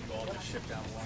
have you all just shift down one.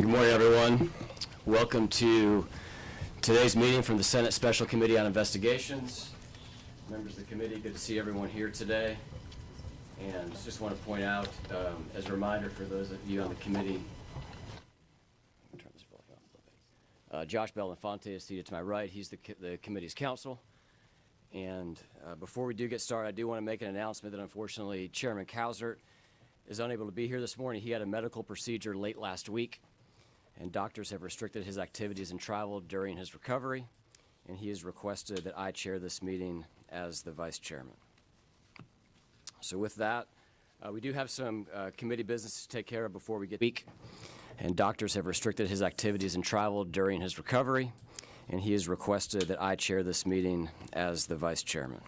Good morning, everyone. Welcome to today's meeting from the Senate Special Committee on Investigations. Members of the committee, good to see everyone here today. And just want to point out, as a reminder for those of you on the committee, turn this volume up a little bit. Josh Belinfante is seated to my right. He's the committee's counsel. And before we do get started, I do want to make an announcement that unfortunately Chairman Cowsert is unable to be here this morning. He had a medical procedure late last week, and doctors have restricted his activities and travel during his recovery, and he has requested that I chair this meeting as the vice chairman. So with that, we do have some committee business to take care of before we get week, and doctors have restricted his activities and travel during his recovery, and he has requested that I chair this meeting as the vice chairman.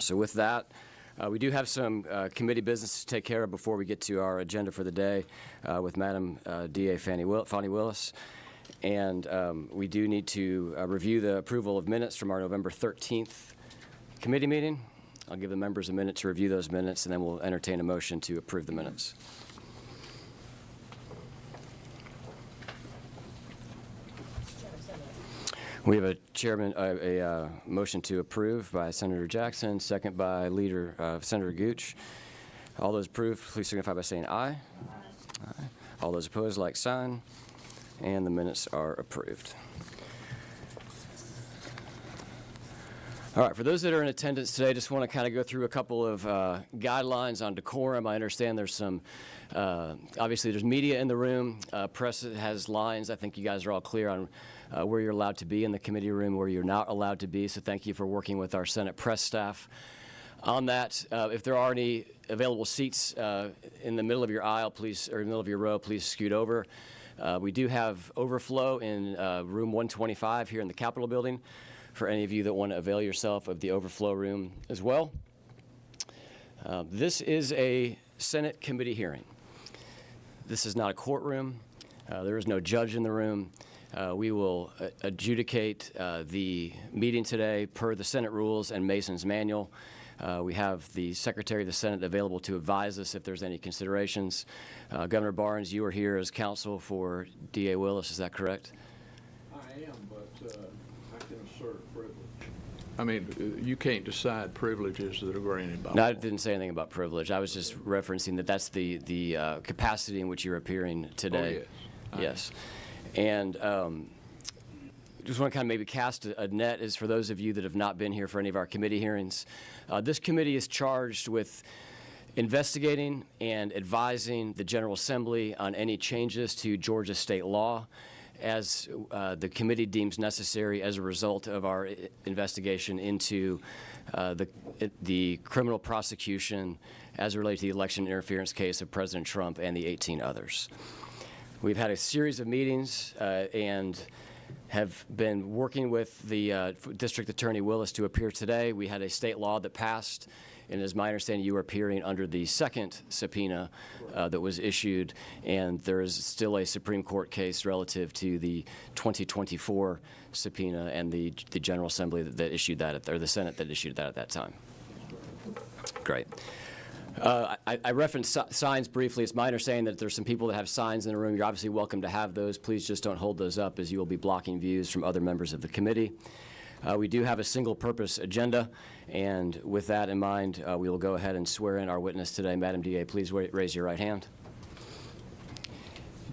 So with that, we do have some committee business to take care of before we get to our agenda for the day with Madam DA Fani Willis. And we do need to review the approval of minutes from our November 13th committee meeting. I'll give the members a minute to review those minutes, and then we'll entertain a motion to approve the minutes. We have a motion to approve by Senator Jackson, second by Senator Gooch. All those approved, please signify by saying aye. Aye. All those opposed, like sign. And the minutes are approved. All right, for those that are in attendance today, just want to kind of go through a couple of guidelines on decorum. I understand there's some, obviously there's media in the room. Press has lines. I think you guys are all clear on where you're allowed to be in the committee room, where you're not allowed to be. So thank you for working with our Senate press staff on that. If there are any available seats in the middle of your aisle, please, or in the middle of your row, please scoot over. We do have overflow in room 125 here in the Capitol building for any of you that want to avail yourself of the overflow room as well. This is a Senate committee hearing. This is not a courtroom. There is no judge in the room. We will adjudicate the meeting today per the Senate rules and Mason's manual. We have the Secretary of the Senate available to advise us if there's any considerations. Governor Barnes, you are here as counsel for DA Willis, is that correct? I am, but I can assert privilege. I mean, you can't decide privileges that are granted by law. No, I didn't say anything about privilege. I was just referencing that that's the capacity in which you're appearing today. Oh, yes. Yes. And just want to kind of maybe cast a net is for those of you that have not been here for any of our committee hearings. This committee is charged with investigating and advising the General Assembly on any changes to Georgia state law as the committee deems necessary as a result of our investigation into the criminal prosecution as it relates to the election interference case of President Trump and the 18 others. We've had a series of meetings and have been working with the District Attorney Willis to appear today. We had a state law that passed, and as my understanding, you are appearing under the second subpoena that was issued, and there is still a Supreme Court case relative to the 2024 subpoena and the General Assembly that issued that, or the Senate that issued that at that time. Great. I referenced signs briefly. It's my understanding that there's some people that have signs in the room. You're obviously welcome to have those. Please just don't hold those up, as you will be blocking views from other members of the committee. We do have a single-purpose agenda, and with that in mind, we will go ahead and swear in our witness today. Madam DA, please raise your right hand.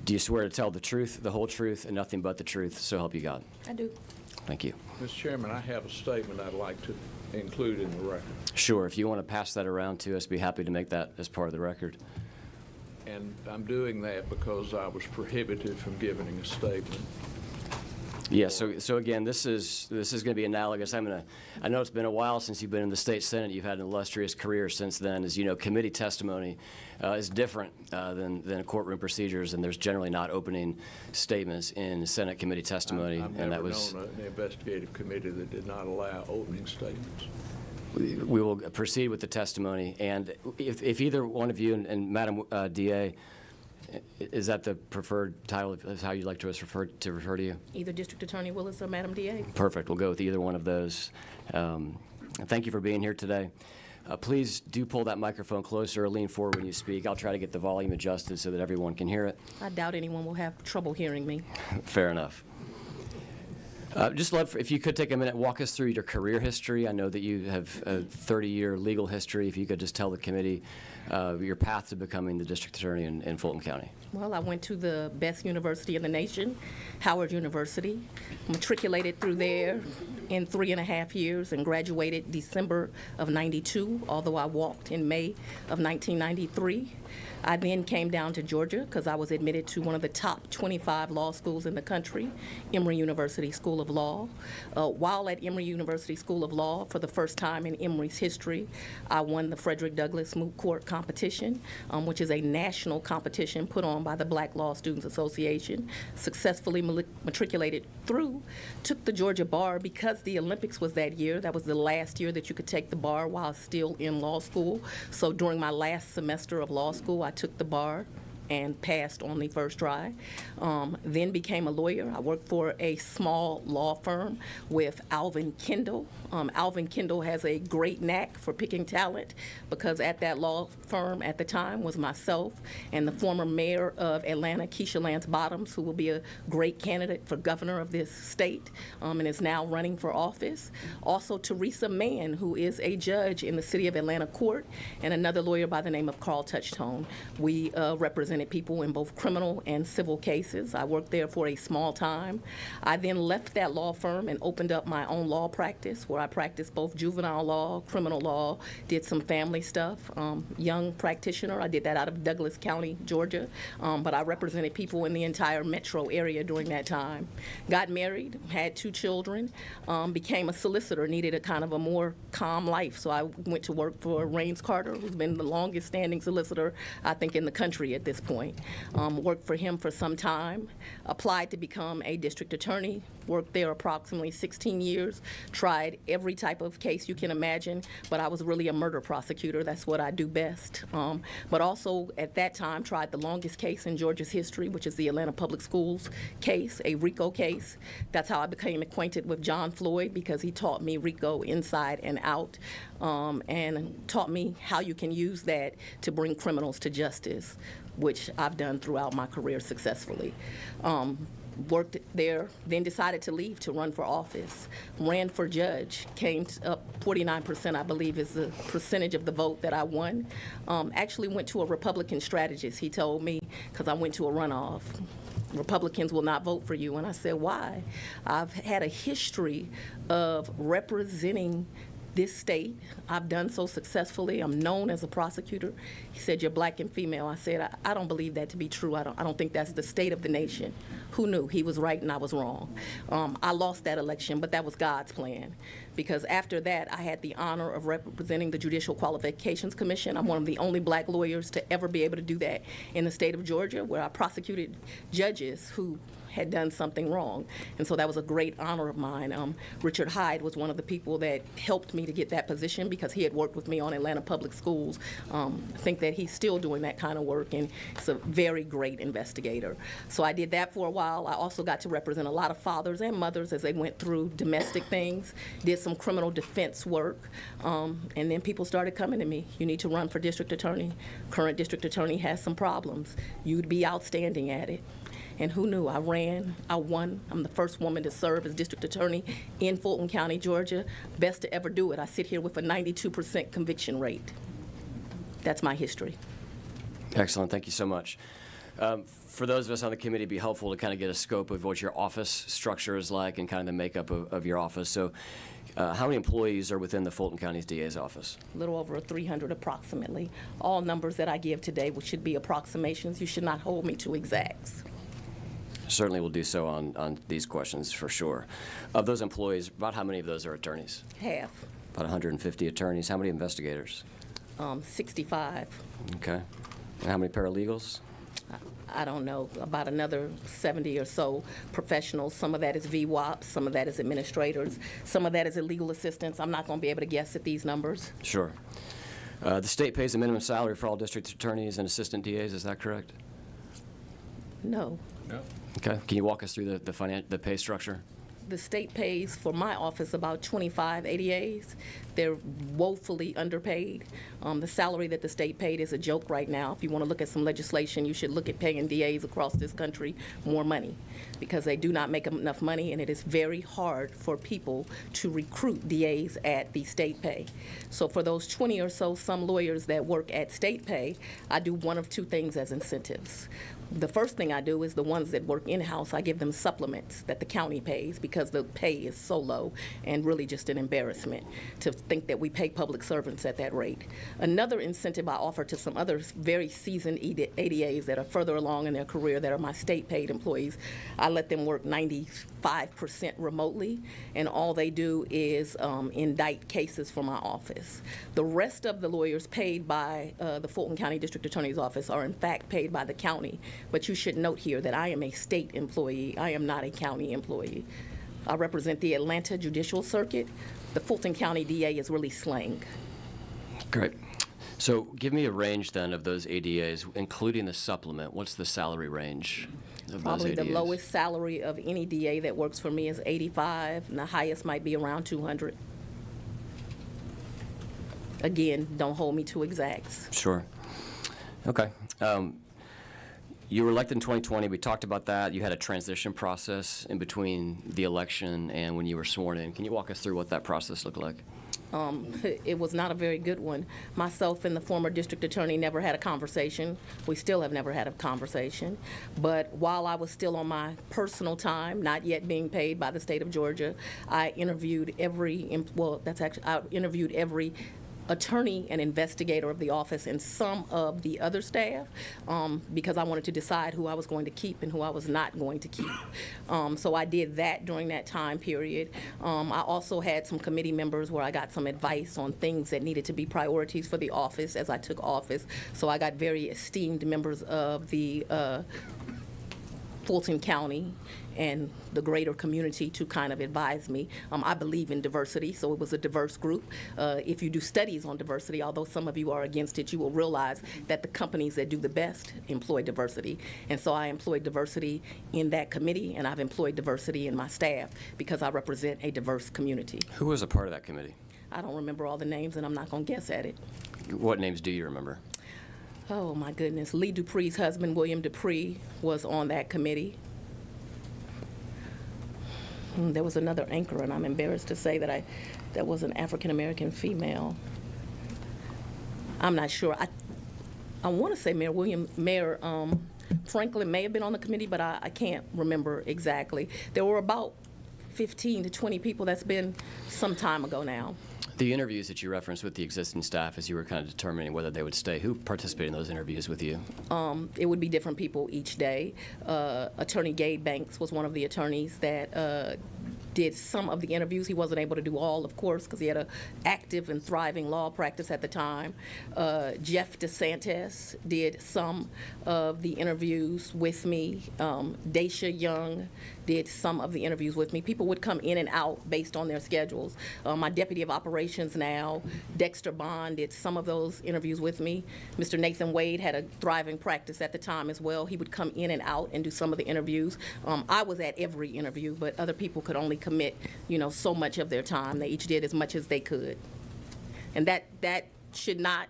Do you swear to tell the truth, the whole truth, and nothing but the truth, so help you God? I do. Thank you. Mr. Chairman, I have a statement I'd like to include in the record. Sure. If you want to pass that around to us, be happy to make that as part of the record. And I'm doing that because I was prohibited from giving a statement. Yeah, so again, this is going to be analogous. I know it's been a while since you've been in the state Senate. You've had an illustrious career since then. As you know, committee testimony is different than courtroom procedures, and there's generally not opening statements in Senate committee testimony. I've never known an investigative committee that did not allow opening statements. We will proceed with the testimony, and if either one of you and Madam DA. Is that the preferred title? Is how you'd like to refer to you? Either District Attorney Willis or Madam DA. Perfect. We'll go with either one of those. Thank you for being here today. Please do pull that microphone closer or lean forward when you speak. I'll try to get the volume adjusted so that everyone can hear it. I doubt anyone will have trouble hearing me. Fair enough. Just love if you could take a minute, walk us through your career history. I know that you have a 30-year legal history. If you could just tell the committee your path to becoming the district attorney in Fulton County. Well, I went to the best university in the nation, Howard University, matriculated through there in 3.5 years and graduated December of '92, although I walked in May of 1993. I then came down to Georgia because I was admitted to one of the top 25 law schools in the country, Emory University School of Law. While at Emory University School of Law, for the first time in Emory's history, I won the Frederick Douglass Moot Court Competition, which is a national competition put on by the Black Law Students Association. Successfully matriculated through, took the Georgia bar because the Olympics was that year. That was the last year that you could take the bar while still in law school. So during my last semester of law school, I took the bar and passed on the first try. Then became a lawyer. I worked for a small law firm with Alvin Kendall. Alvin Kendall has a great knack for picking talent because at that law firm at the time was myself and the former mayor of Atlanta, Keisha Lance Bottoms, who will be a great candidate for governor of this state and is now running for office. Also Teresa Mann, who is a judge in the city of Atlanta court, and another lawyer by the name of Carl Touchtone. We represented people in both criminal and civil cases. I worked there for a small time. I then left that law firm and opened up my own law practice where I practiced both juvenile law, criminal law, did some family stuff. Young practitioner, I did that out of Douglas County, Georgia, but I represented people in the entire metro area during that time. Got married, had 2 children, became a solicitor, needed a kind of a more calm life, so I went to work for Raines Carter, who's been the longest standing solicitor, I think, in the country at this point. Worked for him for some time, applied to become a district attorney, worked there approximately 16 years, tried every type of case you can imagine, but I was really a murder prosecutor. That's what I do best. But also at that time tried the longest case in Georgia's history, which is the Atlanta Public Schools case, a RICO case. That's how I became acquainted with John Floyd, because he taught me RICO inside and out, and taught me how you can use that to bring criminals to justice, which I've done throughout my career successfully. Worked there, then decided to leave to run for office. Ran for judge, came up 49%, I believe, is the percentage of the vote that I won. Actually went to a Republican strategist. He told me, because I went to a runoff, Republicans will not vote for you. And I said, why? I've had a history of representing this state. I've done so successfully. I'm known as a prosecutor. He said, you're black and female. I said, I don't believe that to be true. I don't think that's the state of the nation. Who knew? He was right and I was wrong. I lost that election, but that was God's plan, because after that, I had the honor of representing the Judicial Qualifications Commission. I'm one of the only black lawyers to ever be able to do that in the state of Georgia, where I prosecuted judges who had done something wrong. And so that was a great honor of mine. Richard Hyde was one of the people that helped me to get that position because he had worked with me on Atlanta Public Schools. I think that he's still doing that kind of work, and he's a very great investigator. So I did that for a while. I also got to represent a lot of fathers and mothers as they went through domestic things, did some criminal defense work, and then people started coming to me. You need to run for district attorney. Current district attorney has some problems. You'd be outstanding at it. And who knew? I ran, I won. I'm the first woman to serve as district attorney in Fulton County, Georgia. Best to ever do it. I sit here with a 92% conviction rate. That's my history. Excellent. Thank you so much. For those of us on the committee, it'd be helpful to kind of get a scope of what your office structure is like and kind of the makeup of your office. So how many employees are within the Fulton County's DA's office? A little over 300 approximately. All numbers that I give today, which should be approximations. You should not hold me to exacts. Certainly will do so on these questions for sure. Of those employees, about how many of those are attorneys? Half. About 150 attorneys. How many investigators? 65. Okay. And how many paralegals? I don't know, about another 70 or so professionals. Some of that is VWAPs, some of that is administrators, some of that is legal assistants. I'm not going to be able to guess at these numbers. Sure. The state pays a minimum salary for all district attorneys and assistant DAs, is that correct? No. No. Okay. Can you walk us through the pay structure? The state pays for my office about 25 ADAs, They're woefully underpaid. The salary that the state paid is a joke right now. If you want to look at some legislation, you should look at paying DAs across this country more money, because they do not make enough money, and it is very hard for people to recruit DAs at the state pay. So for those 20 or so some lawyers that work at state pay, I do one of two things as incentives. The first thing I do is the ones that work in-house, I give them supplements that the county pays, because the pay is so low and really just an embarrassment to think that we pay public servants at that rate. Another incentive I offer to some other very seasoned ADAs that are further along in their career, that are my state paid employees, I let them work 95% remotely, and all they do is indict cases for my office. The rest of the lawyers paid by the Fulton County District Attorney's Office are in fact paid by the county. But you should note here that I am a state employee. I am not a county employee. I represent the Atlanta Judicial Circuit. The Fulton County DA is really slang. Great. So give me a range then of those ADAs, including the supplement. What's the salary range of Probably those ADAs? the lowest salary of any DA that works for me is 85, and the highest might be around 200. Again, don't hold me to exacts. Sure. Okay. You were elected in 2020. We talked about that. You had a transition process in between the election and when you were sworn in. Can you walk us through what that process looked like? It was not a very good one. Myself and the former district attorney never had a conversation. We still have never had a conversation. But while I was still on my personal time, not yet being paid by the state of Georgia, I interviewed every attorney and investigator of the office and some of the other staff, because I wanted to decide who I was going to keep and who I was not going to keep. So I did that during that time period. I also had some committee members where I got some advice on things that needed to be priorities for the office as I took office. So I got very esteemed members of the Fulton County and the greater community to kind of advise me. I believe in diversity, so it was a diverse group. If you do studies on diversity, although some of you are against it, you will realize that the companies that do the best employ diversity. And so I employed diversity in that committee, and I've employed diversity in my staff because I represent a diverse community. Who was a part of that committee? I don't remember all the names, and I'm not going to guess at it. What names do you remember? Oh, my goodness. Lee Dupree's husband, William Dupree, was on that committee. There was another anchor, and I'm embarrassed to say that was an African-American female. I'm not sure. I want to say Mayor Franklin may have been on the committee, but I can't remember exactly. There were about 15 to 20 people. That's been some time ago now. The interviews that you referenced with the existing staff as you were kind of determining whether they would stay, who participated in those interviews with you? It would be different people each day. Attorney Gabe Banks was one of the attorneys that did some of the interviews. He wasn't able to do all, of course, because he had an active and thriving law practice at the time. Jeff DeSantis did some of the interviews with me. Daisha Young did some of the interviews with me. People would come in and out based on their schedules. My deputy of operations now, Dexter Bond, did some of those interviews with me. Mr. Nathan Wade had a thriving practice at the time as well. He would come in and out and do some of the interviews. I was at every interview, but other people could only commit, so much of their time. They each did as much as they could. And that should not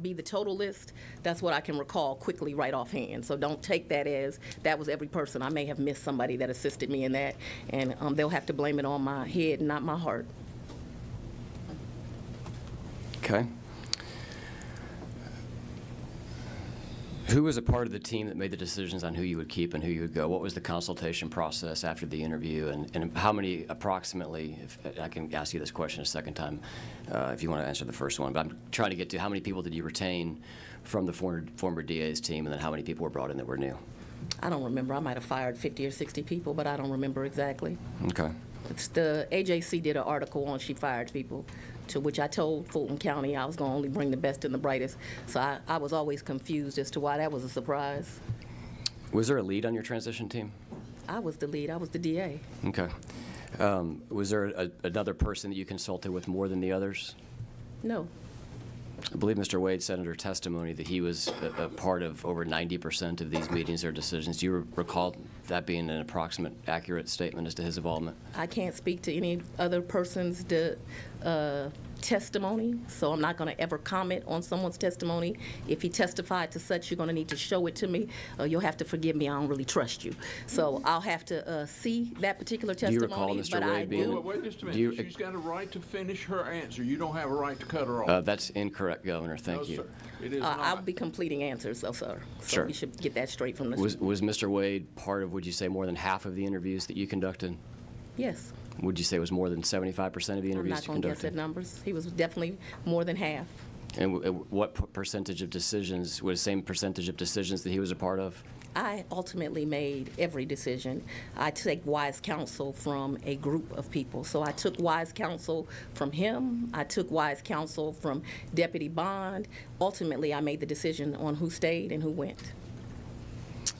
be the total list. That's what I can recall quickly right offhand. So don't take that as that was every person. I may have missed somebody that assisted me in that, and they'll have to blame it on my head, not my heart. Okay. Who was a part of the team that made the decisions on who you would keep and who you would go? What was the consultation process after the interview, and how many approximately, if I can ask you this question a second time if you want to answer the first one, but I'm trying to get to how many people did you retain from the former DA's team, and then how many people were brought in that were new? I don't remember. I might have fired 50 or 60 people, but I don't remember exactly. Okay. It's the AJC did an article on she fired people, to which I told Fulton County I was going to only bring the best and the brightest. So I was always confused as to why that was a surprise. Was there a lead on your transition team? I was the lead. I was the DA. Okay. Was there another person that you consulted with more than the others? No. I believe Mr. Wade said under testimony that he was a part of over 90% of these meetings or decisions. Do you recall that being an approximate, accurate statement as to his involvement? I can't speak to any other person's testimony, so I'm not going to ever comment on someone's testimony. If he testified to such, you're going to need to show it to me. You'll have to forgive me. I don't really trust you. So I'll have to see that particular Do you testimony. recall Mr. but I Wade being- do. Well, wait just a Do you- minute. She's got a right to finish her answer. You don't have a right to cut her off. That's incorrect, Governor. Thank No, you. sir. It is I'll not. be completing answers, though, sir. So Sure. we should get that straight from the. Was Mr. Wade part of, would you say, more than half of the interviews that you conducted? Yes. Would you say it was more than 75% of the I'm interviews not you going to guess conducted? at numbers. He was definitely more than half. And what percentage of decisions, was the same percentage of decisions that he was a part of? I ultimately made every decision. I take wise counsel from a group of people. So I took wise counsel from him. I took wise counsel from Deputy Bond. Ultimately, I made the decision on who stayed and who went.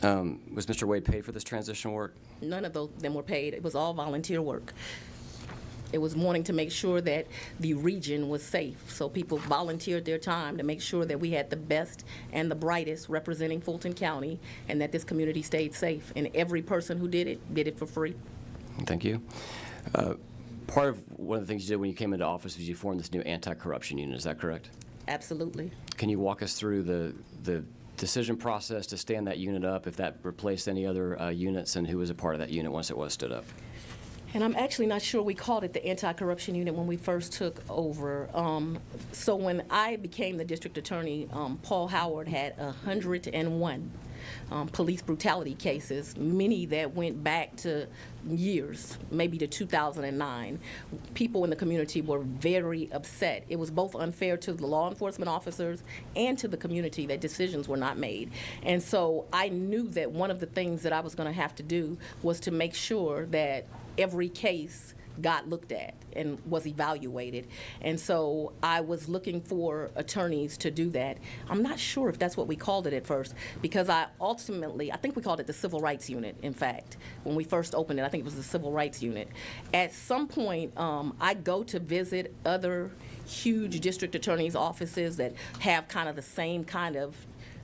Was Mr. Wade paid for this transition work? None of them were paid. It was all volunteer work. It was wanting to make sure that the region was safe. So people volunteered their time to make sure that we had the best and the brightest representing Fulton County and that this community stayed safe. And every person who did it for free. Thank you. Part of one of the things you did when you came into office was you formed this new anti-corruption unit. Is that correct? Absolutely. Can you walk us through the decision process to stand that unit up, if that replaced any other units, and who was a part of that unit once it was stood up? And I'm actually not sure we called it the anti-corruption unit when we first took over. So when I became the district attorney, Paul Howard had 101 police brutality cases, many that went back to years, maybe to 2009. People in the community were very upset. It was both unfair to the law enforcement officers and to the community that decisions were not made. And so I knew that one of the things that I was going to have to do was to make sure that every case got looked at and was evaluated. And so I was looking for attorneys to do that. I'm not sure if that's what we called it at first, because I think we called it the Civil Rights Unit, in fact. When we first opened it, I think it was the Civil Rights Unit. At some point, I go to visit other huge district attorneys' offices that have kind of the same kind of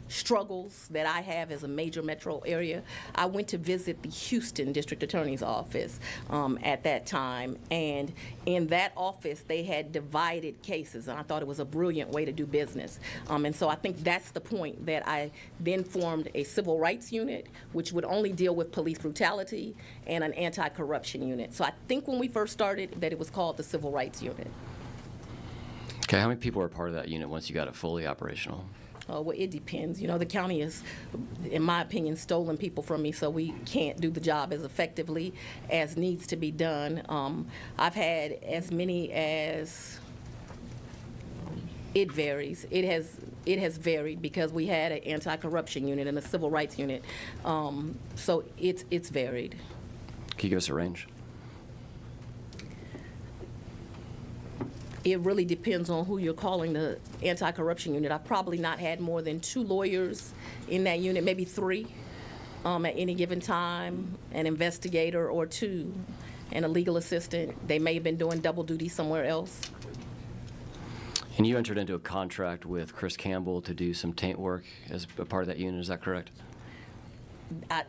struggles that I have as a major metro area. I went to visit the Houston District Attorney's office at that time, and in that office they had divided cases, and I thought it was a brilliant way to do business. And so I think that's the point that I then formed a civil rights unit, which would only deal with police brutality, and an anti-corruption unit. So I think when we first started that it was called the Civil Rights Unit. Okay, how many people were part of that unit once you got it fully operational? Well, it depends. You know, the county has, in my opinion, stolen people from me, so we can't do the job as effectively as needs to be done. I've had as many as, it varies. It has varied because we had an anti-corruption unit and a civil rights unit, so it's varied. Can you give us a range? It really depends on who you're calling the anti-corruption unit. I've probably not had more than 2 lawyers in that unit, maybe 3 at any given time, an investigator or 2, and a legal assistant. They may have been doing double duty somewhere else. And you entered into a contract with Chris Campbell to do some taint work as a part of that unit, is that correct?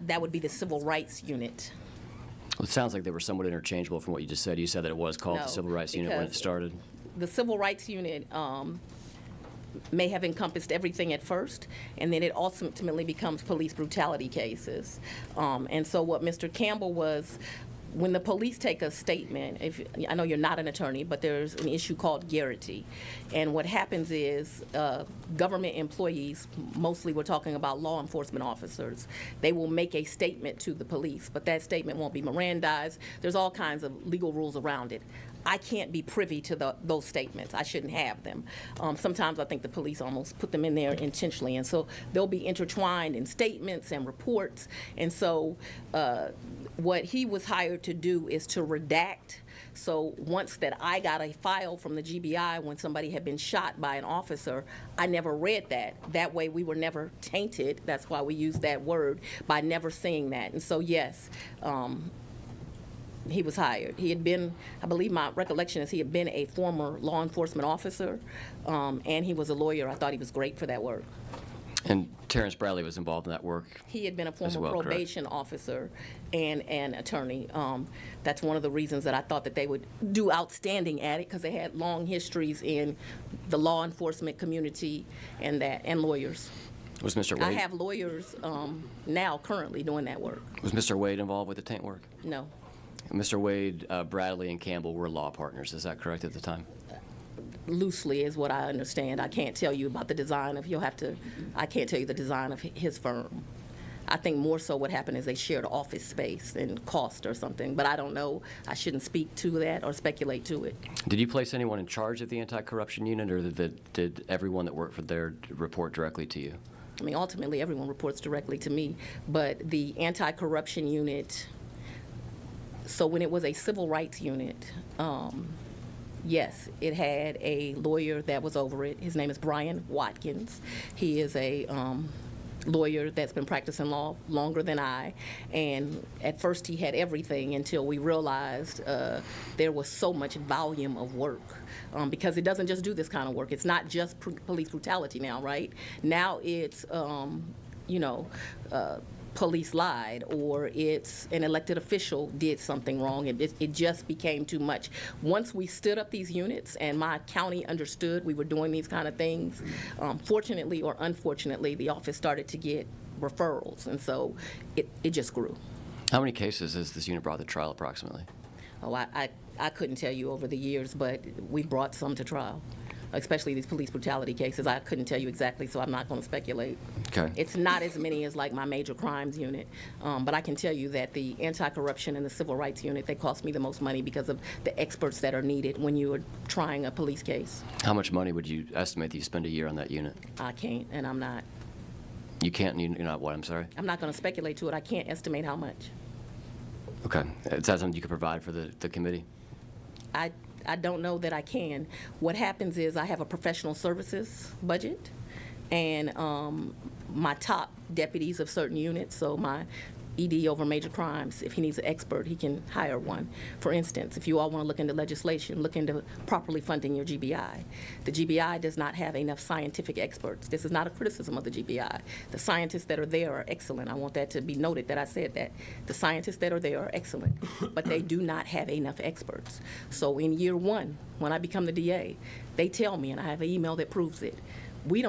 That would be the civil rights unit. Well, it sounds like they were somewhat interchangeable from what you just said. You said that it was called the No, Civil Rights Unit when it because started. The civil rights unit may have encompassed everything at first, and then it ultimately becomes police brutality cases. And so what Mr. Campbell was, when the police take a statement, I know you're not an attorney, but there's an issue called garrity. And what happens is government employees, mostly we're talking about law enforcement officers, they will make a statement to the police, but that statement won't be Mirandized. There's all kinds of legal rules around it. I can't be privy to those statements. I shouldn't have them. Sometimes I think the police almost put them in there intentionally, and so they'll be intertwined in statements and reports. And so what he was hired to do is to redact. So once that I got a file from the GBI when somebody had been shot by an officer, I never read that. That way we were never tainted. That's why we use that word, by never seeing that. And so yes, he was hired. He had been, I believe my recollection is he had been a former law enforcement officer, and he was a lawyer. I thought he was great for that work. And Terrence Bradley was involved in that work? He had been a former well, correct? probation officer and an attorney. That's one of the reasons that I thought that they would do outstanding at it, because they had long histories in the law enforcement community and lawyers. Was Mr. Wade? I have lawyers now currently doing that work. Was Mr. Wade involved with the taint work? No. Mr. Wade, Bradley, and Campbell were law partners. Is that correct at the time? Loosely is what I understand. I can't tell you about the design of, I can't tell you the design of his firm. I think more so what happened is they shared office space and cost or something, but I don't know. I shouldn't speak to that or speculate to it. Did you place anyone in charge of the anti-corruption unit, or did everyone that worked for there report directly to you? I mean, ultimately, everyone reports directly to me, but the anti-corruption unit, so when it was a civil rights unit, yes, it had a lawyer that was over it. His name is Brian Watkins. He is a lawyer that's been practicing law longer than I, and at first he had everything until we realized there was so much volume of work, because it doesn't just do this kind of work. It's not just police brutality now, right? Now it's, police lied, or it's an elected official did something wrong. It just became too much. Once we stood up these units and my county understood we were doing these kind of things, fortunately or unfortunately, the office started to get referrals, and so it just grew. How many cases has this unit brought to trial approximately? Oh, I couldn't tell you over the years, but we brought some to trial, especially these police brutality cases. I couldn't tell you exactly, so I'm not going to speculate. Okay. It's not as many as like my major crimes unit, but I can tell you that the anti-corruption and the civil rights unit, they cost me the most money because of the experts that are needed when you are trying a police case. How much money would you estimate that you spend a year on that unit? I can't, and I'm not. You can't, you're not what, I'm sorry? I'm not going to speculate to it. I can't estimate how much. Okay. Is that something you could provide for the committee? I don't know that I can. What happens is I have a professional services budget, and my top deputies of certain units, so my ED over major crimes, if he needs an expert, he can hire one. For instance, if you all want to look into legislation, look into properly funding your GBI. The GBI does not have enough scientific experts. This is not a criticism of the GBI. The scientists that are there are excellent. I want that to be noted that I said that. The scientists that are there are excellent, but they do not have enough experts. So in year one, when I become the DA, they tell me, and I have an email that proves it, we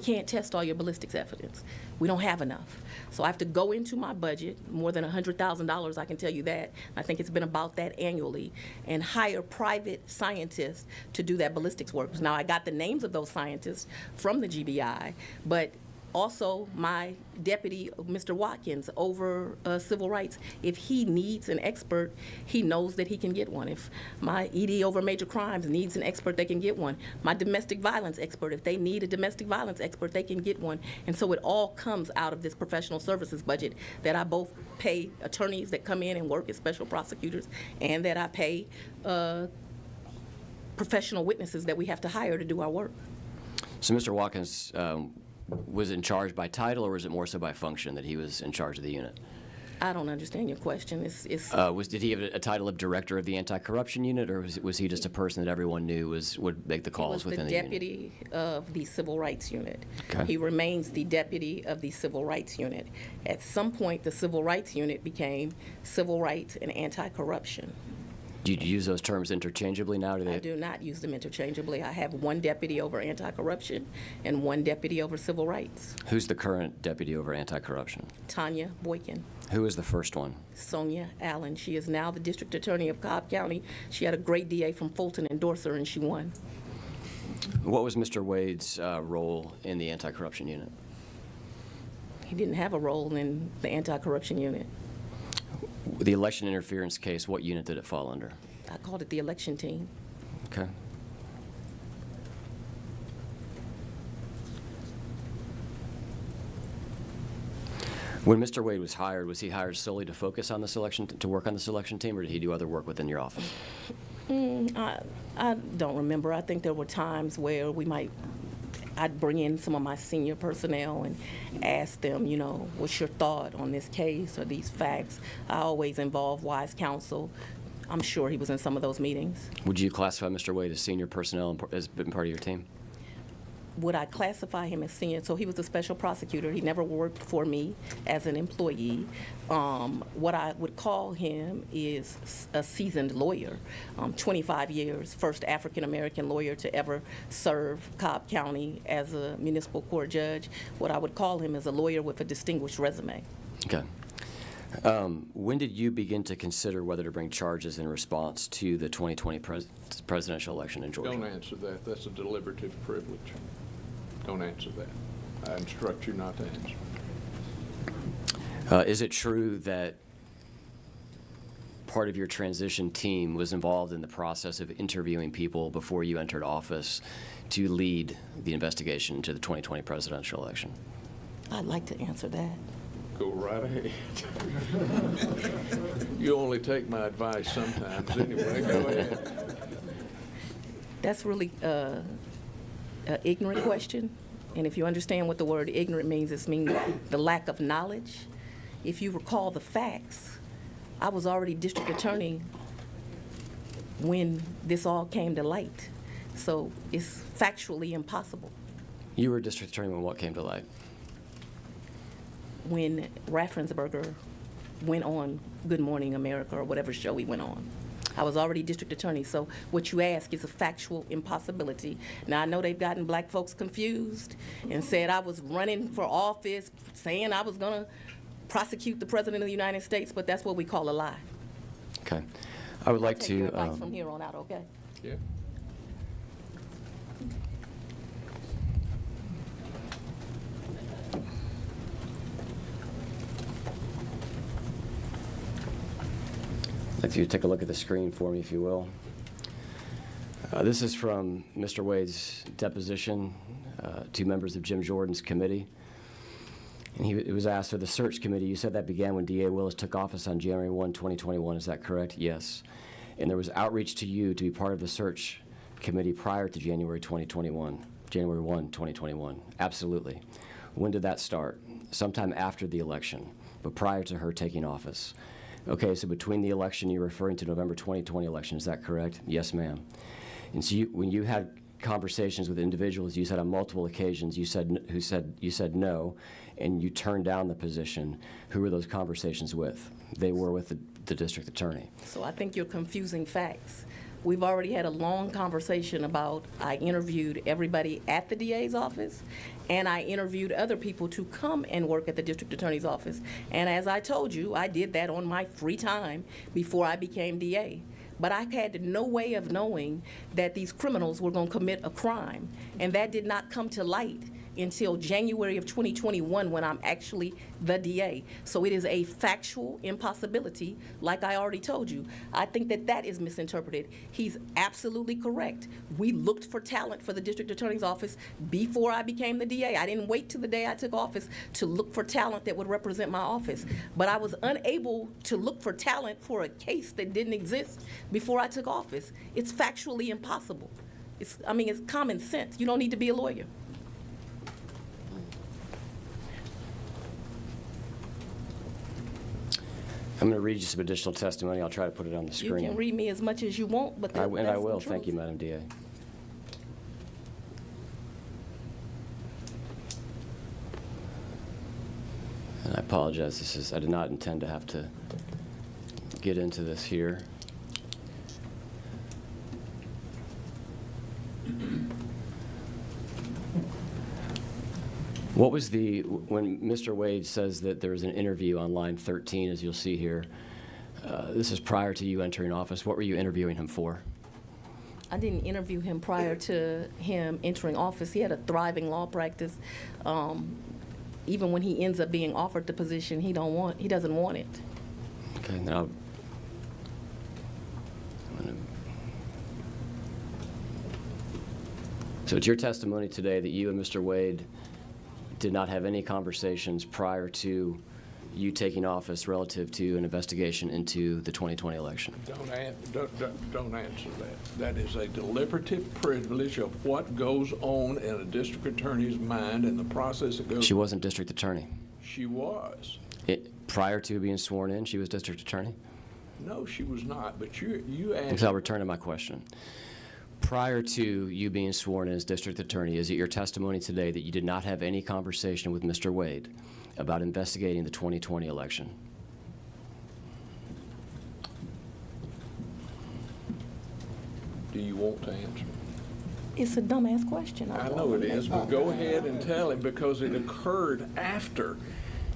can't test all your ballistics evidence. We don't have enough. So I have to go into my budget, more than $100,000, I can tell you that. I think it's been about that annually, and hire private scientists to do that ballistics work. Now, I got the names of those scientists from the GBI, but also my deputy, Mr. Watkins, over civil rights, if he needs an expert, he knows that he can get one. If my ED over major crimes needs an expert, they can get one. My domestic violence expert, if they need a domestic violence expert, they can get one. And so it all comes out of this professional services budget that I both pay attorneys that come in and work as special prosecutors, and that I pay professional witnesses that we have to hire to do our work. So Mr. Watkins was in charge by title, or was it more so by function that he was in charge of the unit? I don't understand your question. Did he have a title of director of the anti-corruption unit, or was he just a person that everyone knew would make the calls within the unit? He was the deputy of the civil rights unit. Okay. He remains the deputy of the civil rights unit. At some point, the civil rights unit became civil rights and anti-corruption. Do you use those terms interchangeably now? I do not use them interchangeably. I have one deputy over anti-corruption and one deputy over civil rights. Who's the current deputy over anti-corruption? Tanya Boykin. Who is the first one? Sonia Allen. She is now the district attorney of Cobb County. She had a great DA from Fulton endorse her, and she won. What was Mr. Wade's role in the anti-corruption unit? He didn't have a role in the anti-corruption unit. The election interference case, what unit did it fall under? I called it the election team. Okay. When Mr. Wade was he hired solely to focus on this election, to work on this election team, or did he do other work within your office? I don't remember. I think there were times where I'd bring in some of my senior personnel and ask them, what's your thought on this case or these facts? I always involve wise counsel. I'm sure he was in some of those meetings. Would you classify Mr. Wade as senior personnel and as been part of your team? would I classify him as senior? So he was a special prosecutor. He never worked for me as an employee. What I would call him is a seasoned lawyer, 25 years, first African-American lawyer to ever serve Cobb County as a municipal court judge. What I would call him is a lawyer with a distinguished resume. Okay. When did you begin to consider whether to bring charges in response to the 2020 presidential election in Georgia? Don't answer that. That's a deliberative privilege. Don't answer that. I instruct you not to answer. Is it true that part of your transition team was involved in the process of interviewing people before you entered office to lead the investigation into the 2020 presidential election? I'd like to answer that. Go right ahead. You only take my advice sometimes. Anyway, go ahead. That's really an ignorant question. And if you understand what the word ignorant means, it means the lack of knowledge. If you recall the facts, I was already district attorney when this all came to light. So it's factually impossible. You were district attorney when what came to light? When Raffensperger went on Good Morning America or whatever show he went on. I was already district attorney, so what you ask is a factual impossibility. Now, I know they've gotten black folks confused and said I was running for office, saying I was going to prosecute the President of the United States, but that's what we call a lie. Okay. I would like Take to... your advice from here on out, okay? Yeah. I'd like you to take a look at the screen for me, if you will. This is from Mr. Wade's deposition to members of Jim Jordan's committee. And it was asked for the search committee. You said that began when D.A. Willis took office on January 1, 2021. Is that correct? Yes. And there was outreach to you to be part of the search committee prior to January 2021, January 1, 2021. Absolutely. When did that start? Sometime after the election, but prior to her taking office. Okay, so between the election, you're referring to November 2020 election, is that correct? Yes, ma'am. And so when you had conversations with individuals, you said on multiple occasions, you said no, and you turned down the position. Who were those conversations with? They were with the district attorney. So I think you're confusing facts. We've already had a long conversation about I interviewed everybody at the DA's office, and I interviewed other people to come and work at the district attorney's office. And as I told you, I did that on my free time before I became DA. But I had no way of knowing that these criminals were going to commit a crime, and that did not come to light until January of 2021 when I'm actually the DA. So it is a factual impossibility, like I already told you. I think that is misinterpreted. He's absolutely correct. We looked for talent for the district attorney's office before I became the DA. I didn't wait till the day I took office to look for talent that would represent my office. But I was unable to look for talent for a case that didn't exist before I took office. It's factually impossible. It's common sense. You don't need to be a lawyer. I'm going to read you some additional testimony. I'll try to put it on the screen. You can read me as much as you want, but I that's will. the truth. Thank you, Madam DA. And I apologize. I did not intend to have to get into this here. What was when Mr. Wade says that there was an interview on line 13, as you'll see here, this is prior to you entering office. What were you interviewing him for? I didn't interview him prior to him entering office. He had a thriving law practice. Even when he ends up being offered the position, he doesn't want it. Okay, now so it's your testimony today that you and Mr. Wade did not have any conversations prior to you taking office relative to an investigation into the 2020 election. Don't answer that. That is a deliberative privilege of what goes on in a district attorney's mind and the process that goes. She wasn't district attorney. She was. Prior to being sworn in, she was district attorney? No, she was not. But you asked. Because I'll return to my question. prior to you being sworn in as district attorney, is it your testimony today that you did not have any conversation with Mr. Wade about investigating the 2020 election? Do you want to answer? It's a dumbass question. I know it is, but go ahead and tell him, because it occurred after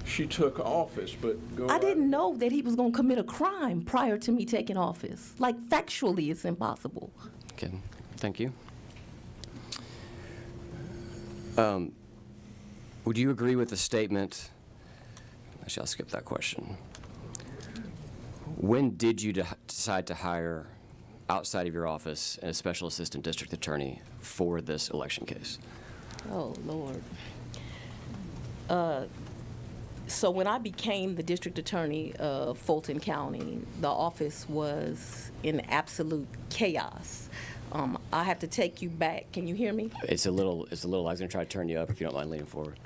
she took office, but go I right didn't know that he was going to commit a crime prior to me taking office. Like, factually, it's impossible. Okay, thank you. Would you agree with the statement? Actually, I'll skip that question. When did you decide to hire, outside of your office, a special assistant district attorney for this election case? Oh, Lord. So when I became the district attorney of Fulton County, the office was in absolute chaos. I have to take you back. Can you hear me? It's a little, I was going to try to turn you up if you don't mind leaning forward.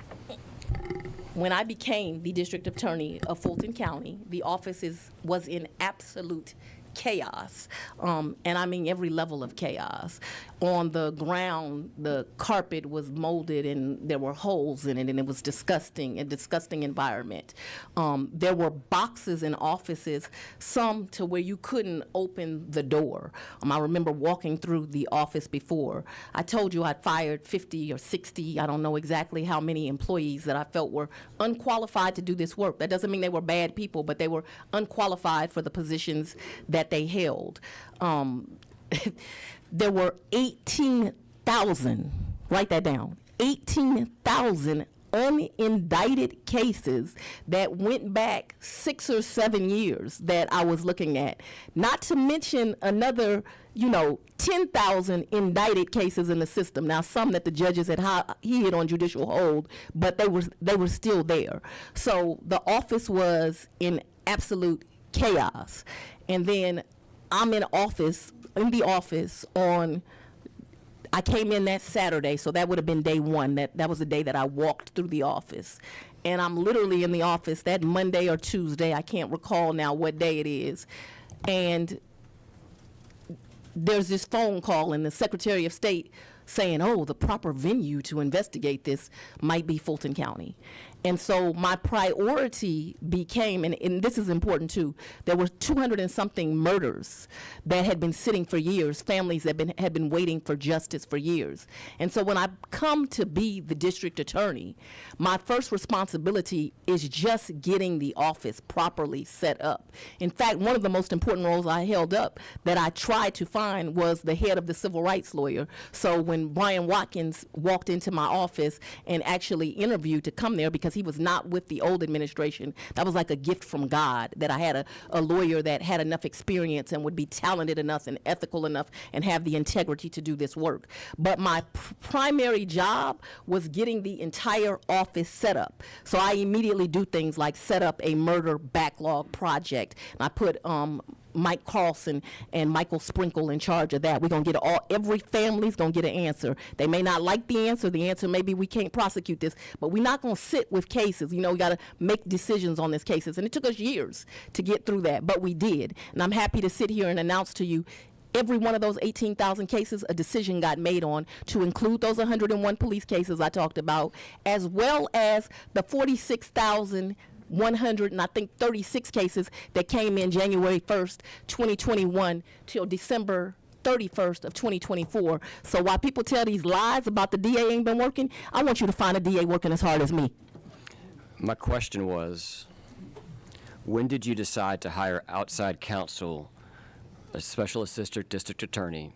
When I became the district attorney of Fulton County, the office was in absolute chaos, and I mean every level of chaos. On the ground, the carpet was molded and there were holes in it, and it was disgusting, a disgusting environment. There were boxes in offices, some to where you couldn't open the door. I remember walking through the office before. I told you I'd fired 50 or 60, I don't know exactly how many employees that I felt were unqualified to do this work. That doesn't mean they were bad people, but they were unqualified for the positions that they held. There were 18,000, write that down, 18,000 unindicted cases that went back 6 or 7 years that I was looking at. Not to mention another, 10,000 indicted cases in the system. Now, some that the judges had hid on judicial hold, but they were still there. So the office was in absolute chaos. And then I'm in the office I came in that Saturday, so that would have been day one. That was the day that I walked through the office. And I'm literally in the office that Monday or Tuesday, I can't recall now what day it is. And there's this phone call, and the Secretary of State saying, oh, the proper venue to investigate this might be Fulton County. And so my priority became, and this is important too, there were 200 and something murders that had been sitting for years, families that had been waiting for justice for years. And so when I come to be the district attorney, my first responsibility is just getting the office properly set up. In fact, one of the most important roles I held up that I tried to find was the head of the civil rights lawyer. So when Brian Watkins walked into my office and actually interviewed to come there, because he was not with the old administration, that was like a gift from God, that I had a lawyer that had enough experience and would be talented enough and ethical enough and have the integrity to do this work. But my primary job was getting the entire office set up. So I immediately do things like set up a murder backlog project. And I put Mike Carlson and Michael Sprinkle in charge of that. We're going to get every family's going to get an answer. They may not like the answer. The answer may be we can't prosecute this, but we're not going to sit with cases. We got to make decisions on these cases. And it took us years to get through that, but we did. And I'm happy to sit here and announce to you every one of those 18,000 cases, a decision got made on, to include those 101 police cases I talked about, as well as the 46,100 and I think 36 cases that came in January 1st, 2021 till December 31st of 2024. So while people tell these lies about the DA ain't been working, I want you to find a DA working as hard as me. My question was, when did you decide to hire outside counsel, a special assistant district attorney,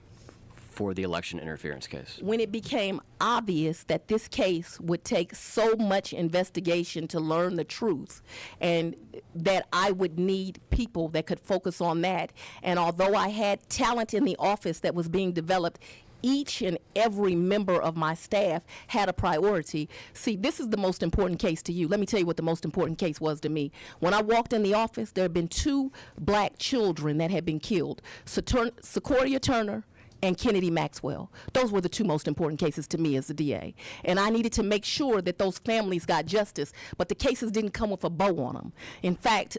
for the election interference case? When it became obvious that this case would take so much investigation to learn the truth, and that I would need people that could focus on that. And although I had talent in the office that was being developed, each and every member of my staff had a priority. See, this is the most important case to you. Let me tell you what the most important case was to me. When I walked in the office, there had been 2 black children that had been killed, Sequoia Turner and Kennedy Maxwell. Those were the 2 most important cases to me as the DA. And I needed to make sure that those families got justice, but the cases didn't come with a bow on them. In fact,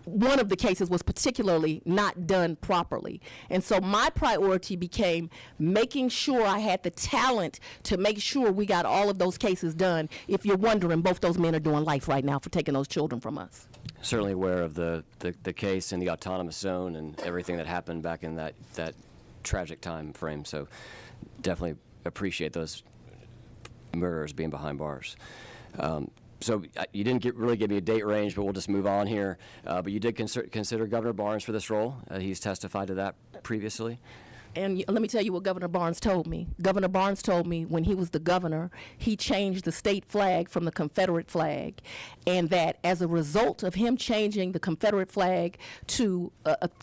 one of the cases was particularly not done properly. And so my priority became making sure I had the talent to make sure we got all of those cases done. If you're wondering, both those men are doing life right now for taking those children from us. Certainly aware of the case and the autonomous zone and everything that happened back in that tragic time frame. So definitely appreciate those murderers being behind bars. So you didn't really give me a date range, but we'll just move on here. But you did consider Governor Barnes for this role. He's testified to that previously. And let me tell you what Governor Barnes told me. Governor Barnes told me when he was the governor, he changed the state flag from the Confederate flag, and that as a result of him changing the Confederate flag to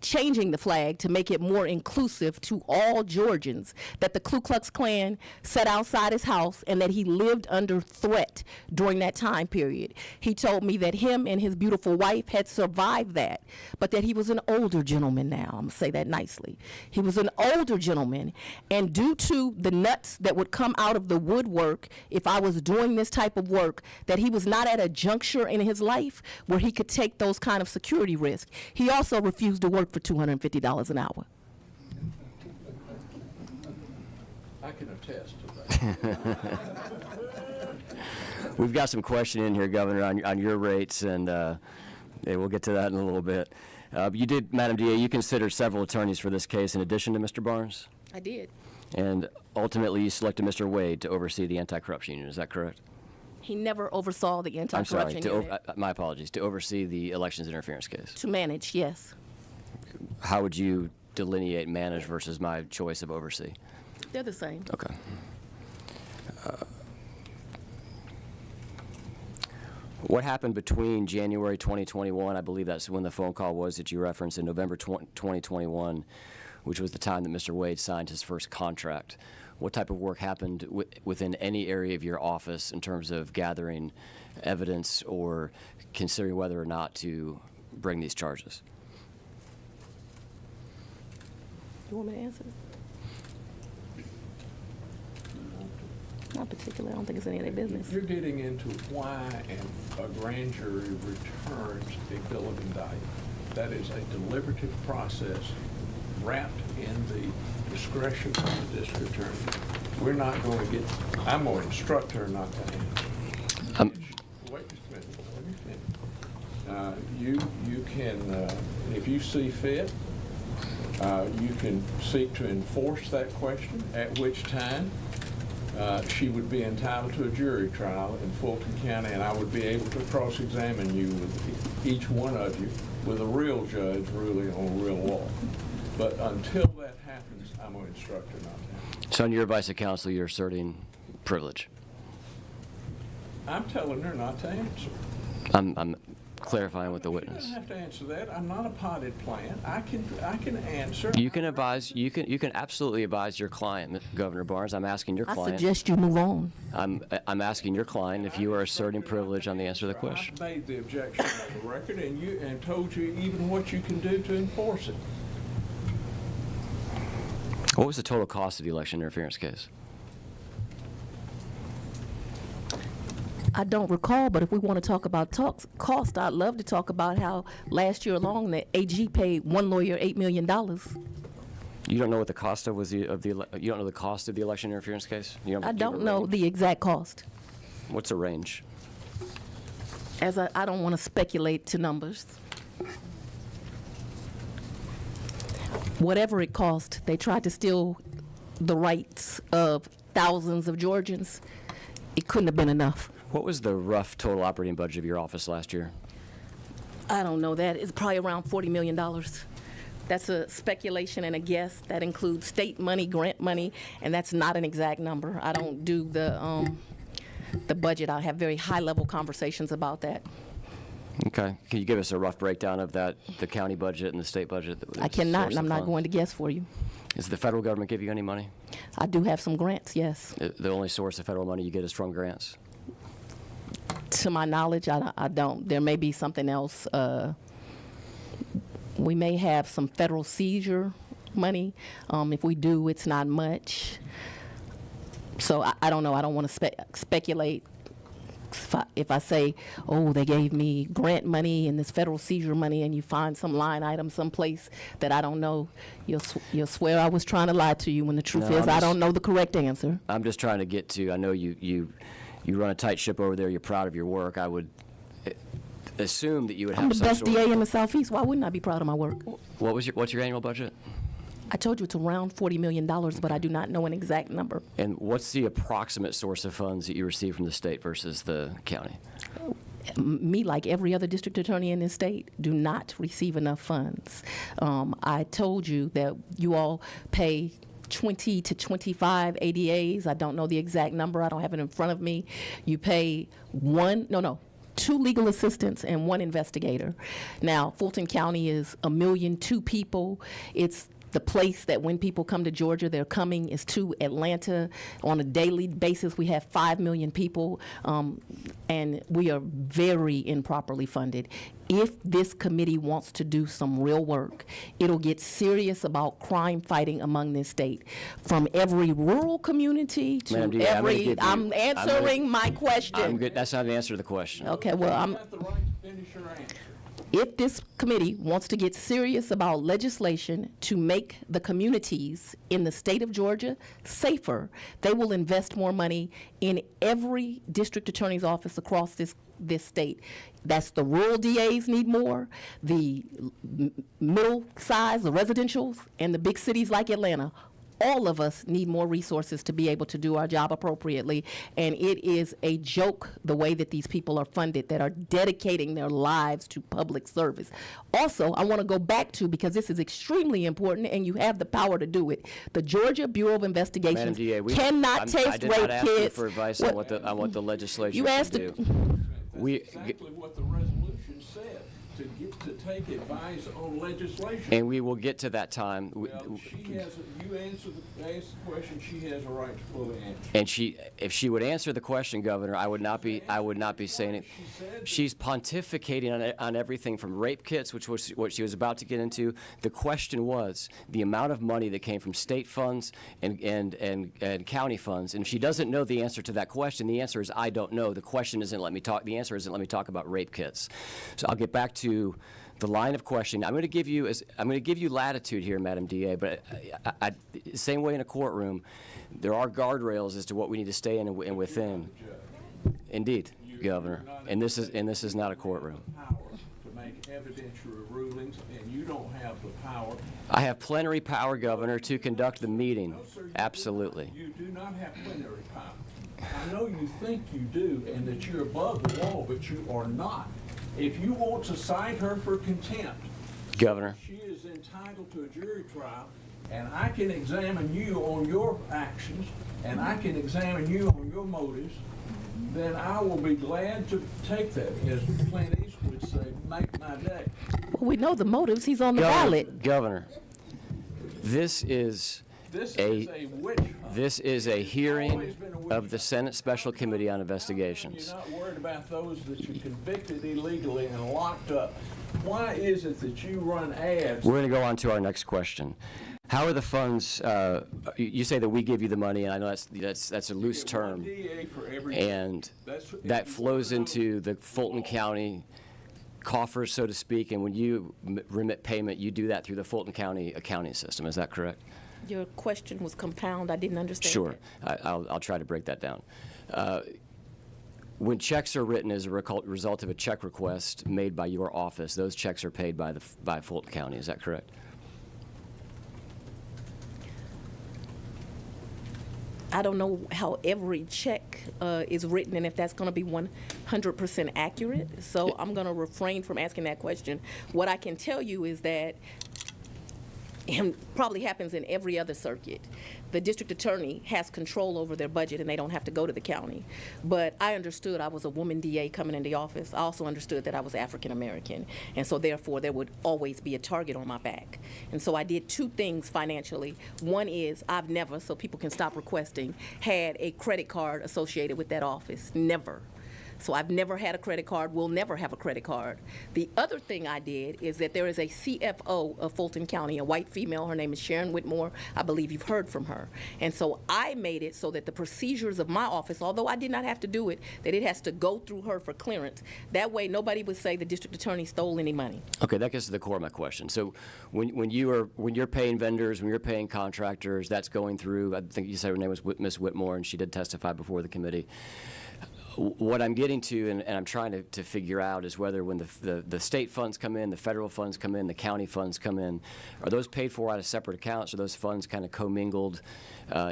changing the flag to make it more inclusive to all Georgians, that the Ku Klux Klan sat outside his house and that he lived under threat during that time period. He told me that him and his beautiful wife had survived that, but that he was an older gentleman now. I'm going to say that nicely. He was an older gentleman, and due to the nuts that would come out of the woodwork if I was doing this type of work, that he was not at a juncture in his life where he could take those kind of security risks. He also refused to work for $250 an hour. I can attest to that. We've got some questioning in here, Governor, on your rates, and we'll get to that in a little bit. You did, Madam DA, you considered several attorneys for this case in addition to Mr. Barnes? I did. And ultimately, you selected Mr. Wade to oversee the anti-corruption unit. Is that correct? He never oversaw the anti-corruption unit. My apologies, to oversee the elections interference case. To manage, yes. How would you delineate manage versus my choice of oversee? They're the same. Okay. What happened between January 2021, I believe that's when the phone call was that you referenced, in November 2021, which was the time that Mr. Wade signed his first contract? What type of work happened within any area of your office in terms of gathering evidence or considering whether or not to bring these charges? You want me to answer? Not particularly. I don't think it's any of their business. You're getting into why a grand jury returns a bill of indictment. That is a deliberative process wrapped in the discretion of the district attorney. We're not going to get, I'm going to instruct her not to answer. Wait just a minute. Let me finish. You can, if you see fit, you can seek to enforce that question, at which time she would be entitled to a jury trial in Fulton County, and I would be able to cross-examine you with each one of you with a real judge ruling on real law. But until that happens, I'm going to instruct her not to answer. So in your advice of counsel, you're asserting privilege? I'm telling her not to answer. I'm clarifying with the witness. She doesn't have to answer that. I'm not a potted plant. I can answer. You can advise. You can absolutely advise your client, Governor Barnes. I'm asking your I client. suggest you move on. I'm asking your client if you are asserting privilege on the answer to the question. I made the objection on the record, and told you even what you can do to enforce it. What was the total cost of the election interference case? I don't recall, but if we want to talk about cost, I'd love to talk about how last year alone the AG paid one lawyer $8 million. You don't know what the cost of you don't know the cost of the election interference case? I don't know the exact cost. What's the range? As I don't want to speculate to numbers. Whatever it cost, they tried to steal the rights of thousands of Georgians. It couldn't have been enough. What was the rough total operating budget of your office last year? I don't know that. It's probably around $40 million. That's a speculation and a guess. That includes state money, grant money, and that's not an exact number. I don't do the budget. I have very high-level conversations about that. Okay. Can you give us a rough breakdown of that, the county budget and the state budget? I cannot, and I'm not going to guess for you. Does the federal government give you any money? I do have some grants, yes. The only source of federal money you get is from grants? To my knowledge, I don't. There may be something else. We may have some federal seizure money. If we do, it's not much. So I don't know. I don't want to speculate. if I say, oh, they gave me grant money and this federal seizure money, and you find some line item someplace that I don't know, you'll swear I was trying to lie to you when the truth No, is I don't know the correct answer. I'm just trying to get to, I know you run a tight ship over there, you're proud of your work. I would assume that you would have I'm the some best sort of- DA in the Southeast. Why wouldn't I be proud of my work? What's your annual budget? I told you it's around $40 million, but I do not know an exact number. And what's the approximate source of funds that you receive from the state versus the county? Me, like every other district attorney in this state, do not receive enough funds. I told you that you all pay 20 to 25 ADAs. I don't know the exact number. I don't have it in front of me. You pay two legal assistants and one investigator. Now, Fulton County is 1,000,002 people. It's the place that when people come to Georgia, they're coming is to Atlanta. On a daily basis, we have 5 million people, and we are very improperly funded. If this committee wants to do some real work, it'll get serious about crime fighting among this state. From every rural community to Madam DA, I'm answering my question. I'm good. That's not an answer to the question. Okay, well, You have the right to finish your answer. if this committee wants to get serious about legislation to make the communities in the state of Georgia safer, they will invest more money in every district attorney's office across this state. That's the rural DAs need more, the middle size, the residentials, and the big cities like Atlanta. All of us need more resources to be able to do our job appropriately, and it is a joke the way that these people are funded that are dedicating their lives to public service. Also, I want to go back to, because this is extremely important and you have the power to do it, the Georgia Bureau of Madam Investigations DA, cannot I taste did rape not ask you kids. for advice on what the legislature You should asked do. That's We- exactly what the resolution said, to take advice on legislation. And we will get to that time. Well, you asked the question, she has a right to fully answer. And if she would answer the question, Governor, I would not be saying it. She's pontificating on everything from rape kits, which was what she was about to get into. The question was the amount of money that came from state funds and county funds. And if she doesn't know the answer to that question, the answer is I don't know. The question isn't let me talk. The answer isn't let me talk about rape kits. So I'll get back to the line of questioning. I'm going to give you latitude here, Madam DA, but same way in a courtroom, there are guardrails as to what we need to stay in and within. Indeed, Governor, and this is not a courtroom. Power to make evidentiary rulings, and you don't have the power. I have plenary power, Governor, to conduct the meeting. No, sir, you Absolutely. You do not have plenary power. I know you think you do, and that you're above the law, but you are not. If you want to cite her for contempt, Governor. she is entitled to a jury trial, and I can examine you on your actions, and I can examine you on your motives, then I will be glad to take that. As Clint Eastwood would say, make my day. We know the motives. He's on the ballot. Governor, this is This a is a witch hunt. this is a hearing Always been a witch of the Senate Special Committee on Investigations. You're not worried about those that you convicted illegally and locked up. Why is it that you run ads? We're going to go on to our next question. How are the funds? You say that we give you the money, and I know that's a loose You get one term, DA for every- and That's what- that flows into the Fulton County coffers, so to speak. And when you remit payment, you do that through the Fulton County accounting system. Is that correct? Your question was compound. I didn't understand. Sure. I'll try to break that down. When checks are written as a result of a check request made by your office, those checks are paid by Fulton County. Is that correct? I don't know how every check is written and if that's going to be 100% accurate. So I'm going to refrain from asking that question. What I can tell you is that, and probably happens in every other circuit, the district attorney has control over their budget and they don't have to go to the county. But I understood I was a woman DA coming into office. I also understood that I was African American, and so therefore there would always be a target on my back. And so I did two things financially. One is I've never, so people can stop requesting, had a credit card associated with that office. Never. So I've never had a credit card, will never have a credit card. The other thing I did is that there is a CFO of Fulton County, a white female. Her name is Sharon Whitmore. I believe you've heard from her. And so I made it so that the procedures of my office, although I did not have to do it, that it has to go through her for clearance. That way nobody would say the district attorney stole any money. Okay, that gets to the core of my question. So when you're paying vendors, when you're paying contractors, that's going through, I think you said her name was Ms. Whitmore, and she did testify before the committee. What I'm getting to, and I'm trying to figure out, is whether when the state funds come in, the federal funds come in, the county funds come in, are those paid for out of separate accounts, or those funds kind of commingled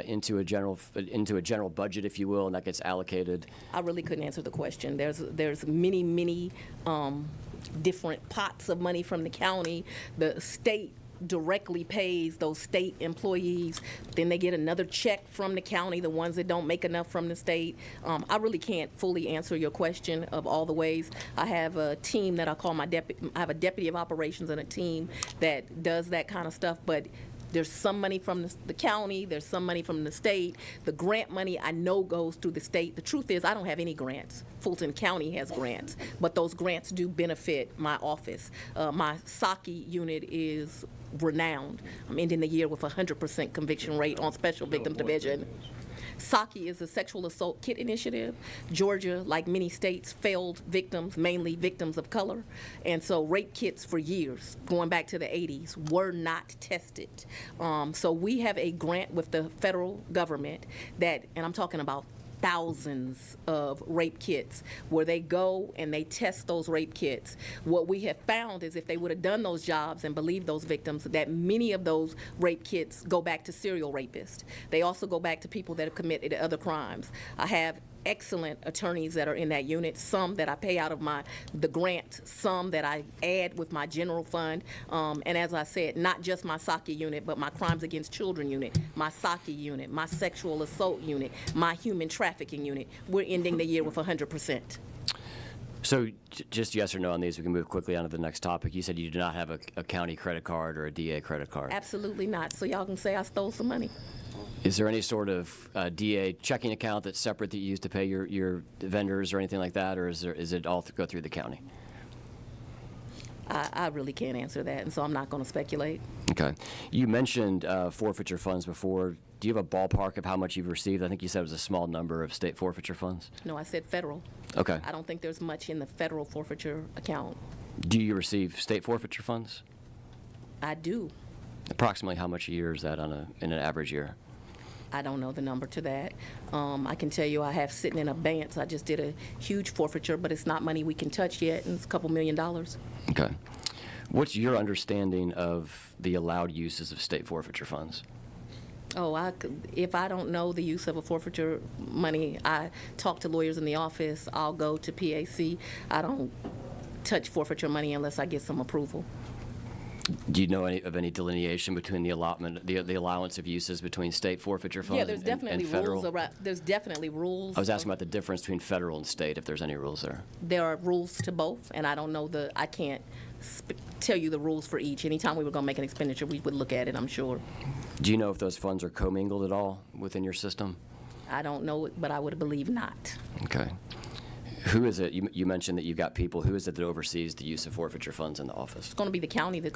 into a general budget, if you will, and that gets allocated? I really couldn't answer the question. There's many different pots of money from the county. The state directly pays those state employees. Then they get another check from the county, the ones that don't make enough from the state. I really can't fully answer your question of all the ways. I have a team that I call my deputy. I have a deputy of operations and a team that does that kind of stuff, but there's some money from the county, there's some money from the state. The grant money I know goes through the state. The truth is I don't have any grants. Fulton County has grants, but those grants do benefit my office. My SACI unit is renowned. I'm ending the year with a 100% conviction rate on Special Victims Division. SACI is a sexual assault kit initiative. Georgia, like many states, failed victims, mainly victims of color. And so rape kits for years, going back to the 80s, were not tested. So we have a grant with the federal government that, and I'm talking about thousands of rape kits, where they go and they test those rape kits. What we have found is if they would have done those jobs and believed those victims, that many of those rape kits go back to serial rapists. They also go back to people that have committed other crimes. I have excellent attorneys that are in that unit, some that I pay out of the grant, some that I add with my general fund, and as I said, not just my SACI unit, but my crimes against children unit, my SACI unit, my sexual assault unit, my human trafficking unit. We're ending the year with 100%. So just yes or no on these, we can move quickly on to the next topic. You said you do not have a county credit card or a DA credit card. Absolutely not, so y'all can say I stole some money. Is there any sort of DA checking account that's separate that you use to pay your vendors or anything like that, or is it all go through the county? I really can't answer that, and so I'm not going to speculate. Okay. You mentioned forfeiture funds before. Do you have a ballpark of how much you've received? I think you said it was a small number of state forfeiture funds. No, I said federal. Okay. I don't think there's much in the federal forfeiture account. Do you receive state forfeiture funds? I do. Approximately how much a year is that in an average year? I don't know the number to that. I can tell you I have sitting in abeyance. I just did a huge forfeiture, but it's not money we can touch yet, and it's a couple $1 million. Okay. What's your understanding of the allowed uses of state forfeiture funds? Oh, if I don't know the use of a forfeiture money, I talk to lawyers in the office. I'll go to PAC. I don't touch forfeiture money unless I get some approval. Do you know of any delineation between the allotment, the allowance of uses between state forfeiture funds Yeah, there's and definitely federal? rules around. There's definitely rules. I was asking about the difference between federal and state, if there's any rules there. There are rules to both, and I don't know I can't tell you the rules for each. Anytime we were going to make an expenditure, we would look at it, I'm sure. Do you know if those funds are commingled at all within your system? I don't know it, but I would believe not. Okay. Who is it? You mentioned that you've got people. Who is it that oversees the use of forfeiture funds in the office? It's going to be the county that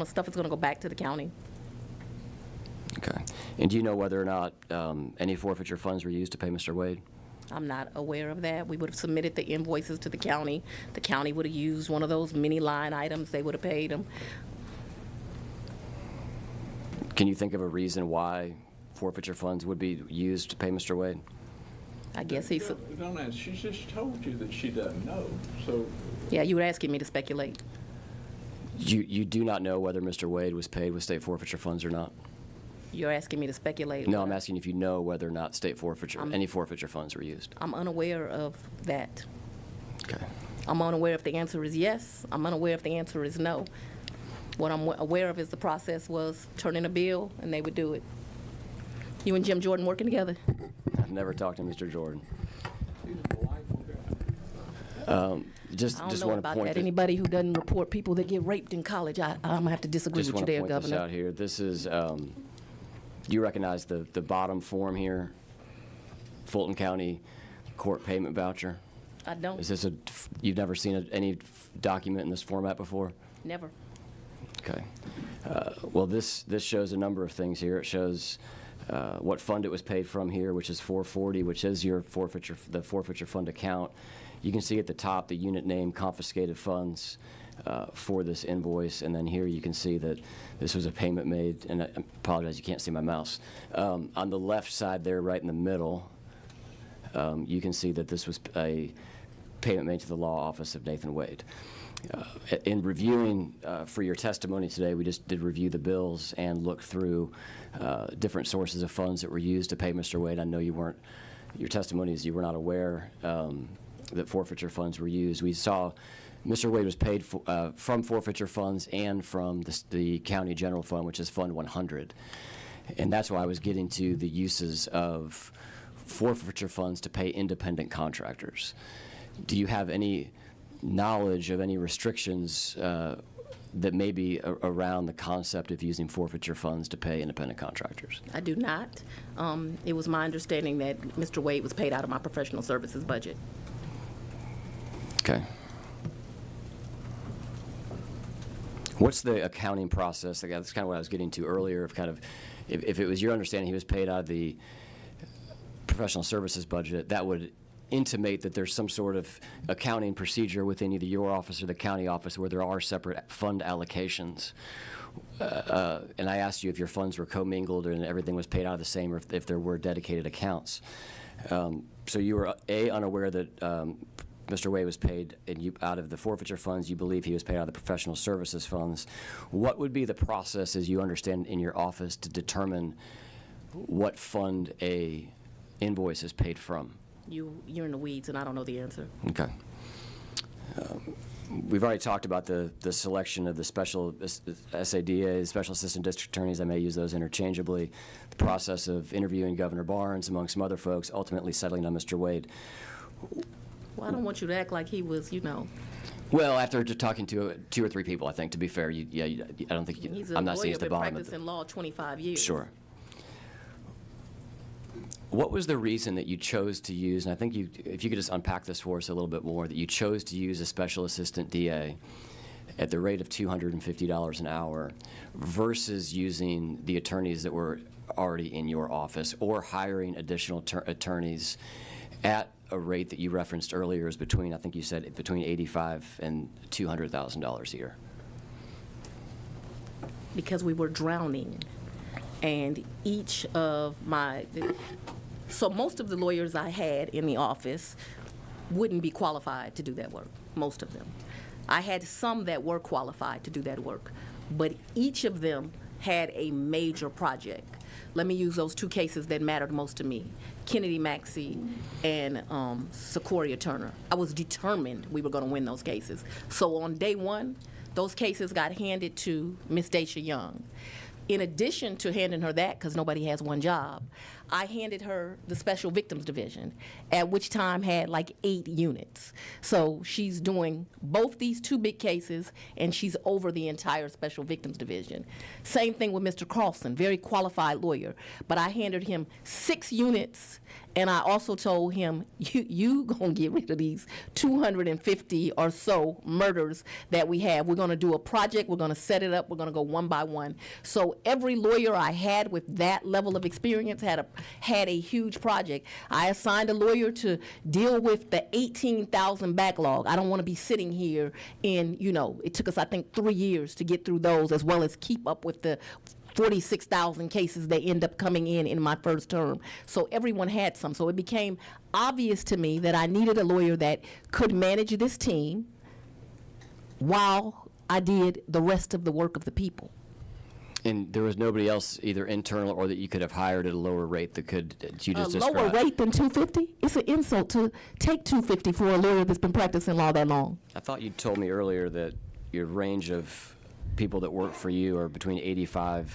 stuff is going to go back to the county. Okay. And do you know whether or not any forfeiture funds were used to pay Mr. Wade? I'm not aware of that. We would have submitted the invoices to the county. The county would have used one of those mini line items. They would have paid them. Can you think of a reason why forfeiture funds would be used to pay Mr. Wade? I guess he's. Don't ask. She just told you that she doesn't know. So. Yeah, you were asking me to speculate. You do not know whether Mr. Wade was paid with state forfeiture funds or not? You're asking me to speculate. No, I'm asking if you know whether or not state forfeiture, any forfeiture funds were used. I'm unaware of that. Okay. I'm unaware if the answer is yes. I'm unaware if the answer is no. What I'm aware of is the process was turn in a bill and they would do it. You and Jim Jordan working together? I've never talked to Mr. Jordan. He's a delightful guy. Just I don't know want to about point that. Anybody who doesn't report people that get raped in college, I'm going to have to disagree just with you want to there, point this Governor. out here. This is, do you recognize the bottom form here? Fulton County Court Payment Voucher. I don't. Is this you've never seen any document in this format before? Never. Okay. Well, this shows a number of things here. It shows what fund it was paid from here, which is 440, which is your forfeiture, the forfeiture fund account. You can see at the top the unit name, confiscated funds for this invoice, and then here you can see that this was a payment made, and I apologize, you can't see my mouse. On the left side there, right in the middle, you can see that this was a payment made to the law office of Nathan Wade. In reviewing for your testimony today, we just did review the bills and look through different sources of funds that were used to pay Mr. Wade. I know you weren't, your testimony is you were not aware that forfeiture funds were used. We saw Mr. Wade was paid from forfeiture funds and from the county general fund, which is Fund 100. And that's why I was getting to the uses of forfeiture funds to pay independent contractors. Do you have any knowledge of any restrictions that may be around the concept of using forfeiture funds to pay independent contractors? I do not. It was my understanding that Mr. Wade was paid out of my professional services budget. Okay. What's the accounting process? That's kind of what I was getting to earlier, of kind of, if it was your understanding he was paid out of the professional services budget, that would intimate that there's some sort of accounting procedure within either your office or the county office where there are separate fund allocations. And I asked you if your funds were commingled and everything was paid out of the same, or if there were dedicated accounts. So you were, unaware that Mr. Wade was paid out of the forfeiture funds. You believe he was paid out of the professional services funds. What would be the process, as you understand, in your office to determine what fund a invoice is paid from? You're in the weeds, and I don't know the answer. Okay. We've already talked about the selection of the special SADAs, special assistant district attorneys. I may use those interchangeably. The process of interviewing Governor Barnes, among some other folks, ultimately settling on Mr. Wade. Well, I don't want you to act like he was, Well, after just talking to 2 or 3 people, I think, to be fair, I don't think He's I'm not saying a it's the lawyer, bottom been of practicing law 25 years. Sure. What was the reason that you chose to use, and I think if you could just unpack this for us a little bit more, that you chose to use a special assistant DA at the rate of $250 an hour versus using the attorneys that were already in your office, or hiring additional attorneys at a rate that you referenced earlier is between, I think you said, between $85,000 and $200,000 a year? Because we were drowning, and each of so most of the lawyers I had in the office wouldn't be qualified to do that work, most of them. I had some that were qualified to do that work, but each of them had a major project. Let me use those 2 cases that mattered most to me, Kennedy Maxey and Sequoia Turner. I was determined we were going to win those cases. So on day 1, those cases got handed to Ms. Daisha Young. In addition to handing her that, because nobody has one job, I handed her the Special Victims Division, at which time had like 8 units. So she's doing both these 2 big cases, and she's over the entire Special Victims Division. Same thing with Mr. Carlson, very qualified lawyer, but I handed him 6 units, and I also told him, you gonna get rid of these 250 or so murders that we have. We're gonna do a project, we're gonna set it up, we're gonna go one by one. So every lawyer I had with that level of experience had a huge project. I assigned a lawyer to deal with the 18,000 backlog. I don't wanna be sitting here in, it took us, I think, 3 years to get through those, as well as keep up with the 46,000 cases that end up coming in my first term. So everyone had some. So it became obvious to me that I needed a lawyer that could manage this team while I did the rest of the work of the people. And there was nobody else, either internal or that you could have hired at a lower rate that you just described? Lower rate than $250? It's an insult to take $250 for a lawyer that's been practicing law that long. I thought you told me earlier that your range of people that work for you are between $85,000,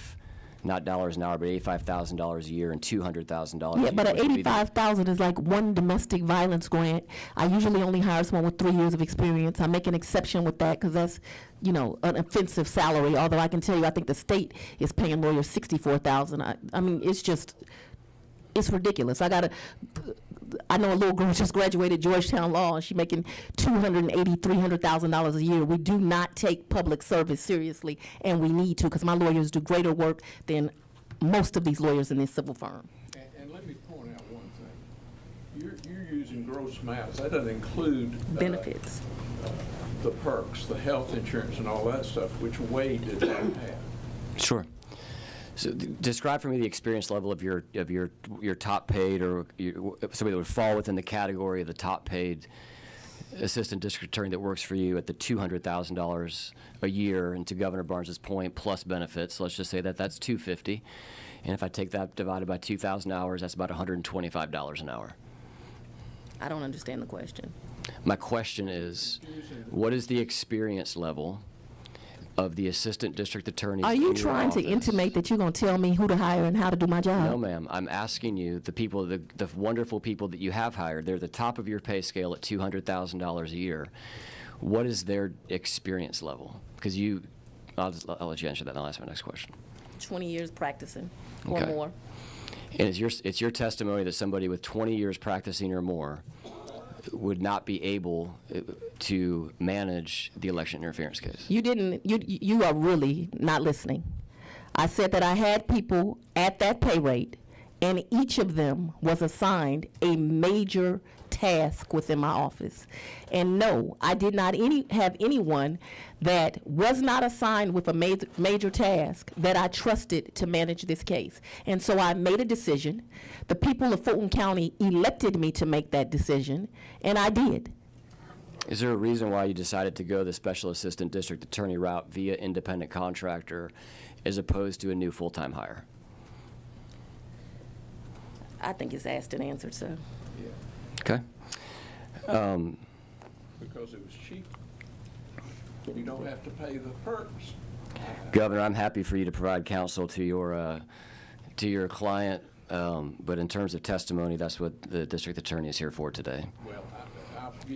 not dollars an hour, but $85,000 a year and $200,000. Yeah, but $85,000 is like one domestic violence grant. I usually only hire someone with 3 years of experience. I make an exception with that because that's, an offensive salary. Although I can tell you, I think the state is paying lawyers $64,000. I mean, it's ridiculous. I got I know a little girl just graduated Georgetown Law, and she's making $280,000, $300,000 a year. We do not take public service seriously, and we need to, because my lawyers do greater work than most of these lawyers in this civil firm. And let me point out one thing. You're using gross amounts. That doesn't include Benefits. the perks, the health insurance and all that stuff, which Wade did not have. Sure. So describe for me the experience level of your top paid, or somebody that would fall within the category of the top paid assistant district attorney that works for you at the $200,000 a year, and to Governor Barnes's point, plus benefits. Let's just say that that's $250, and if I take that divided by 2,000 hours, that's about $125 an hour. I don't understand the question. My question is, what is the experience level of the assistant district attorneys Are in you your trying to office? intimate that you're going to tell me who to hire and how to do my job? No, ma'am. I'm asking you, the people, the wonderful people that you have hired, they're the top of your pay scale at $200,000 a year. What is their experience level? Because I'll let you answer that, and I'll ask my next question. 20 years practicing or Okay. more. And it's your testimony that somebody with 20 years practicing or more would not be able to manage the election interference case. You are really not listening. I said that I had people at that pay rate, and each of them was assigned a major task within my office. And no, I did not have anyone that was not assigned with a major task that I trusted to manage this case. And so I made a decision. The people of Fulton County elected me to make that decision, and I did. Is there a reason why you decided to go the special assistant district attorney route via independent contractor as opposed to a new full-time hire? I think it's asked and answered, sir. Okay. Because it was cheap. You don't have to pay the perks. Governor, I'm happy for you to provide counsel to your client, but in terms of testimony, that's what the district attorney is here for today. Well,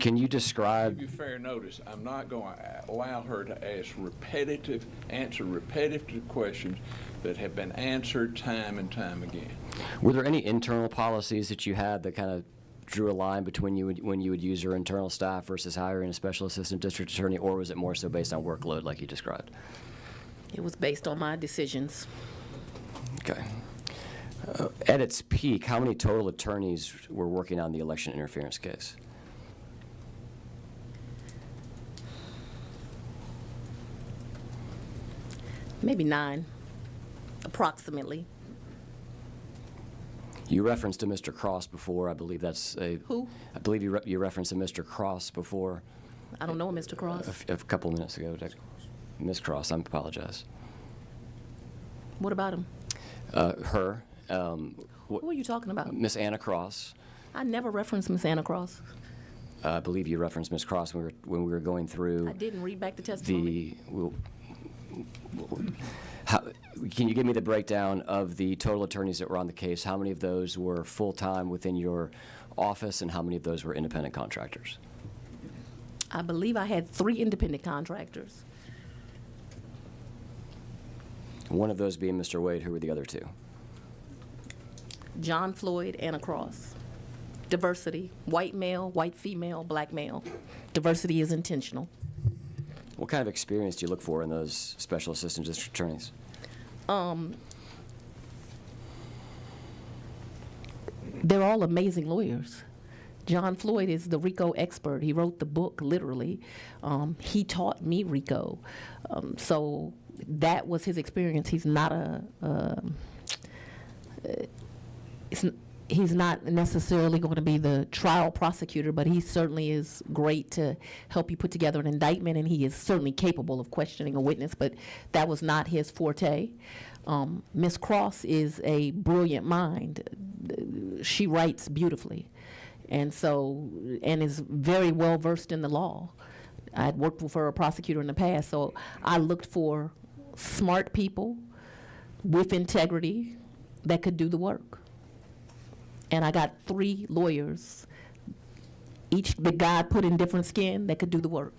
Can you describe? give you fair notice. I'm not going to allow her to answer repetitive questions that have been answered time and time again. Were there any internal policies that you had that kind of drew a line between you when you would use your internal staff versus hiring a special assistant district attorney, or was it more so based on workload like you described? It was based on my decisions. Okay. At its peak, how many total attorneys were working on the election interference case? Maybe 9, approximately. You referenced to Mr. Cross before. I believe that's a. Who? I believe you referenced to Mr. Cross before. I don't know Mr. Cross. A couple minutes ago. Ms. Cross, I apologize. What about him? Her. Who are you talking about? Miss Anna Cross. I never referenced Miss Anna Cross. I believe you referenced Ms. Cross when we were going through. I didn't read back the testimony. Can you give me the breakdown of the total attorneys that were on the case? How many of those were full-time within your office, and how many of those were independent contractors? I believe I had 3 independent contractors. One of those being Mr. Wade. Who were the other 2? John Floyd, Anna Cross. Diversity, white male, white female, black male. Diversity is intentional. What kind of experience do you look for in those special assistant district attorneys? They're all amazing lawyers. John Floyd is the RICO expert. He wrote the book, literally. He taught me RICO. So that was his experience. He's not he's not necessarily going to be the trial prosecutor, but he certainly is great to help you put together an indictment, and he is certainly capable of questioning a witness, but that was not his forte. Ms. Cross is a brilliant mind. She writes beautifully, and is very well versed in the law. I had worked for a prosecutor in the past, so I looked for smart people with integrity that could do the work. And I got 3 lawyers, each that God put in different skin, that could do the work.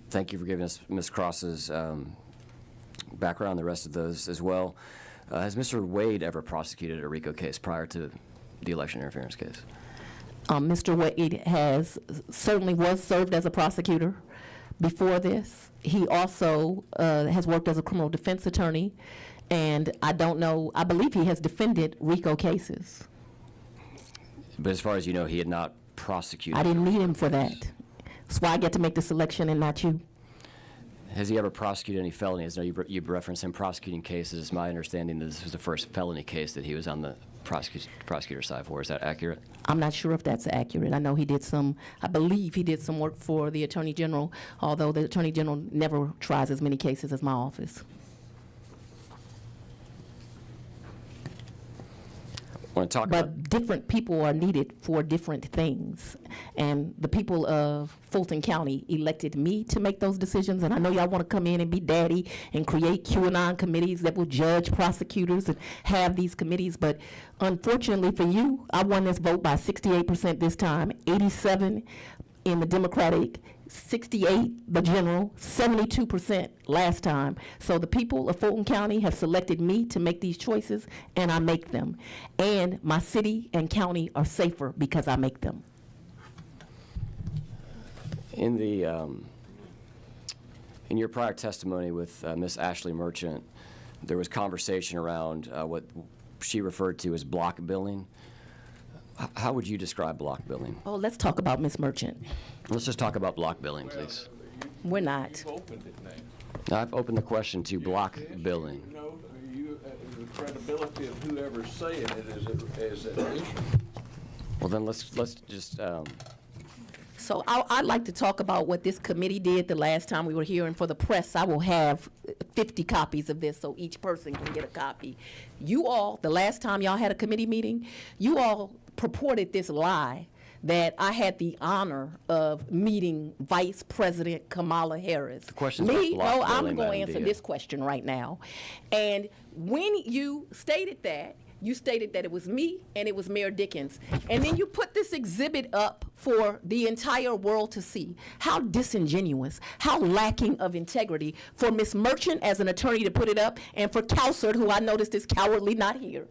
Thank you for giving us Ms. Cross's background, the rest of those as well. Has Mr. Wade ever prosecuted a RICO case prior to the election interference case? Mr. Wade certainly was served as a prosecutor before this. He also has worked as a criminal defense attorney, and I believe he has defended RICO cases. But as far as you know, he had not prosecuted. I didn't need him for that. That's why I get to make the selection and not you. Has he ever prosecuted any felonies? I know you referenced him prosecuting cases. It's my understanding that this was the first felony case that he was on the prosecutor side for. Is that accurate? I'm not sure if that's accurate. I know I believe he did some work for the Attorney General, although the Attorney General never tries as many cases as my office. Want to talk about? But different people are needed for different things. And the people of Fulton County elected me to make those decisions. And I know y'all want to come in and be daddy and create QAnon committees that will judge prosecutors and have these committees. But unfortunately for you, I won this vote by 68% this time, 87 in the Democratic, 68 the general, 72% last time. So the people of Fulton County have selected me to make these choices, and I make them. And my city and county are safer because I make them. In the in your prior testimony with Ms. Ashley Merchant, there was conversation around what she referred to as block billing. How would you describe block billing? Oh, let's talk about Ms. Merchant. Let's just talk about block billing, please. We're not. You've opened it now. I've opened the question to block billing. You know, the credibility of whoever's saying it is an issue. Well, then let's just. So I'd like to talk about what this committee did the last time we were here, and for the press, I will have 50 copies of this so each person can get a copy. You all, the last time y'all had a committee meeting, you all purported this lie that I had the honor of meeting Vice President Kamala Harris. The question's Me? about block No, I'm billing, going to Madam answer Dia. this question right now. And when you stated that, you stated that it was me and it was Mayor Dickens. And then you put this exhibit up for the entire world to see. How disingenuous, how lacking of integrity for Ms. Merchant as an attorney to put it up, and for Coulsard, who I noticed is cowardly not here,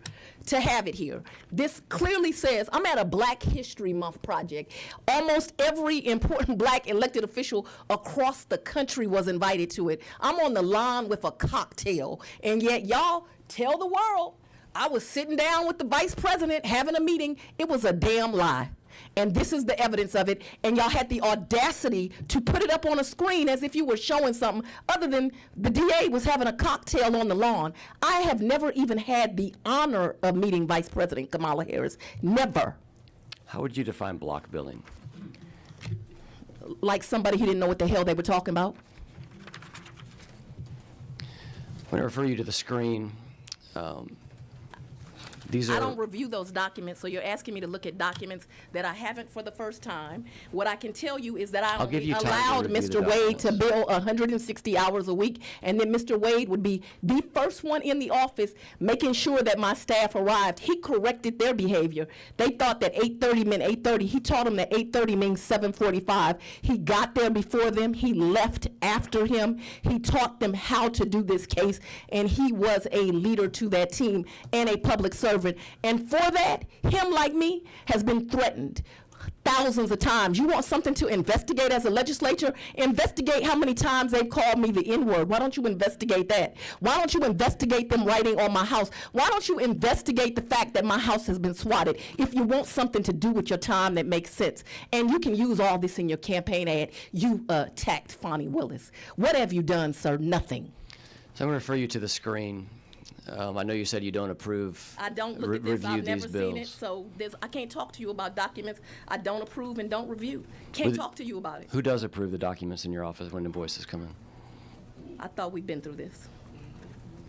to have it here. This clearly says, I'm at a Black History Month project. Almost every important Black elected official across the country was invited to it. I'm on the lawn with a cocktail, and yet y'all tell the world I was sitting down with the vice president having a meeting. It was a damn lie. And this is the evidence of it. And y'all had the audacity to put it up on a screen as if you were showing something other than the DA was having a cocktail on the lawn. I have never even had the honor of meeting Vice President Kamala Harris. Never. How would you define block billing? Like somebody who didn't know what the hell they were talking about. When I refer you to the screen, these are. I don't review those documents, so you're asking me to look at documents that I haven't for the first time. What I can tell you is that I I'll give only you time to allowed review the Mr. Wade to documents. bill 160 hours a week, and then Mr. Wade would be the first one in the office making sure that my staff arrived. He corrected their behavior. They thought that 8:30 meant 8:30. He taught them that 8:30 means 7:45. He got there before them. He left after him. He taught them how to do this case, and he was a leader to that team and a public servant. And for that, him like me has been threatened thousands of times. You want something to investigate as a legislature? Investigate how many times they've called me the N-word. Why don't you investigate that? Why don't you investigate them writing on my house? Why don't you investigate the fact that my house has been swatted? If you want something to do with your time that makes sense, and you can use all this in your campaign ad, you attacked Fani Willis. What have you done, sir? Nothing. So I'm going to refer you to the screen. I know you said you don't approve. I don't look at this. review I've never these seen it, bills. so I can't talk to you about documents I don't approve and don't review. Can't But- talk to you about it. Who does approve the documents in your office when invoices come in? I thought we'd been through this.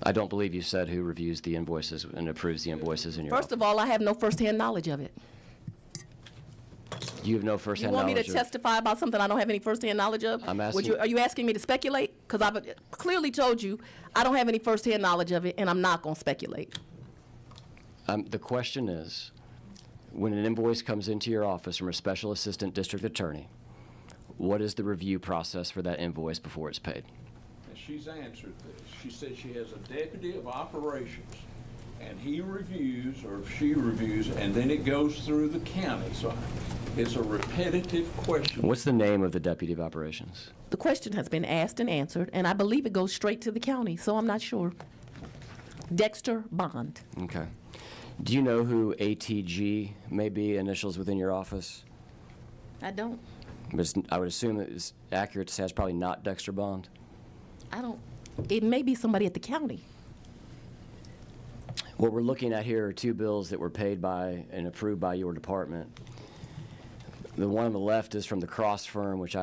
I don't believe you said who reviews the invoices and approves the invoices in your First office. of all, I have no firsthand knowledge of it. You have no You firsthand want me to knowledge of. testify about something I don't have any firsthand knowledge of? I'm Would asking- you, are you asking me to speculate? Because I've clearly told you I don't have any firsthand knowledge of it, and I'm not going to speculate. The question is, when an invoice comes into your office from a special assistant district attorney, what is the review process for that invoice before it's paid? And she's answered this. She said she has a deputy of operations and he reviews, or she reviews, and then it goes through the county. So it's a repetitive question. What's the name of the deputy of operations? The question has been asked and answered, and I believe it goes straight to the county, so I'm not sure. Dexter Bond. Okay. Do you know who ATG may be, initials within your office? I don't. But I would assume it's accurate to say it's probably not Dexter Bond. It may be somebody at the county. What we're looking at here are two bills that were paid by and approved by your department. The one on the left is from the Cross firm, which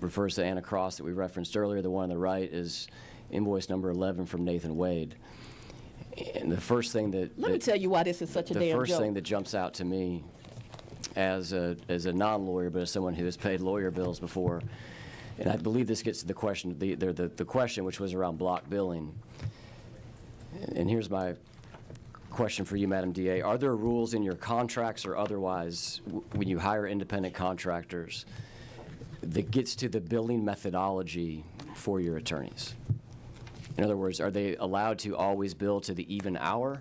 refers to Anna Cross that we referenced earlier. The one on the right is invoice number 11 from Nathan Wade. And the first thing that... Let me tell you why this is such a damn The joke. first thing that jumps out to me as a non-lawyer, but as someone who has paid lawyer bills before, and I believe this gets to the question, the question which was around block billing. And here's my question for you, Madam DA. Are there rules in your contracts or otherwise when you hire independent contractors that gets to the billing methodology for your attorneys? In other words, are they allowed to always bill to the even hour,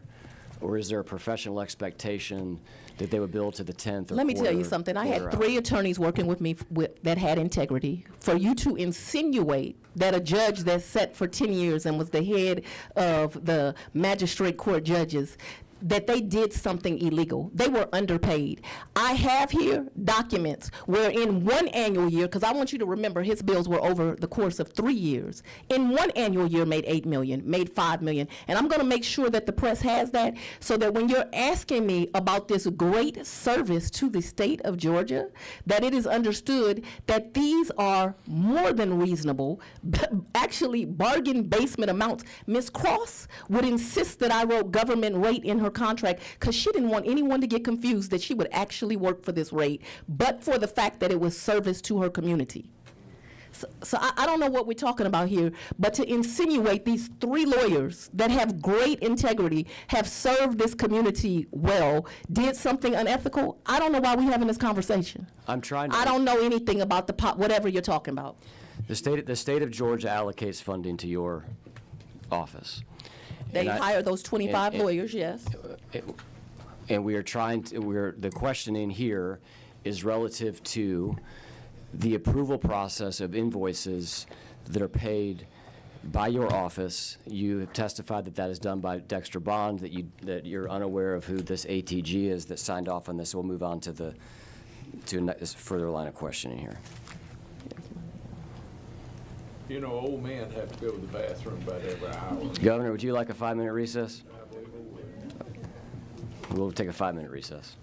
or is there a professional expectation that they would bill to the 10th or Let me tell you something. I had 3 attorneys working with me that had integrity. For you to insinuate that a judge that sat for 10 years and was the head of the magistrate court judges, that they did something illegal. They were underpaid. I have here documents where in one annual year, because I want you to remember his bills were over the course of 3 years, in one annual year made $8 million, made $5 million. And I'm going to make sure that the press has that so that when you're asking me about this great service to the state of Georgia, that it is understood that these are more than reasonable, actually bargain basement amounts. Ms. Cross would insist that I wrote government rate in her contract because she didn't want anyone to get confused that she would actually work for this rate, but for the fact that it was service to her community. So I don't know what we're talking about here, but to insinuate these 3 lawyers that have great integrity, have served this community well, did something unethical, I don't know why we're having this conversation. I'm trying to... I don't know anything about the whatever you're talking about. The state of Georgia allocates funding to your office. They hire those 25 lawyers, yes. And we are the questioning here is relative to the approval process of invoices that are paid by your office. You have testified that that is done by Dexter Bond, that you're unaware of who this ATG is that signed off on this. So we'll move on to this further line of questioning here. You know, old men have to go to the bathroom about every hour. Governor, would you like a 5-minute recess? We'll take a 5-minute recess.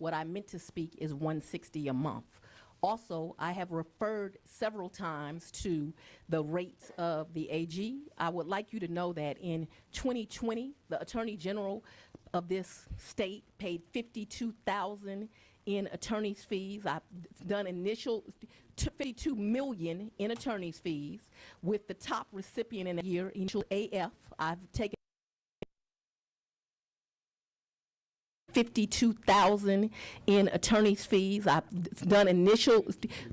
What I meant to speak is $160 a month. Also, I have referred several times to the rates of the AG. I would like you to know that in 2020, the Attorney General of this state paid $52,000 in attorney's fees. I've done initial $52 million in attorney's fees with the top recipient in the year, initial AF. I've taken $52,000 in attorney's fees. I've done initial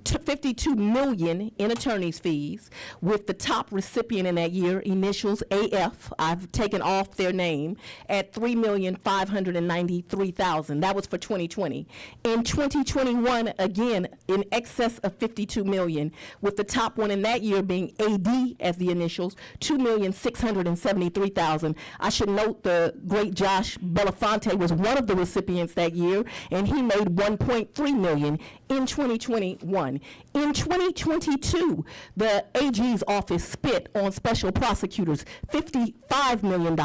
$52 million in attorney's fees with the top recipient in that year, initials AF. I've taken off their name at $3,593,000. That was for 2020. In 2021, again, in excess of $52 million, with the top one in that year being AD as the initials, $2,673,000. I should note the great Josh Belafonte was one of the recipients that year, and he made $1.3 million in 2021. In 2022, the AG's office spent on special prosecutors $55 million.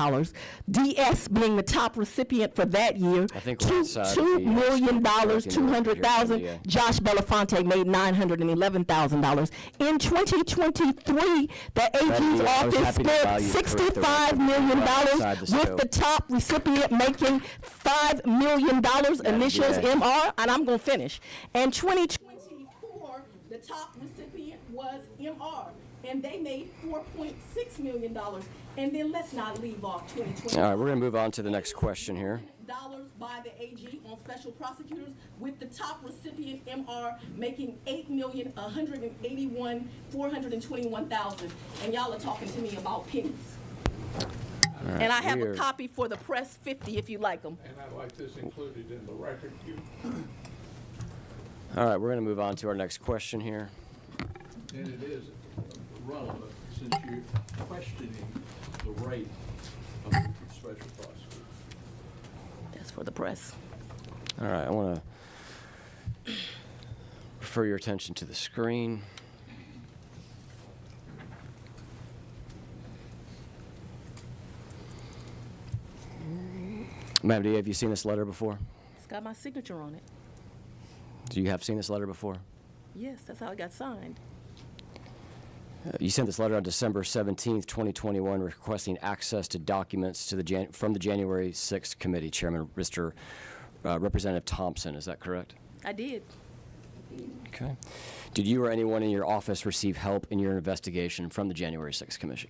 DS being the top recipient for that year, I think we're outside $2 the, million, speaking of here, $200,000. yeah. Josh Belafonte made $911,000. In 2023, the AG's I was office happy to allow spent you to correct the $65 record. million Outside the with scope. the top recipient making $5 million, initials yeah. MR, and I'm going to finish. And 2024, the top recipient was MR, and they made $4.6 million. And then let's not leave off 2020. All right, we're going to move on to the next question here. Dollars by the AG on special prosecutors, with the top recipient MR making $8,181,421,000. And y'all are talking to me about pennies. And I have a we're- copy for the press 50 if you like them. And I'd like this included in the record. All right, we're going to move on to our next question here. And it is relevant since you're questioning the rate of the special prosecutor. That's for the press. All right, I want to refer your attention to the screen. Madam D, have you seen this letter before? It's got my signature on it. Do you have seen this letter before? Yes, that's how it got signed. You sent this letter on December 17th, 2021, requesting access to documents to the from the January 6th committee, Chairman Mr. Representative Thompson. Is that correct? I did. Okay. Did you or anyone in your office receive help in your investigation from the January 6th commission?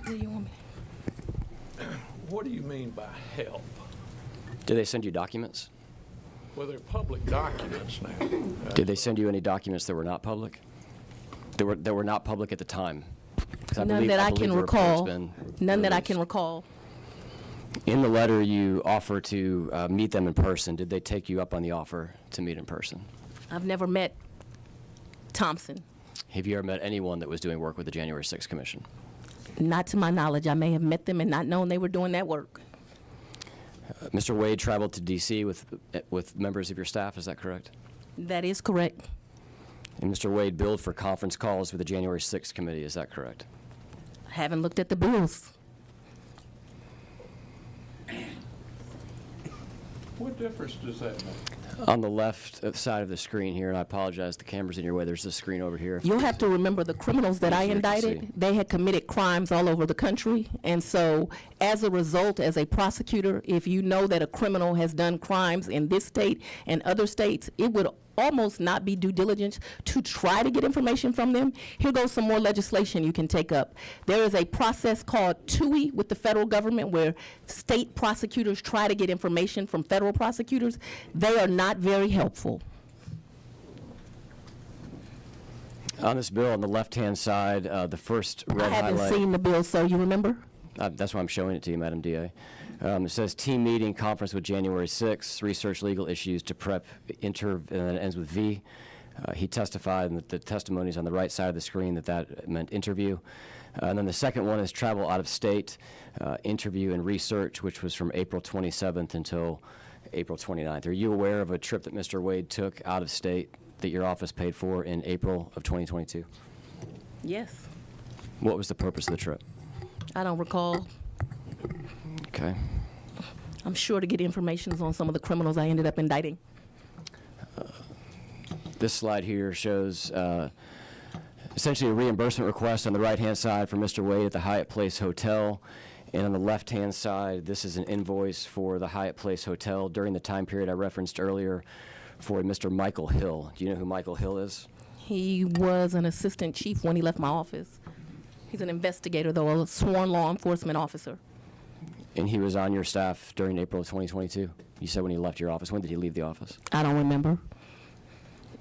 Do you want me? What do you mean by help? Did they send you documents? Well, they're public documents now. Did they send you any documents that were not public? That were not public at the time? 'Cause None that I believe can the report's recall. been None that I released. can recall. In the letter, you offer to meet them in person. Did they take you up on the offer to meet in person? I've never met Thompson. Have you ever met anyone that was doing work with the January 6th commission? Not to my knowledge. I may have met them and not known they were doing that work. Mr. Wade traveled to D.C. with members of your staff, is that correct? That is correct. And Mr. Wade billed for conference calls with the January 6th committee, is that correct? I haven't looked at the bills. What difference does that make? On the left side of the screen here, and I apologize, the camera's in your way, there's a screen over here. You'll have to remember the criminals that I Easier to see. indicted, they had committed crimes all over the country. And so as a result, as a prosecutor, if you know that a criminal has done crimes in this state and other states, it would almost not be due diligence to try to get information from them. Here goes some more legislation you can take up. There is a process called TUI with the federal government where state prosecutors try to get information from federal prosecutors. They are not very helpful. On this bill, on the left-hand side, the first I red haven't highlight. seen the bill, so you remember? That's why I'm showing it to you, Madam DA. It says team meeting, conference with January 6th, research legal issues to prep, and then it ends with V. He testified, and the testimony's on the right side of the screen that meant interview. And then the second one is travel out of state, interview and research, which was from April 27th until April 29th. Are you aware of a trip that Mr. Wade took out of state that your office paid for in April of 2022? Yes. What was the purpose of the trip? I don't recall. Okay. I'm sure to get information on some of the criminals I ended up indicting. This slide here shows essentially a reimbursement request on the right-hand side for Mr. Wade at the Hyatt Place Hotel. And on the left-hand side, this is an invoice for the Hyatt Place Hotel during the time period I referenced earlier for Mr. Michael Hill. Do you know who Michael Hill is? He was an assistant chief when he left my office. He's an investigator, though, a sworn law enforcement officer. And he was on your staff during April of 2022? You said when he left your office. When did he leave the office? I don't remember.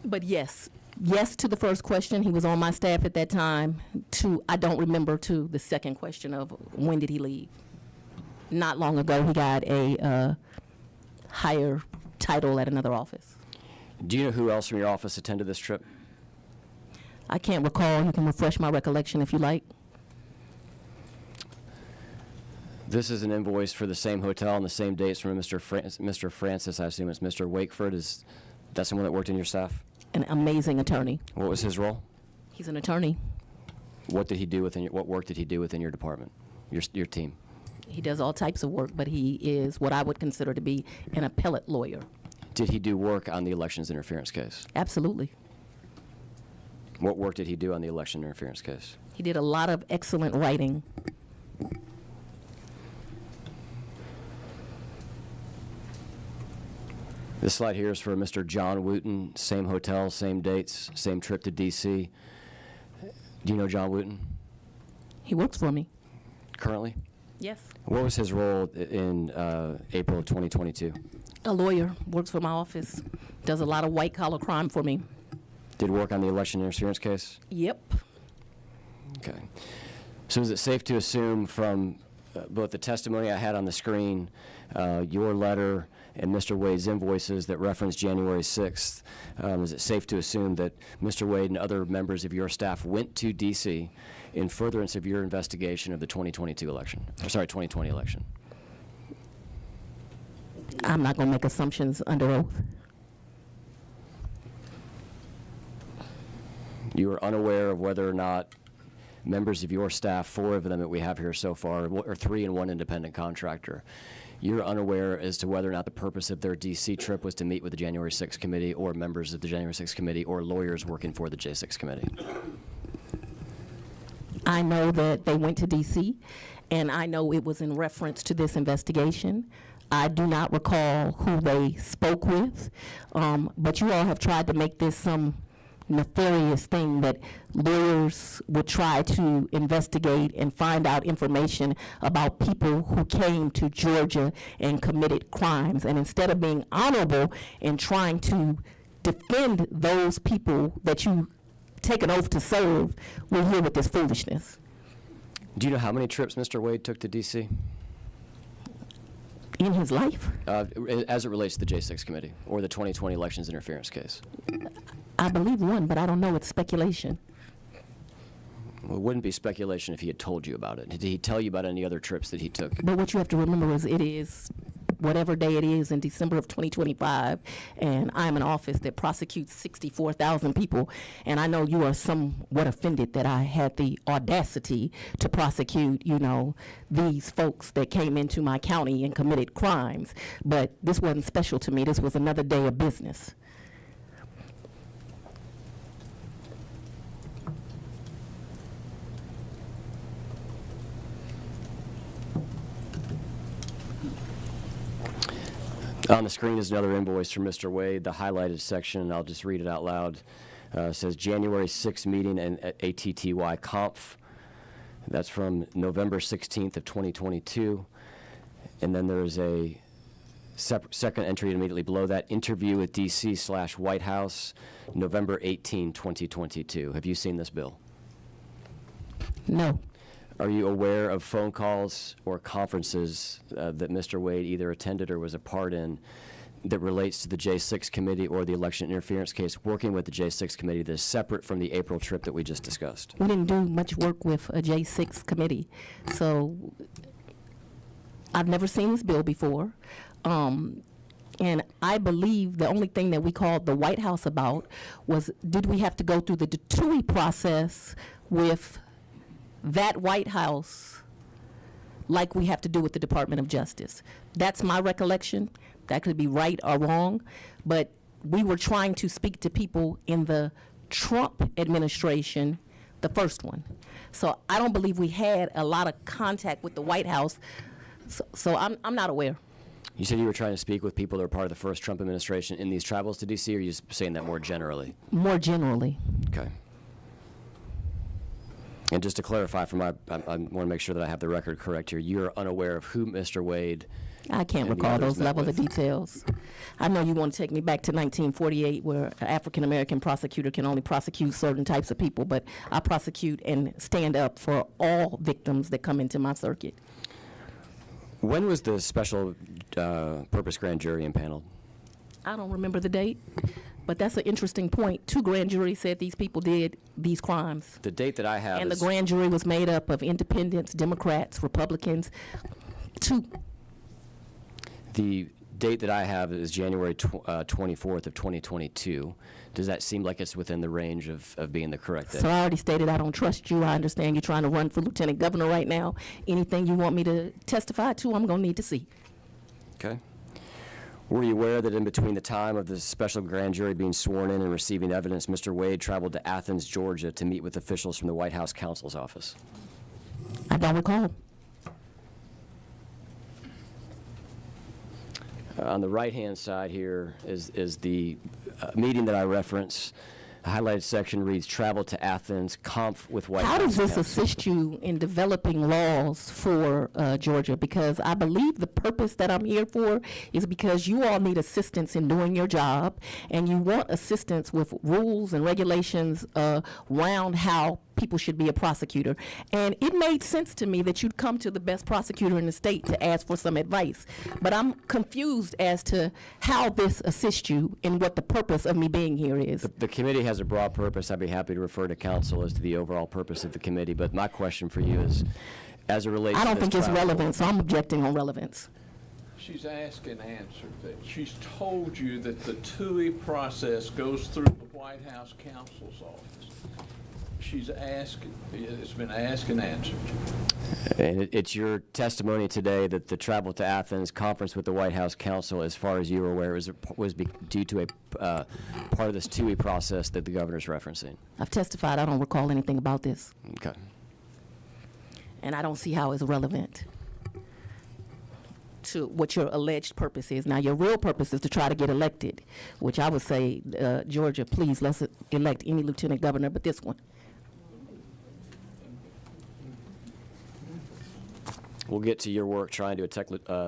But yes to the first question, he was on my staff at that time. I don't remember to the second question of when did he leave. Not long ago, he got a higher title at another office. Do you know who else from your office attended this trip? I can't recall. You can refresh my recollection if you like. This is an invoice for the same hotel on the same dates from Mr. Francis. I assume it's Mr. Wakeford. Is that someone that worked in your staff? An amazing attorney. What was his role? He's an attorney. What did he do what work did he do within your department, your team? He does all types of work, but he is what I would consider to be an appellate lawyer. Did he do work on the elections interference case? Absolutely. What work did he do on the election interference case? He did a lot of excellent writing. This slide here is for Mr. John Wooten, same hotel, same dates, same trip to D.C. Do you know John Wooten He works for me. currently? Yes. What was his role in April of 2022? A lawyer, works for my office, does a lot of white-collar crime for me. Did work on the election interference case? Yep. Okay. So is it safe to assume from both the testimony I had on the screen, your letter, and Mr. Wade's invoices that reference January 6th, is it safe to assume that Mr. Wade and other members of your staff went to D.C. in furtherance of your investigation of the 2020 election? I'm not going to make assumptions under oath. You are unaware of whether or not members of your staff, 4 of them that we have here so far, or 3 and 1 independent contractor, you're unaware as to whether or not the purpose of their D.C. trip was to meet with the January 6th committee or members of the January 6th committee or lawyers working for the J6 committee? I know that they went to D.C., and I know it was in reference to this investigation. I do not recall who they spoke with, but you all have tried to make this some nefarious thing that lawyers would try to investigate and find out information about people who came to Georgia and committed crimes. And instead of being honorable and trying to defend those people that you take an oath to serve, we're here with this foolishness. Do you know how many trips Mr. Wade took to D.C.? In his life? As it relates to the J6 committee or the 2020 elections interference case? I believe one, but I don't know. It's speculation. Well, it wouldn't be speculation if he had told you about it. Did he tell you about any other trips that he took? But what you have to remember is it is whatever day it is in December of 2025, and I'm an office that prosecutes 64,000 people, and I know you are somewhat offended that I had the audacity to prosecute, these folks that came into my county and committed crimes, but this wasn't special to me. This was another day of business. On the screen is another invoice from Mr. Wade, the highlighted section, and I'll just read it out loud. It says January 6th meeting and ATTY Conf. That's from November 16th of 2022. And then there's a second entry immediately below that, interview with DC/White House, November 18, 2022. Have you seen this bill? No. Are you aware of phone calls or conferences that Mr. Wade either attended or was a part in that relates to the J6 committee or the election interference case working with the J6 committee that is separate from the April trip that we just discussed? We didn't do much work with a J6 committee, so I've never seen this bill before. And I believe the only thing that we called the White House about was, did we have to go through the TUI process with that White House like we have to do with the Department of Justice. That's my recollection. That could be right or wrong, but we were trying to speak to people in the Trump administration, the first one. So I don't believe we had a lot of contact with the White House, so I'm not aware. You said you were trying to speak with people that were part of the first Trump administration in these travels to D.C., or are you just saying that more generally? More generally. Okay. And just to clarify, I want to make sure that I have the record correct here. You're unaware of who Mr. Wade I can't and the recall others those met levels of with? details. I know you want to take me back to 1948, where an African-American prosecutor can only prosecute certain types of people, but I prosecute and stand up for all victims that come into my circuit. When was the special purpose grand jury impaneled? I don't remember the date, but that's an interesting point. 2 grand juries said these people did these crimes. The date that I have And the is grand jury was made up of independents, Democrats, Republicans. 2. the date that I have is January 24th of 2022. Does that seem like it's within the range of being the correct date? So I already stated I don't trust you. I understand you're trying to run for lieutenant governor right now. Anything you want me to testify to, I'm going to need to see. Okay. Were you aware that in between the time of the special grand jury being sworn in and receiving evidence, Mr. Wade traveled to Athens, Georgia to meet with officials from the White House counsel's office? I don't recall. On the right-hand side here is the meeting that I reference. The highlighted section reads, travel to Athens, conf with White House How does this counsel. assist you in developing laws for Georgia? Because I believe the purpose that I'm here for is because you all need assistance in doing your job, and you want assistance with rules and regulations around how people should be a prosecutor. And it made sense to me that you'd come to the best prosecutor in the state to ask for some advice. But I'm confused as to how this assists you and what the purpose of me being here is. The committee has a broad purpose. I'd be happy to refer to counsel as to the overall purpose of the committee, but my question for you is, as it relates I to don't this think it's travel- relevant, so I'm objecting on relevance. She's asked and answered that. She's told you that the TUI process goes through the White House counsel's office. She's asked, it's been asked and answered. And it's your testimony today that the travel to Athens, conference with the White House counsel, as far as you were aware, was due to a part of this TUI process that the governor's referencing. I've testified, I don't recall anything about this, Okay. and I don't see how it's relevant to what your alleged purpose is. Now, your real purpose is to try to get elected, which I would say, Georgia, please, let's elect any lieutenant governor but this one. We'll get to your work trying to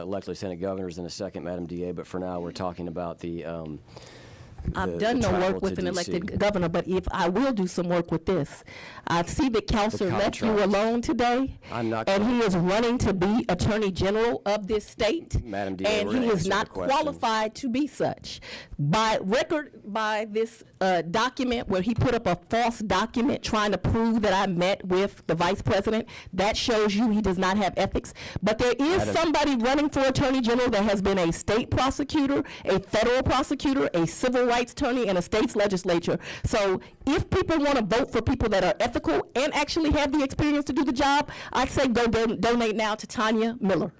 elect lieutenant governors in a second, Madam DA, but for now, we're talking about the I've done no travel work with to an DC. elected governor, but if I will do some work with this, I see that Counselor left you contract. alone today. I'm not And going- he is running to be Attorney General of this state. Madam DA, And we're he gonna is answer not the question. qualified to be such. By record, by this document where he put up a false document trying to prove that I met with the vice president, that shows you he does not have ethics. But there is Madam- somebody running for Attorney General that has been a state prosecutor, a federal prosecutor, a civil rights attorney, and a state's legislature. So if people want to vote for people that are ethical and actually have the experience to do the job, I'd say go donate now to Tanya Miller.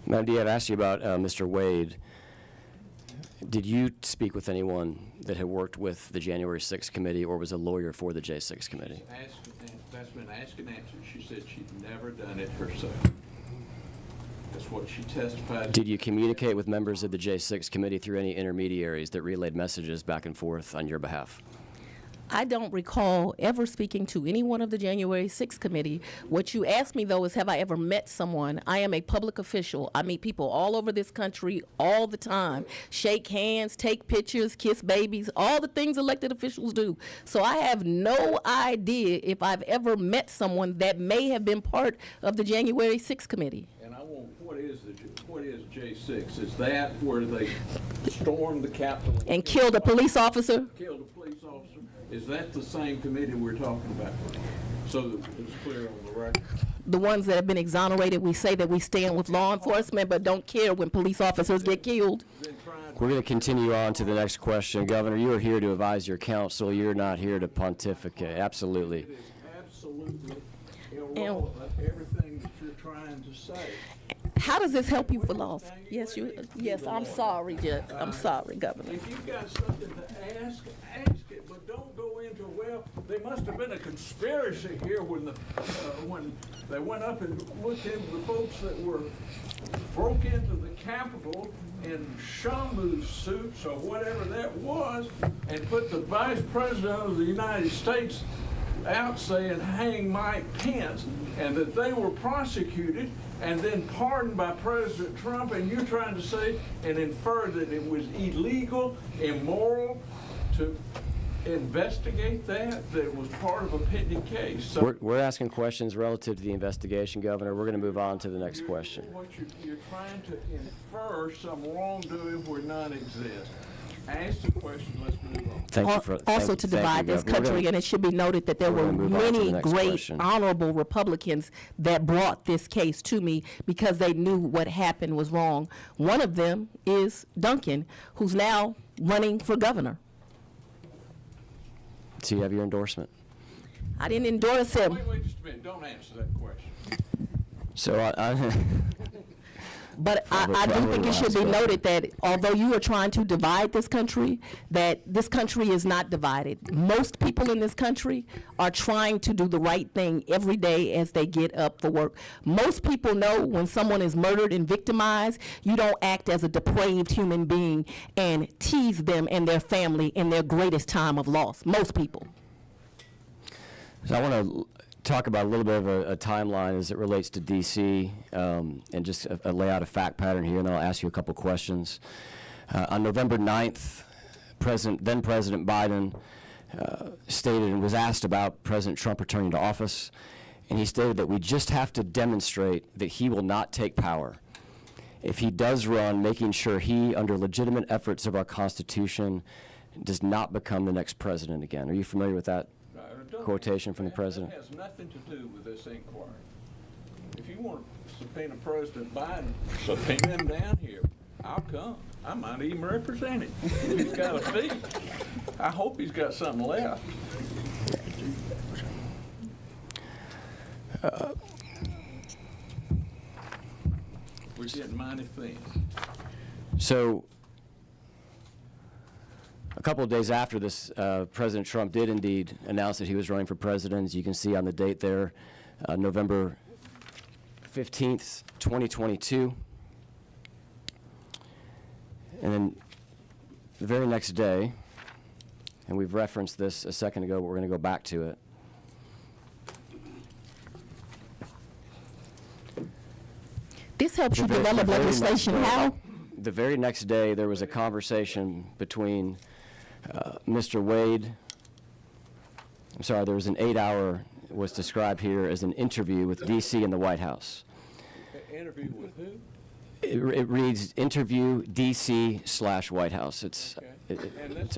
Madam DA, I've asked you about Mr. Wade. Did you speak with anyone that had worked with the January 6th committee or was a lawyer for the J6 committee? That's been asked and answered. She said she'd never done it herself. That's what she testified. Did you communicate with members of the J6 committee through any intermediaries that relayed messages back and forth on your behalf? I don't recall ever speaking to any one of the January 6th committee. What you asked me, though, is have I ever met someone? I am a public official. I meet people all over this country all the time. Shake hands, take pictures, kiss babies, all the things elected officials do. So I have no idea if I've ever met someone that may have been part of the January 6th committee. And I want, what is J6? Is that where they stormed the Capitol? And killed a police officer? Killed a police officer? Is that the same committee we're talking about? So that it's clear on the record. The ones that have been exonerated, we say that we stand with law enforcement, but don't care when police officers get killed. We're going to continue on to the next question. Governor, you are here to advise your counsel. You're not here to pontificate. Absolutely. It is absolutely irrelevant, everything that you're trying to say. How does this help you for laws? Yes, I'm sorry, Judge. I'm sorry, Governor. If you've got something to ask it, but don't go into, well, there must have been a conspiracy here when they went up and looked into the folks that broke into the Capitol in shamu suits or whatever that was, and put the Vice President of the United States out saying, hang Mike Pence, and that they were prosecuted and then pardoned by President Trump, and you're trying to say and infer that it was illegal, immoral to investigate that it was part of a pending case. So We're asking questions relative to the investigation, Governor. We're going to move on to the next question. you're trying to infer some wrongdoing where none exists. Ask the question, let's move on. Thank you for Also to divide this country, and it should be noted that there we're were gonna move on to the many next great, question. honorable Republicans that brought this case to me because they knew what happened was wrong. One of them is Duncan, who's now running for governor. So you have your endorsement. I didn't endorse him. Wait just a minute, don't answer that question. So But I do Probably think it should be last noted that although you are trying to divide this country, that this country is not divided. Most people in this country are trying to do the right thing every day as they get up for work. Most people know when someone is murdered and victimized, you don't act as a depraved human being and tease them and their family in their greatest time of loss. Most people. So I want to talk about a little bit of a timeline as it relates to D.C. And just lay out a fact pattern here, and then I'll ask you a couple questions. On November 9th, then President Biden stated and was asked about President Trump returning to office, and he stated that we just have to demonstrate that he will not take power. If he does run, making sure he, under legitimate efforts of our Constitution, does not become the next president again. Are you familiar with that quotation from the president? That has nothing to do with this inquiry. If you want to subpoena President Biden, subpoena him down here. I'll come. I might even represent him. If he's got a fee. I hope he's got something left. We're getting mighty thin. So, a couple of days after this, President Trump did indeed announce that he was running for president. As you can see on the date there, November 15th, 2022. And then the very next day, and we've referenced this a second ago, but we're going to go back to it. This helps you The very- develop the very legislation. next day- How? The very next day, there was a conversation between Mr. Wade. I'm sorry, there was an 8-hour, was described here as an interview with D.C. and the White House. Interview with who? It reads interview D.C./White House. It's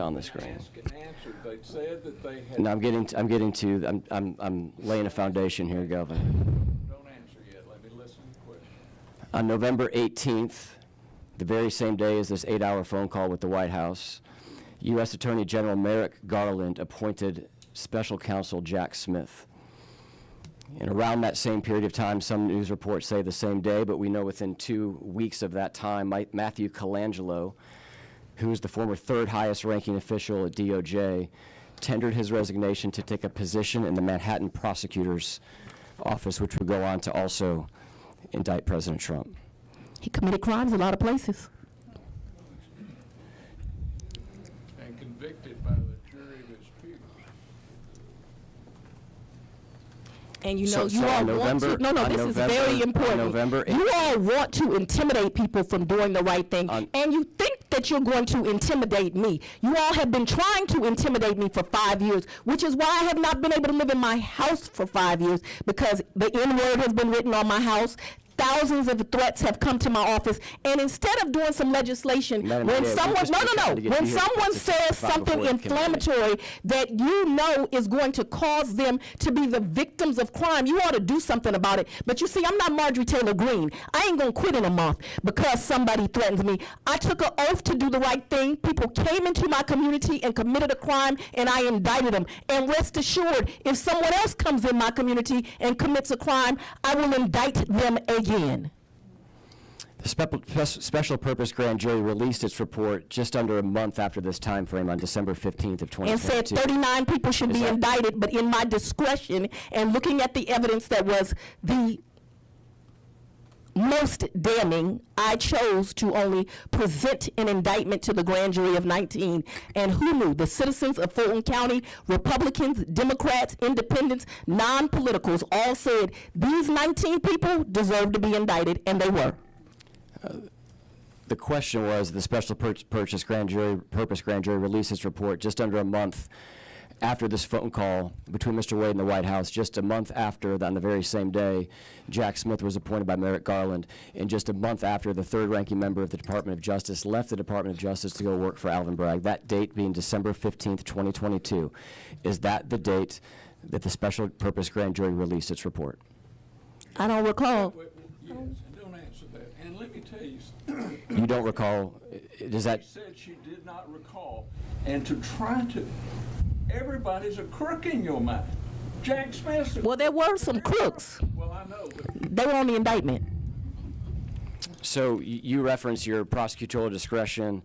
on the screen. Ask and answer. They said that they had. No, I'm laying a foundation here, Governor. Don't answer yet. Let me listen to the question. On November 18th, the very same day as this 8-hour phone call with the White House, U.S. Attorney General Merrick Garland appointed Special Counsel Jack Smith. And around that same period of time, some news reports say the same day, but we know within 2 weeks of that time, Matthew Colangelo, who is the former third highest ranking official at DOJ, tendered his resignation to take a position in the Manhattan prosecutor's office, which would go on to also indict President Trump. He committed crimes a lot of places. And convicted by the jury of his peers. And you So- know, so you all on want to, November- no, on this is November- very on important. November You all want to intimidate people from doing the right thing, On- and you think that you're going to intimidate me. You all have been trying to intimidate me for 5 years, which is why I have not been able to live in my house for 5 years, because the N-word has been written on my house. thousands of threats have come to my office, and instead of doing some legislation, Madam when Chair, someone, we're just trying to get when you here someone to says testify something before the committee. inflammatory that you know is going to cause them to be the victims of crime, you ought to do something about it. But you see, I'm not Marjorie Taylor Greene. I ain't gonna quit in a month because somebody threatens me. I took an oath to do the right thing. People came into my community and committed a crime, and I indicted them. And rest assured, if someone else comes in my community and commits a crime, I will indict them again. The special purpose grand jury released its report just under a month after this time frame on December 15th of 2022. And said 39 people should Is be that- indicted, but in my discretion and looking at the evidence that was the most damning, I chose to only present an indictment to the grand jury of 19. And who knew? The citizens of Fulton County, Republicans, Democrats, Independents, non-politicals, all said these 19 people deserve to be indicted, and they were. The question was, the special purpose grand jury released its report just under a month after this phone call between Mr. Wade and the White House, just a month after, on the very same day, Jack Smith was appointed by Merrick Garland, and just a month after the third-ranking member of the Department of Justice left the Department of Justice to go work for Alvin Bragg, that date being December 15th, 2022. Is that the date that the special purpose grand jury released its report? I don't recall. Yes, don't answer that. And let me tell you, You don't recall? Does that? she said she did not recall. And to try to, everybody's a crook in your mind. Jack Smith. Well, there were some crooks. Well, I know, but They were on the indictment. So you reference your prosecutorial discretion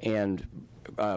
and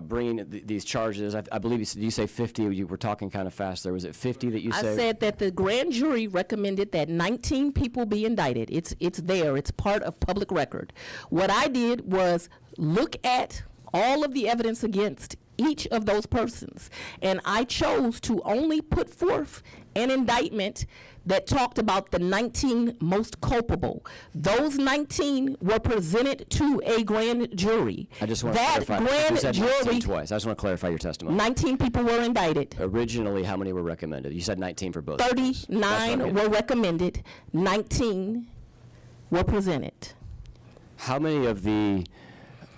bringing these charges. I believe you say 50. You were talking kind of fast there. Was it 50 that you I say? said that the grand jury recommended that 19 people be indicted. It's there. It's part of public record. What I did was look at all of the evidence against each of those persons, and I chose to only put forth an indictment that talked about the 19 most culpable. Those 19 were presented to a grand jury. I just want to that clarify. grand You said 19 jury, twice. I just want to clarify your testimony. 19 people were indicted. Originally, how many were recommended? You said 19 for both. That's what I 39 mean. were recommended, 19 were presented. How many of the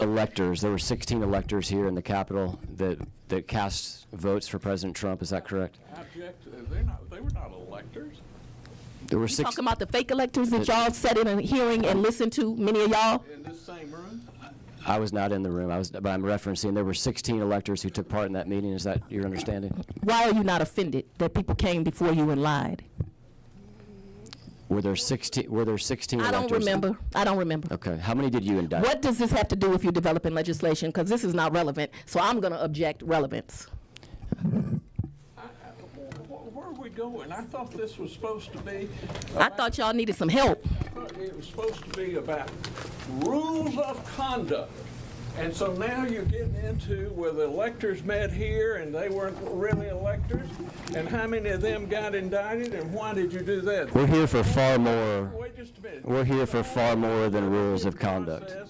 electors, there were 16 electors here in the Capitol that cast votes for President Trump, is that correct? I object. They were not electors. There were You six. talking about the fake electors that y'all sat in a hearing and listened to, many of y'all? In this same room? I was not in the room, but I'm referencing there were 16 electors who took part in that meeting. Is that your understanding? Why are you not offended that people came before you and lied? Were there 16 I electors? don't remember. Okay. How many did you indict? What does this have to do with you developing legislation? Because this is not relevant, so I'm going to object relevance. Where are we going? I thought this was supposed to be. I thought y'all needed some help. It was supposed to be about rules of conduct. And so now you're getting into where the electors met here and they weren't really electors, and how many of them got indicted, and why did you do that? We're here for far more. Wait just a minute. We're here for far more than rules of conduct. Process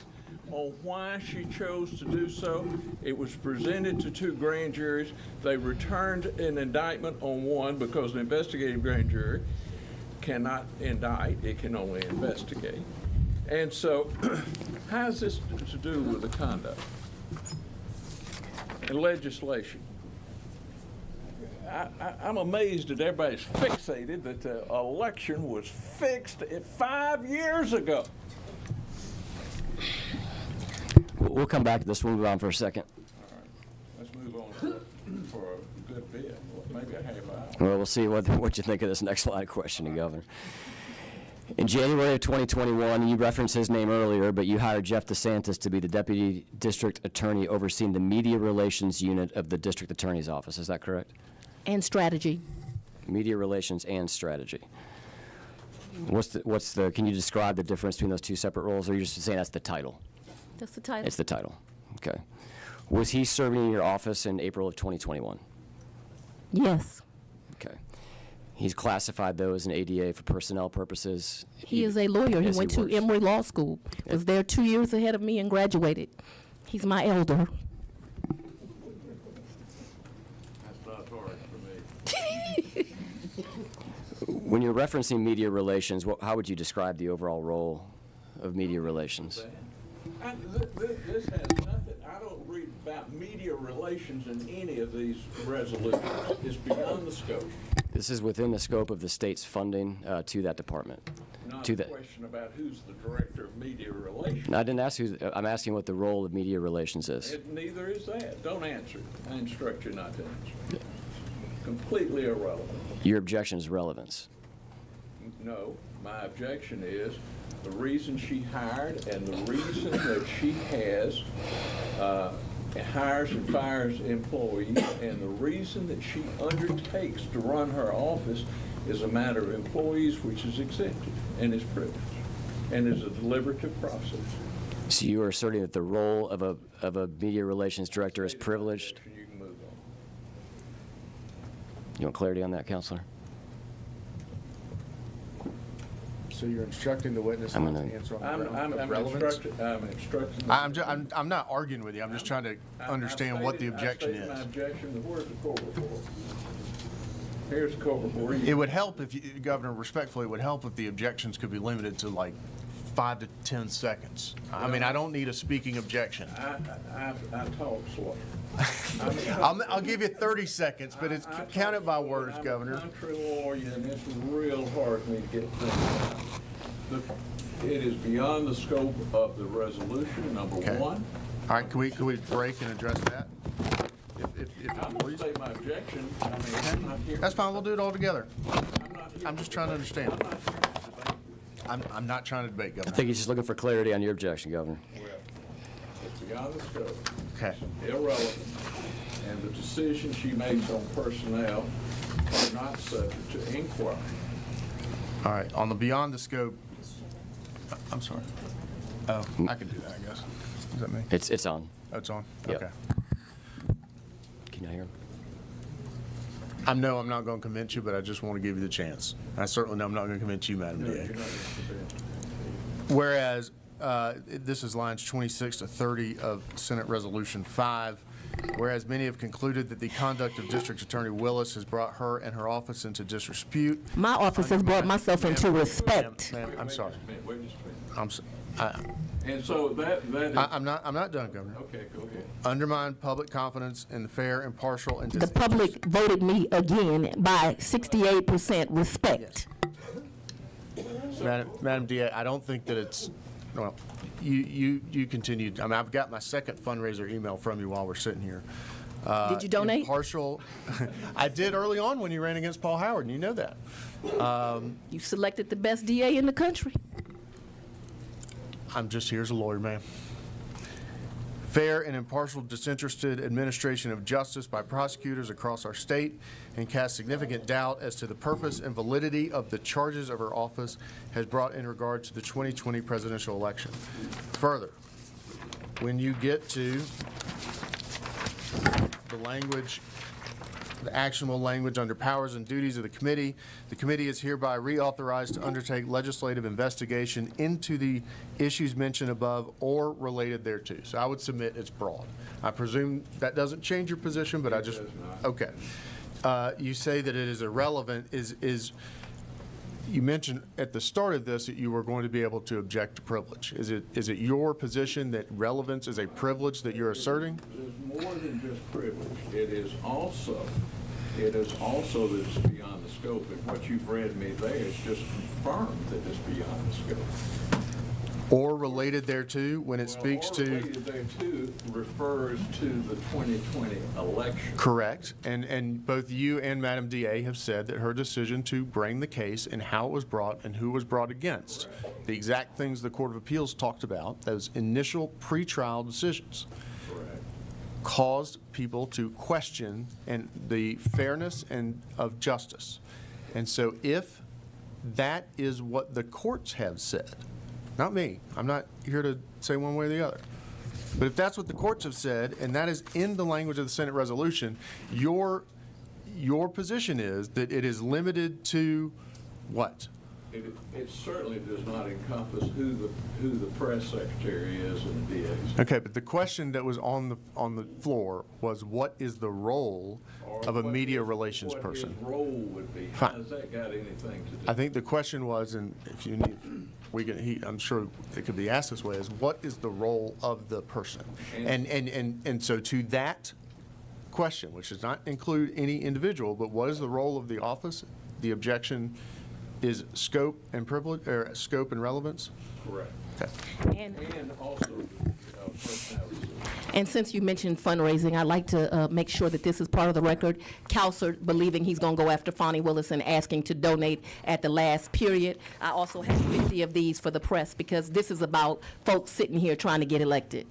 on why she chose to do so. It was presented to two grand juries. They returned an indictment on one because an investigative grand jury cannot indict, it can only investigate. And so, how is this to do with the conduct and legislation? I'm amazed that everybody's fixated that the election was fixed 5 years ago. We'll come back to this. We'll move on for a second. All right, let's move on for a good bit, maybe a half hour. Well, we'll see what you think of this next line of questioning, Governor. In January of 2021, you referenced his name earlier, but you hired Jeff DeSantis to be the Deputy District Attorney overseeing the Media Relations Unit of the District Attorney's Office. Is that correct? And strategy. Media Relations and Strategy. Can you describe the difference between those two separate roles, or are you just saying that's the title? That's the title. It's the title. Okay. Was he serving in your office in April of 2021? Yes. Okay. He's classified those in ADA for personnel purposes. He is a lawyer. He Yes, went to works. Emory Law School, was there 2 years ahead of me and graduated. He's my elder. That's not hard for me. When you're referencing media relations, how would you describe the overall role of media relations? This has nothing, I don't read about media relations in any of these resolutions. It's beyond the scope. This is within the scope of the state's funding to that department. Not To a that. question about who's the director of media relations. I didn't ask I'm asking what the role of media relations is. Neither is that. Don't answer it. I instruct you not to answer. Completely irrelevant. Your objection is relevance. No, my objection is the reason she hired and the reason that she has hires and fires employees and the reason that she undertakes to run her office is a matter of employees, which is exempted and is privileged and is a deliberative process. So you are asserting that the role of a media relations director is privileged? You can move on. You want clarity on that, Counselor? So you're instructing the witness I'm not gonna- to answer on I'm the ground of relevance? instructing. I'm not arguing with you. I'm just trying to understand what the objection I stated my is. objection. Where's the court report? Here's the court report. It would help if, Governor, respectfully, it would help if the objections could be limited to like 5 to 10 seconds. I mean, I don't need a speaking objection. I talk slow. I'll give you 30 seconds, but it's counted by words, Governor. I'm a country lawyer, and it's real hard for me to get things done. It is beyond the scope of the resolution, number Okay. one. All right, can we break and address that? If I'm going please. to say my objection. I mean, I'm not here. That's fine, we'll do it all together. I'm not here I'm just trying to understand. I'm not here to debate. I'm not trying to debate, I Governor. think he's just looking for clarity on your objection, Governor. Well, it's beyond the scope. Okay. Irrelevant, and the decisions she makes on personnel are not subject to inquiry. All right, on the beyond the scope, I'm sorry. Oh, I can do that, I guess. Is that me? It's on. Oh, it's on? Yep. Okay. Can you hear him? I know I'm not going to convince you, but I just want to give you the chance. I certainly know I'm not going to convince you, Madam DA. Whereas, this is lines 26 to 30 of Senate Resolution 5, whereas many have concluded that the conduct of District Attorney Willis has brought her and her office into disrepute. My office has brought myself into respect. Ma'am, I'm sorry. Wait just a minute. I'm, s- And so that is, I'm not done, Governor. okay, go ahead. Undermine public confidence in the fair, impartial, and The disinterested. public voted me again by 68% respect. Madam DA, I don't think that it's, well, you continued. I mean, I've got my second fundraiser email from you while we're sitting here. Did you donate? Impartial, I did early on when you ran against Paul Howard, and you know that. You selected the best DA in the country. I'm just here as a lawyer, ma'am. Fair and impartial, disinterested administration of justice by prosecutors across our state and cast significant doubt as to the purpose and validity of the charges of her office has brought in regard to the 2020 presidential election. Further, when you get to the language, the actionable language under powers and duties of the committee is hereby reauthorized to undertake legislative investigation into the issues mentioned above or related thereto. So I would submit it's broad. I presume that doesn't change your position, but I just, does not. okay. You say that it is irrelevant. You mentioned at the start of this that you were going to be able to object to privilege. Is it your position that relevance is a privilege that you're asserting? There's more than just privilege. It is also that it's beyond the scope. And what you've read me there is just confirmed that it's beyond the scope. Or related thereto when it speaks Or to? related thereto refers to the 2020 election. Correct. And both you and Madam DA have said that her decision to bring the case and how it was brought and who was brought against, the exact things the Court of Appeals talked about, those initial pretrial decisions, Correct. caused people to question and the fairness and of justice. And so if that is what the courts have said, not me, I'm not here to say one way or the other, but if that's what the courts have said, and that is in the language of the Senate resolution, your position is that it is limited to what? It certainly does not encompass who the press secretary is in the DA's. Okay, but the question that was on the floor was, what is the role of a media relations person? What his role would be. Fine. How does that got anything to do? I think the question was, and if you need, I'm sure it could be asked this way, is what is the role of the person? And so to that question, which does not include any individual, but what is the role of the office? The objection is scope and privilege, or scope and relevance? Correct. Okay. And also personality. And since you mentioned fundraising, I'd like to make sure that this is part of the record. Counselor believing he's going to go after Fani Willis and asking to donate at the last period. I also have 50 of these for the press because this is about folks sitting here trying to get elected.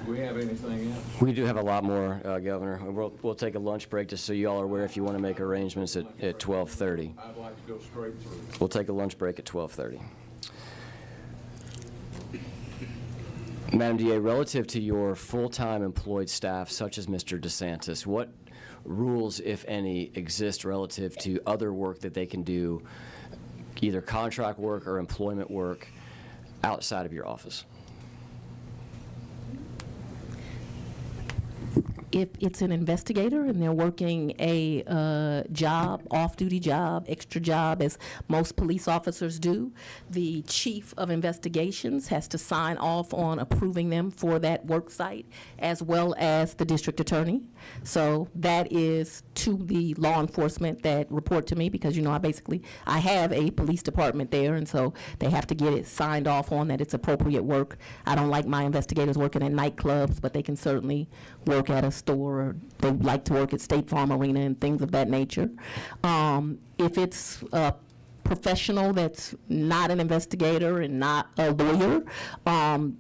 Do we have anything else? We do have a lot more, Governor. We'll take a lunch break just so you all are aware if you want to make arrangements at 12:30. I'd like to go straight through. We'll take a lunch break at 12:30. Madam DA, relative to your full-time employed staff, such as Mr. DeSantis, what rules, if any, exist relative to other work that they can do, either contract work or employment work, outside of your office? If it's an investigator and they're working a job, off-duty job, extra job, as most police officers do, the chief of investigations has to sign off on approving them for that work site, as well as the district attorney. So that is to the law enforcement that report to me, because, you know, I have a police department there, and so they have to get it signed off on that it's appropriate work. I don't like my investigators working at nightclubs, but they can certainly work at a store, or they like to work at State Farm Arena and things of that nature. If it's a professional that's not an investigator and not a lawyer,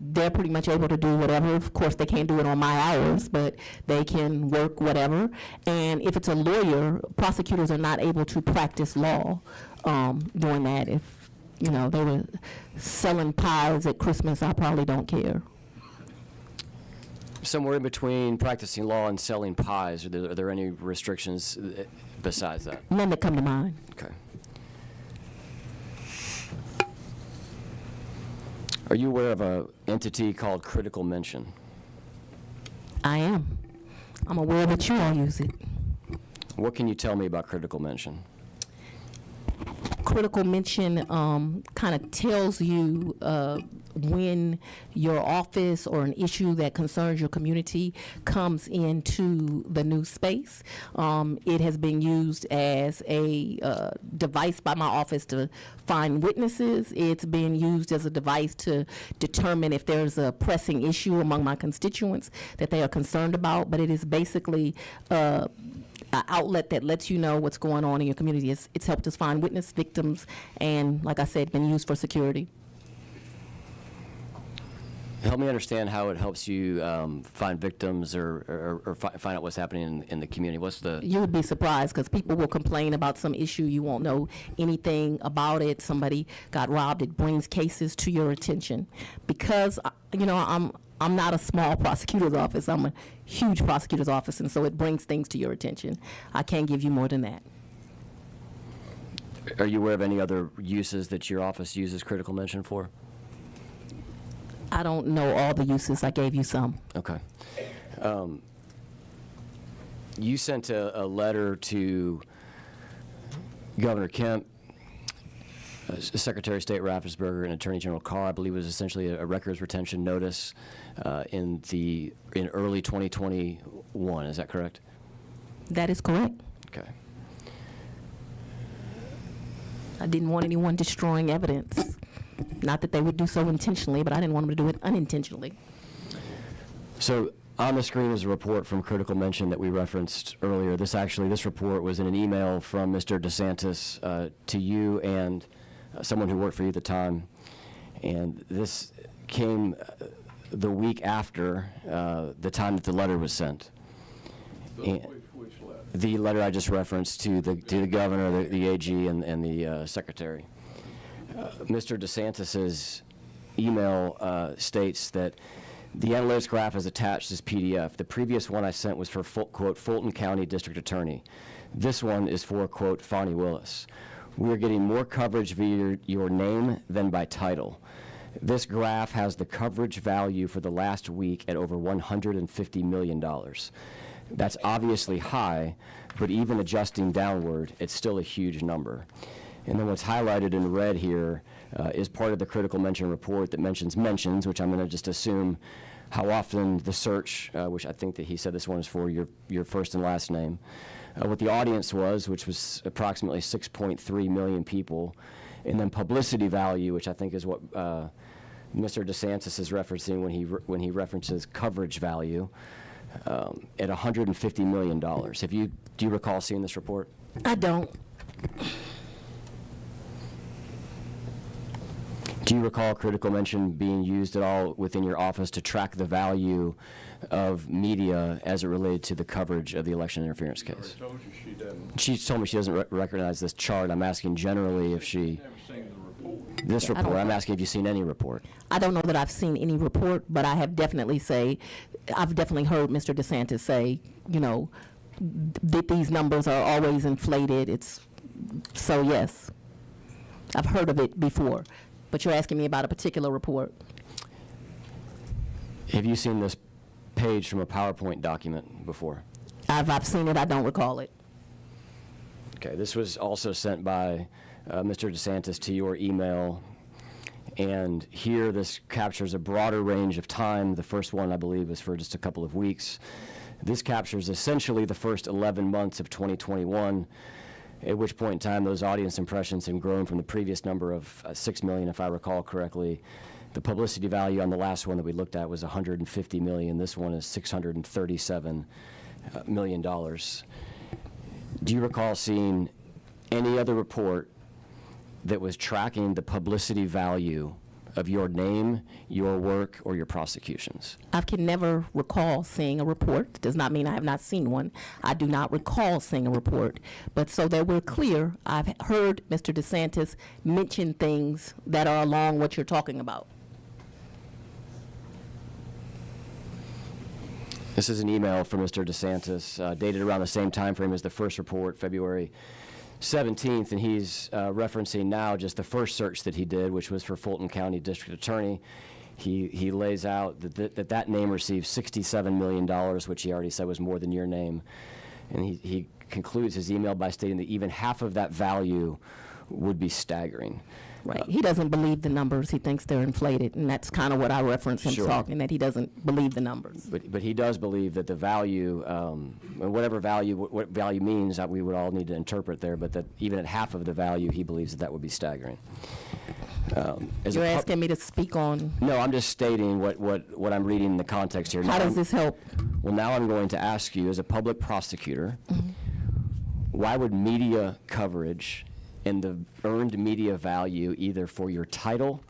they're pretty much able to do whatever. Of course, they can't do it on my hours, but they can work whatever. And if it's a lawyer, prosecutors are not able to practice law doing that. If, you know, they were selling pies at Christmas, I probably don't care. Somewhere in between practicing law and selling pies, are there any restrictions besides that? None that come to mind. Okay. Are you aware of an entity called Critical Mention? I am. I'm aware that you all use it. What can you tell me about Critical Mention? Critical Mention kind of tells you when your office or an issue that concerns your community comes into the news space. It has been used as a device by my office to find witnesses. It's been used as a device to determine if there's a pressing issue among my constituents that they are concerned about, but it is basically an outlet that lets you know what's going on in your community. It's helped us find witness victims, and like I said, been used for security. Help me understand how it helps you find victims or find out what's happening in the community. What's the... You would be surprised, because people will complain about some issue. You won't know anything about it. Somebody got robbed. It brings cases to your attention. Because, you know, I'm not a small prosecutor's office. I'm a huge prosecutor's office, and so it brings things to your attention. I can't give you more than that. Are you aware of any other uses that your office uses Critical Mention for? I don't know all the uses. I gave you some. Okay. You sent a letter to Governor Kemp, Secretary of State Raffensperger, and Attorney General Carr. I believe it was essentially a records retention notice in early 2021. Is that correct? That is correct. Okay. I didn't want anyone destroying evidence. Not that they would do so intentionally, but I didn't want them to do it unintentionally. So on the screen is a report from Critical Mention that we referenced earlier. This report was in an email from Mr. DeSantis to you and someone who worked for you at the time. And this came the week after the time that the letter was sent. Which letter? The letter I just referenced to the governor, the AG, and the secretary. Mr. DeSantis's email states that the analytics graph is attached as PDF. The previous one I sent was for, quote, Fulton County District Attorney. This one is for, quote, Fani Willis. We are getting more coverage via your name than by title. This graph has the coverage value for the last week at over $150 million. That's obviously high, but even adjusting downward, it's still a huge number. And then what's highlighted in red here is part of the critical mention report that mentions mentions, which I'm going to just assume how often the search, which I think that he said this one is for your first and last name, what the audience was, which was approximately 6.3 million people, and then publicity value, which I think is what Mr. DeSantis is referencing when he references coverage value at $150 million. Do you recall seeing this report? I don't. Do you recall critical mention being used at all within your office to track the value of media as it related to the coverage of the election interference case? I told you she doesn't. She told me she doesn't recognize this chart. I'm asking generally if she, Never seen the report. this I don't report, I'm know. asking if you've seen any report. I don't know that I've seen any report, but I've definitely heard Mr. DeSantis say, that these numbers are always inflated. So yes, I've heard of it before. But you're asking me about a particular report. Have you seen this page from a PowerPoint document before? I've seen it. I don't recall it. Okay, this was also sent by Mr. DeSantis to your email, and here this captures a broader range of time. The first one, I believe, was for just a couple of weeks. This captures essentially the first 11 months of 2021, at which point in time those audience impressions have grown from the previous number of 6 million, if I recall correctly. The publicity value on the last one that we looked at was $150 million. This one is $637 million. Do you recall seeing any other report that was tracking the publicity value of your name, your work, or your prosecutions? I can never recall seeing a report. Does not mean I have not seen one. I do not recall seeing a report. But so that we're clear, I've heard Mr. DeSantis mention things that are along what you're talking about. This is an email from Mr. DeSantis dated around the same time frame as the first report, February 17th, and he's referencing now just the first search that he did, which was for Fulton County District Attorney. He lays out that name received $67 million, which he already said was more than your name. And he concludes his email by stating that even half of that value would be staggering. Right. He doesn't believe the numbers. He thinks they're inflated, and that's kind of what I reference him Sure. talking, that he doesn't believe the numbers. But he does believe that the value, whatever value, what value means, that we would all need to interpret there, but that even at half of the value, he believes that would be staggering. You're asking me to speak on, No, I'm just stating what I'm reading in the context here. how does this help? Well, now I'm going to ask you, as a public prosecutor, why would media coverage and the earned media value, either for your title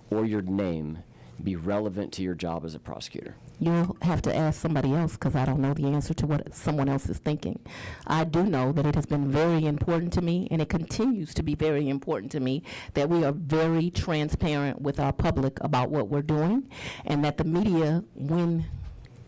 or your name, be relevant to your job as a prosecutor? You'll have to ask somebody else, because I don't know the answer to what someone else is thinking. I do know that it has been very important to me, and it continues to be very important to me, that we are very transparent with our public about what we're doing, and that the media, when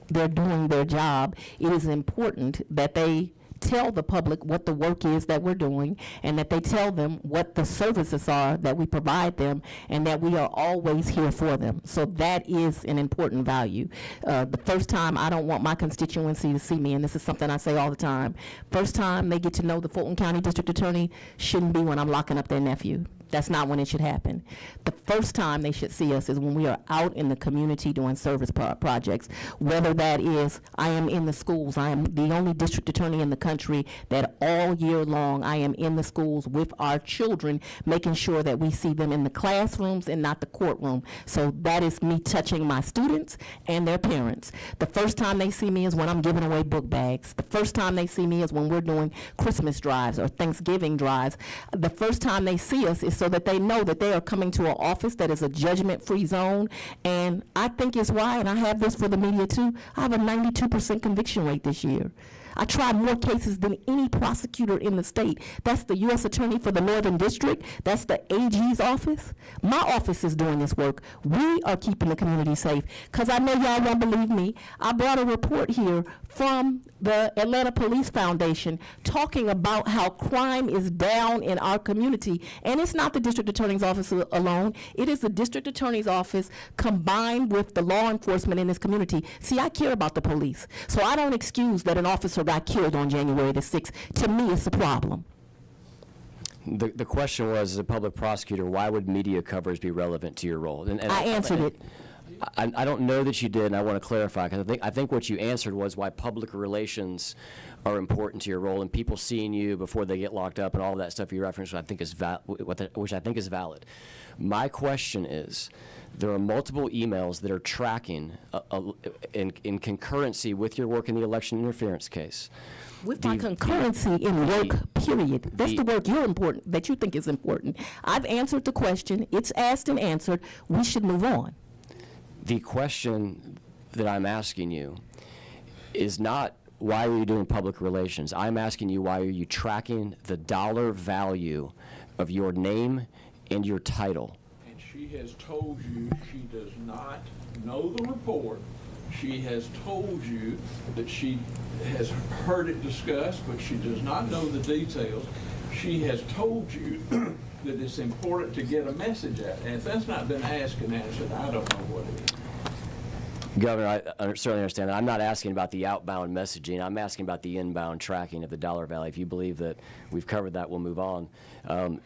they're doing their job, it is important that they tell the public what the work is that we're doing, and that they tell them what the services are that we provide them, and that we are always here for them. So that is an important value. The first time, I don't want my constituency to see me, and this is something I say all the time, first time they get to know the Fulton County District Attorney shouldn't be when I'm locking up their nephew. That's not when it should happen. The first time they should see us is when we are out in the community doing service projects, whether that is I am in the schools. I am the only district attorney in the country that all year long I am in the schools with our children, making sure that we see them in the classrooms and not the courtroom. So that is me touching my students and their parents. The first time they see me is when I'm giving away book bags. The first time they see me is when we're doing Christmas drives or Thanksgiving drives. The first time they see us is so that they know that they are coming to an office that is a judgment-free zone. And I think it's why, and I have this for the media too, I have a 92% conviction rate this year. I try more cases than any prosecutor in the state. That's the U.S. Attorney for the Northern District. That's the AG's office. My office is doing this work. We are keeping the community safe. Because I know y'all won't believe me. I brought a report here from the Atlanta Police Foundation talking about how crime is down in our community. And it's not the district attorney's office alone. It is the district attorney's office combined with the law enforcement in this community. See, I care about the police. So I don't excuse that an officer got killed on January the 6th. To me, it's a problem. The question was, as a public prosecutor, why would media coverage be relevant to your role? And I answered it. I don't know that you did, and I want to clarify, because I think what you answered was why public relations are important to your role, and people seeing you before they get locked up and all of that stuff you referenced, which I think is valid. My question is, there are multiple emails that are tracking in concurrency with your work in the election interference case. With my concurrency in work, period. That's the work that you think is important. I've answered the question. It's asked and answered. We should move on. The question that I'm asking you is not why are you doing public relations. I'm asking you why are you tracking the dollar value of your name and your title. And she has told you she does not know the report. She has told you that she has heard it discussed, but she does not know the details. She has told you that it's important to get a message out. And if that's not been asked and answered, I don't know what it is. Governor, I certainly understand that. I'm not asking about the outbound messaging. I'm asking about the inbound tracking of the dollar value. If you believe that we've covered that, we'll move on.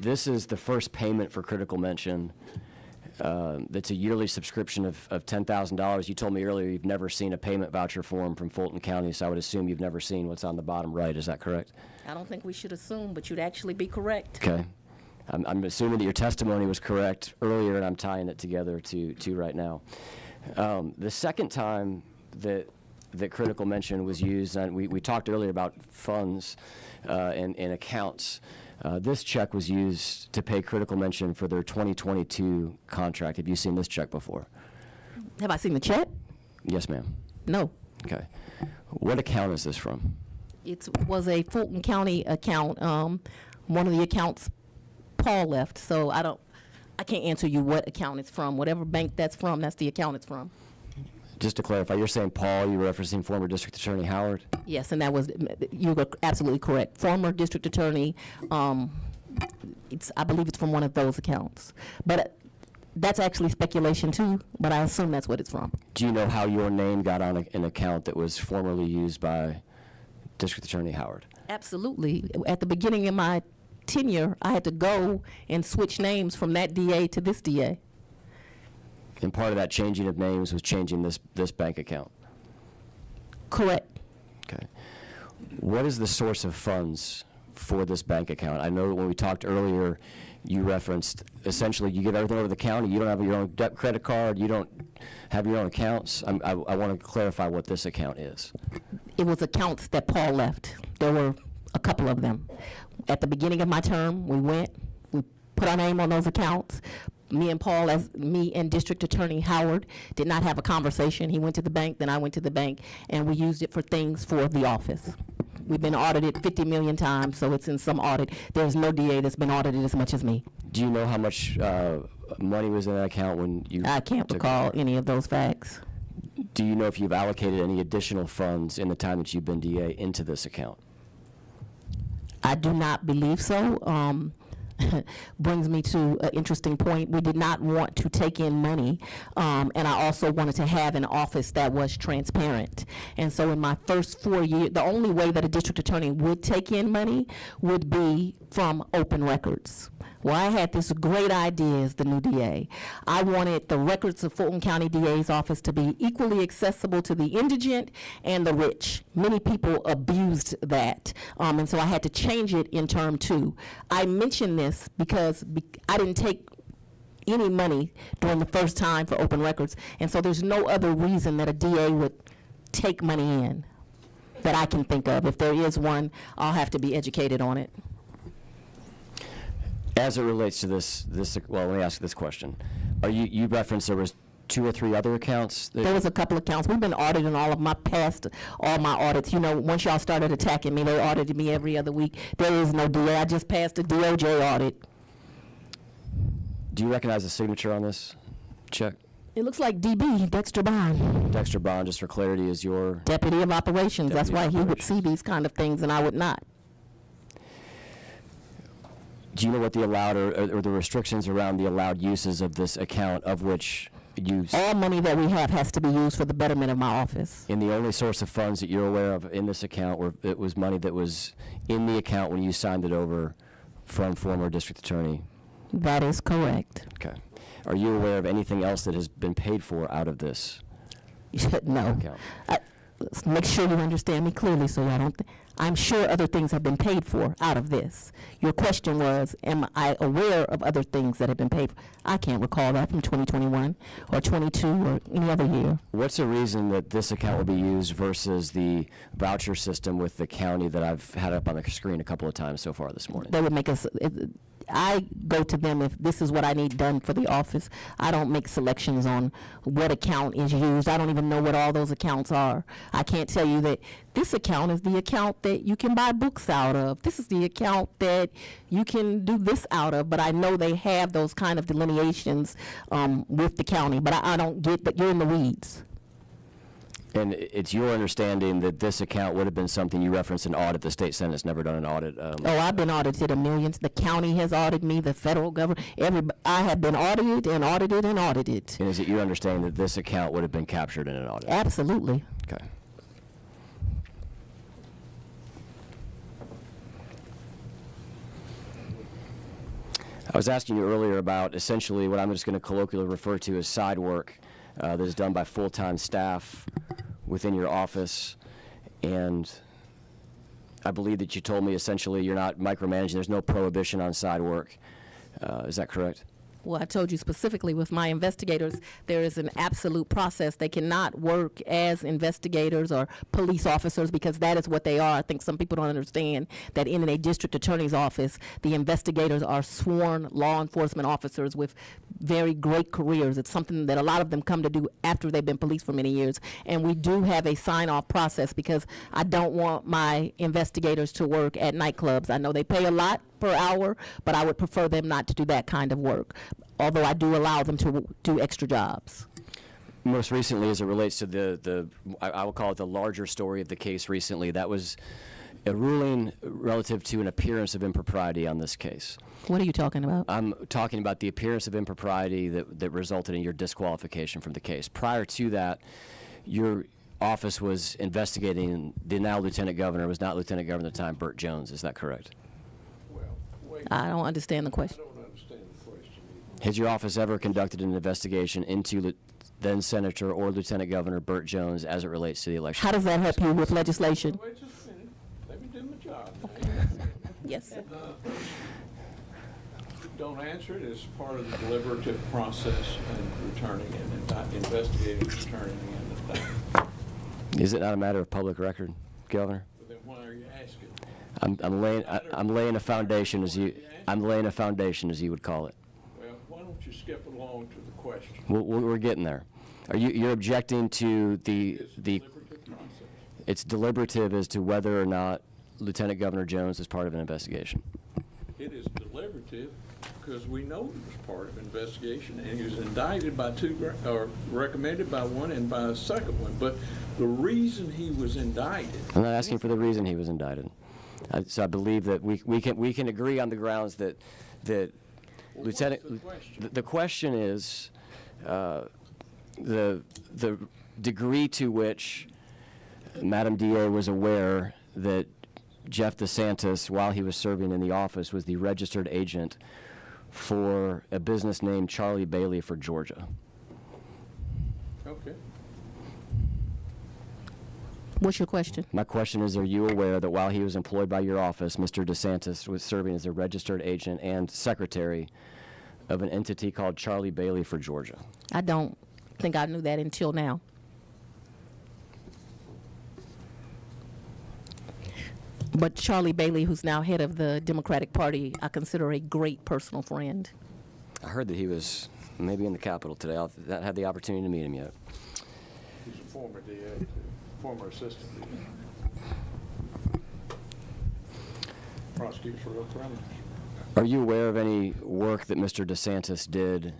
This is the first payment for critical mention. That's a yearly subscription of $10,000. You told me earlier you've never seen a payment voucher form from Fulton County, so I would assume you've never seen what's on the bottom right. Is that correct? I don't think we should assume, but you'd actually be correct. Okay. I'm assuming that your testimony was correct earlier, and I'm tying it together to right now. The second time that critical mention was used, and we talked earlier about funds and accounts. This check was used to pay critical mention for their 2022 contract. Have you seen this check before? Have I seen the check? Yes, ma'am. No. Okay. What account is this from? It was a Fulton County account. One of the accounts Paul left, so I can't answer you what account it's from. Whatever bank that's from, that's the account it's from. Just to clarify, you're saying Paul, you're referencing former District Attorney Howard? Yes, and you were absolutely correct. Former District Attorney, I believe it's from one of those accounts. But that's actually speculation too, but I assume that's what it's from. Do you know how your name got on an account that was formerly used by District Attorney Howard? Absolutely. At the beginning of my tenure, I had to go and switch names from that DA to this DA. And part of that changing of names was changing this bank account? Correct. Okay. What is the source of funds for this bank account? I know when we talked earlier, you referenced essentially you give everything over the county. You don't have your own credit card. You don't have your own accounts. I want to clarify what this account is. It was accounts that Paul left. There were a couple of them. At the beginning of my term, we put our name on those accounts. Me and District Attorney Howard did not have a conversation. He went to the bank, then I went to the bank, and we used it for things for the office. We've been audited 50 million times, so it's in some audit. There's no DA that's been audited as much as me. Do you know how much money was in that account when you I can't recall any of those facts. Do you know if you've allocated any additional funds in the time that you've been DA into this account? I do not believe so. Brings me to an interesting point. We did not want to take in money, and I also wanted to have an office that was transparent. And so in my first 4 years, the only way that a district attorney would take in money would be from open records. Well, I had this great idea as the new DA. I wanted the records of Fulton County DA's office to be equally accessible to the indigent and the rich. Many people abused that, and so I had to change it in term 2. I mention this because I didn't take any money during the first time for open records, and so there's no other reason that a DA would take money in that I can think of. If there is one, I'll have to be educated on it. As it relates to this, well, let me ask this question. You referenced there was 2 or 3 other accounts? There was a couple of accounts. We've been auditing all my audits. You know, once y'all started attacking me, they audited me every other week. There is no DA. I just passed a DOJ audit. Do you recognize the signature on this check? It looks like DB, Dexter Bond, Dexter Bond, just for clarity, is your... Deputy of Operations. That's why Deputy he of would see these kind of things and I would not. Do you know what the allowed or the restrictions around the allowed uses of this account, of which you... All money that we have has to be used for the betterment of my office. And the only source of funds that you're aware of in this account, it was money that was in the account when you signed it over from former district attorney? That is correct. Okay. Are you aware of anything else that has been paid for out of this No. account? Let's make sure you understand me clearly so I don't... I'm sure other things have been paid for out of this. Your question was, am I aware of other things that have been paid for? I can't recall that from 2021 or 22 or any other year. What's the reason that this account will be used versus the voucher system with the county that I've had up on the screen a couple of times so far this morning? They would make us... I go to them if this is what I need done for the office. I don't make selections on what account is used. I don't even know what all those accounts are. I can't tell you that this account is the account that you can buy books out of. This is the account that you can do this out of. But I know they have those kind of delineations with the county. But I don't get, but you're in the weeds. And it's your understanding that this account would have been something you referenced in audit. The state Senate's never done an audit. Oh, I've been audited a million. The county has audited me, the federal government. I have been audited and audited and audited. And is it your understanding that this account would have been captured in an audit? Absolutely. Okay. I was asking you earlier about essentially what I'm just going to colloquially refer to as side work that is done by full-time staff within your office, and I believe that you told me essentially you're not micromanaging. There's no prohibition on side work. Is that correct? Well, I told you specifically with my investigators, there is an absolute process. They cannot work as investigators or police officers because that is what they are. I think some people don't understand that in a district attorney's office, the investigators are sworn law enforcement officers with very great careers. It's something that a lot of them come to do after they've been police for many years. And we do have a sign-off process because I don't want my investigators to work at nightclubs. I know they pay a lot per hour, but I would prefer them not to do that kind of work, although I do allow them to do extra jobs. Most recently, as it relates to I will call it the larger story of the case recently, that was a ruling relative to an appearance of impropriety on this case. What are you talking about? I'm talking about the appearance of impropriety that resulted in your disqualification from the case. Prior to that, your office was investigating the now Lieutenant Governor, was not Lieutenant Governor at the time, Burt Jones. Is that correct? Well, wait. I don't understand the I question. don't understand the question either. Has your office ever conducted an investigation into then Senator or Lieutenant Governor Burt Jones as it relates to the election? How does that help you with legislation? Wait just a minute. Let me do my job. Yes, sir. Don't answer it as part of the deliberative process and returning it and not investigating, returning it. Is it not a matter of public record, Governor? But then why are you asking? I'm laying a foundation as you would call it. Well, why don't you skip along to the question? We're getting there. You're objecting to the It's a deliberative process. it's deliberative as to whether or not Lieutenant Governor Jones is part of an investigation. It is deliberative because we know it was part of investigation and he was indicted by or recommended by one and by a second one. But the reason he was indicted. I'm not asking for the reason he was indicted. So I believe that we can agree on the grounds that Lieutenant. What's the question? The question is the degree to which Madam DA was aware that Jeff DeSantis, while he was serving in the office, was the registered agent for a business named Charlie Bailey for Georgia. Okay. What's your question? My question is, are you aware that while he was employed by your office, Mr. DeSantis was serving as a registered agent and secretary of an entity called Charlie Bailey for Georgia? I don't think I knew that until now. But Charlie Bailey, who's now head of the Democratic Party, I consider a great personal friend. I heard that he was maybe in the Capitol today. I've not had the opportunity to meet him yet. He's a former DA, too, former assistant DA. Prosecutorial criminals. Are you aware of any work that Mr. DeSantis did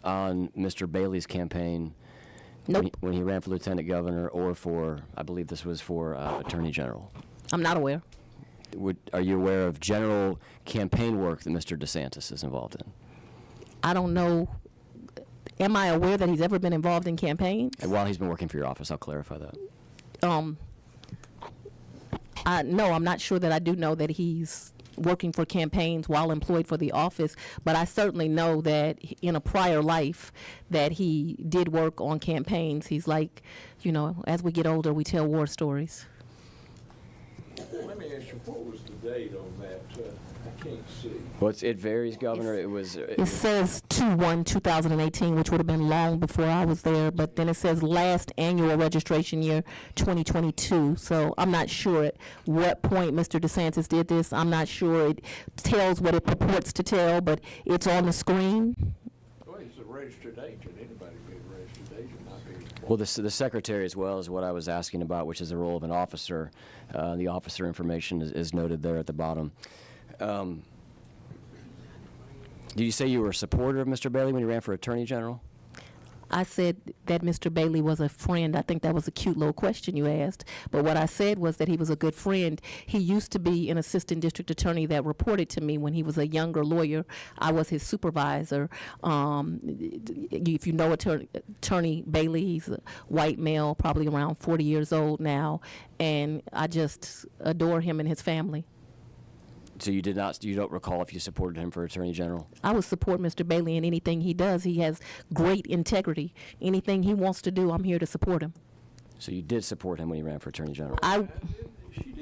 on Mr. Bailey's campaign Nope. when he ran for lieutenant governor or for, I believe this was for attorney general? I'm not aware. Are you aware of general campaign work that Mr. DeSantis is involved in? I don't know. Am I aware that he's ever been involved in campaigns? And while he's been working for your office, I'll clarify that. No, I'm not sure that I do know that he's working for campaigns while employed for the office, but I certainly know that in a prior life that he did work on campaigns. He's like, as we get older, we tell war stories. Let me ask you, what was the date on that? I can't see. Well, it varies, Governor. It says 2/1/2018, which would have been long before I was there, but then it says last annual registration year 2022. So I'm not sure at what point Mr. DeSantis did this. I'm not sure it tells what it purports to tell, but it's on the screen. Well, he's a registered agent. Anybody can be a registered agent, not be. Well, the secretary as well is what I was asking about, which is the role of an officer. The officer information is noted there at the bottom. Did you say you were a supporter of Mr. Bailey when he ran for attorney general? I said that Mr. Bailey was a friend. I think that was a cute little question you asked. But what I said was that he was a good friend. He used to be an assistant district attorney that reported to me when he was a younger lawyer. I was his supervisor. If you know Attorney Bailey, he's a white male, probably around 40 years old now. And I just adore him and his family. So you don't recall if you supported him for attorney general? I would support Mr. Bailey in anything he does. He has great integrity. Anything he wants to do, I'm here to support him. So you did support him when he ran for attorney general? She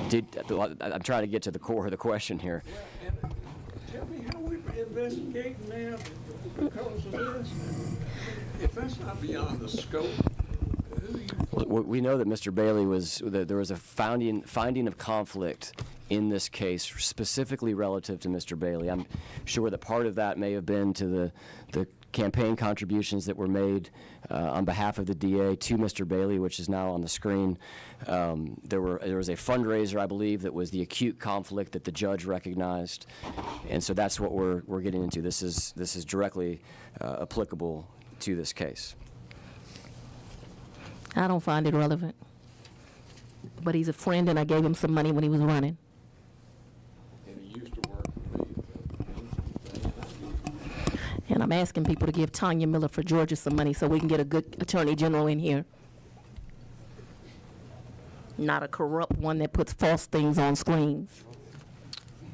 didn't. I'm trying to get to the core of the question here. Yeah, and tell me how we're investigating now because of this. If that's not beyond the scope, who you... Well, we know that Mr. Bailey there was a finding of conflict in this case, specifically relative to Mr. Bailey. I'm sure that part of that may have been to the campaign contributions that were made on behalf of the DA to Mr. Bailey, which is now on the screen. There was a fundraiser, I believe, that was the acute conflict that the judge recognized, and so that's what we're getting into. This is directly applicable to this case. I don't find it relevant. But he's a friend, and I gave him some money when he was running. And he used to work for me. And I'm asking people to give Tanya Miller for Georgia some money so we can get a good attorney general in here. Not a corrupt one that puts false things on screens.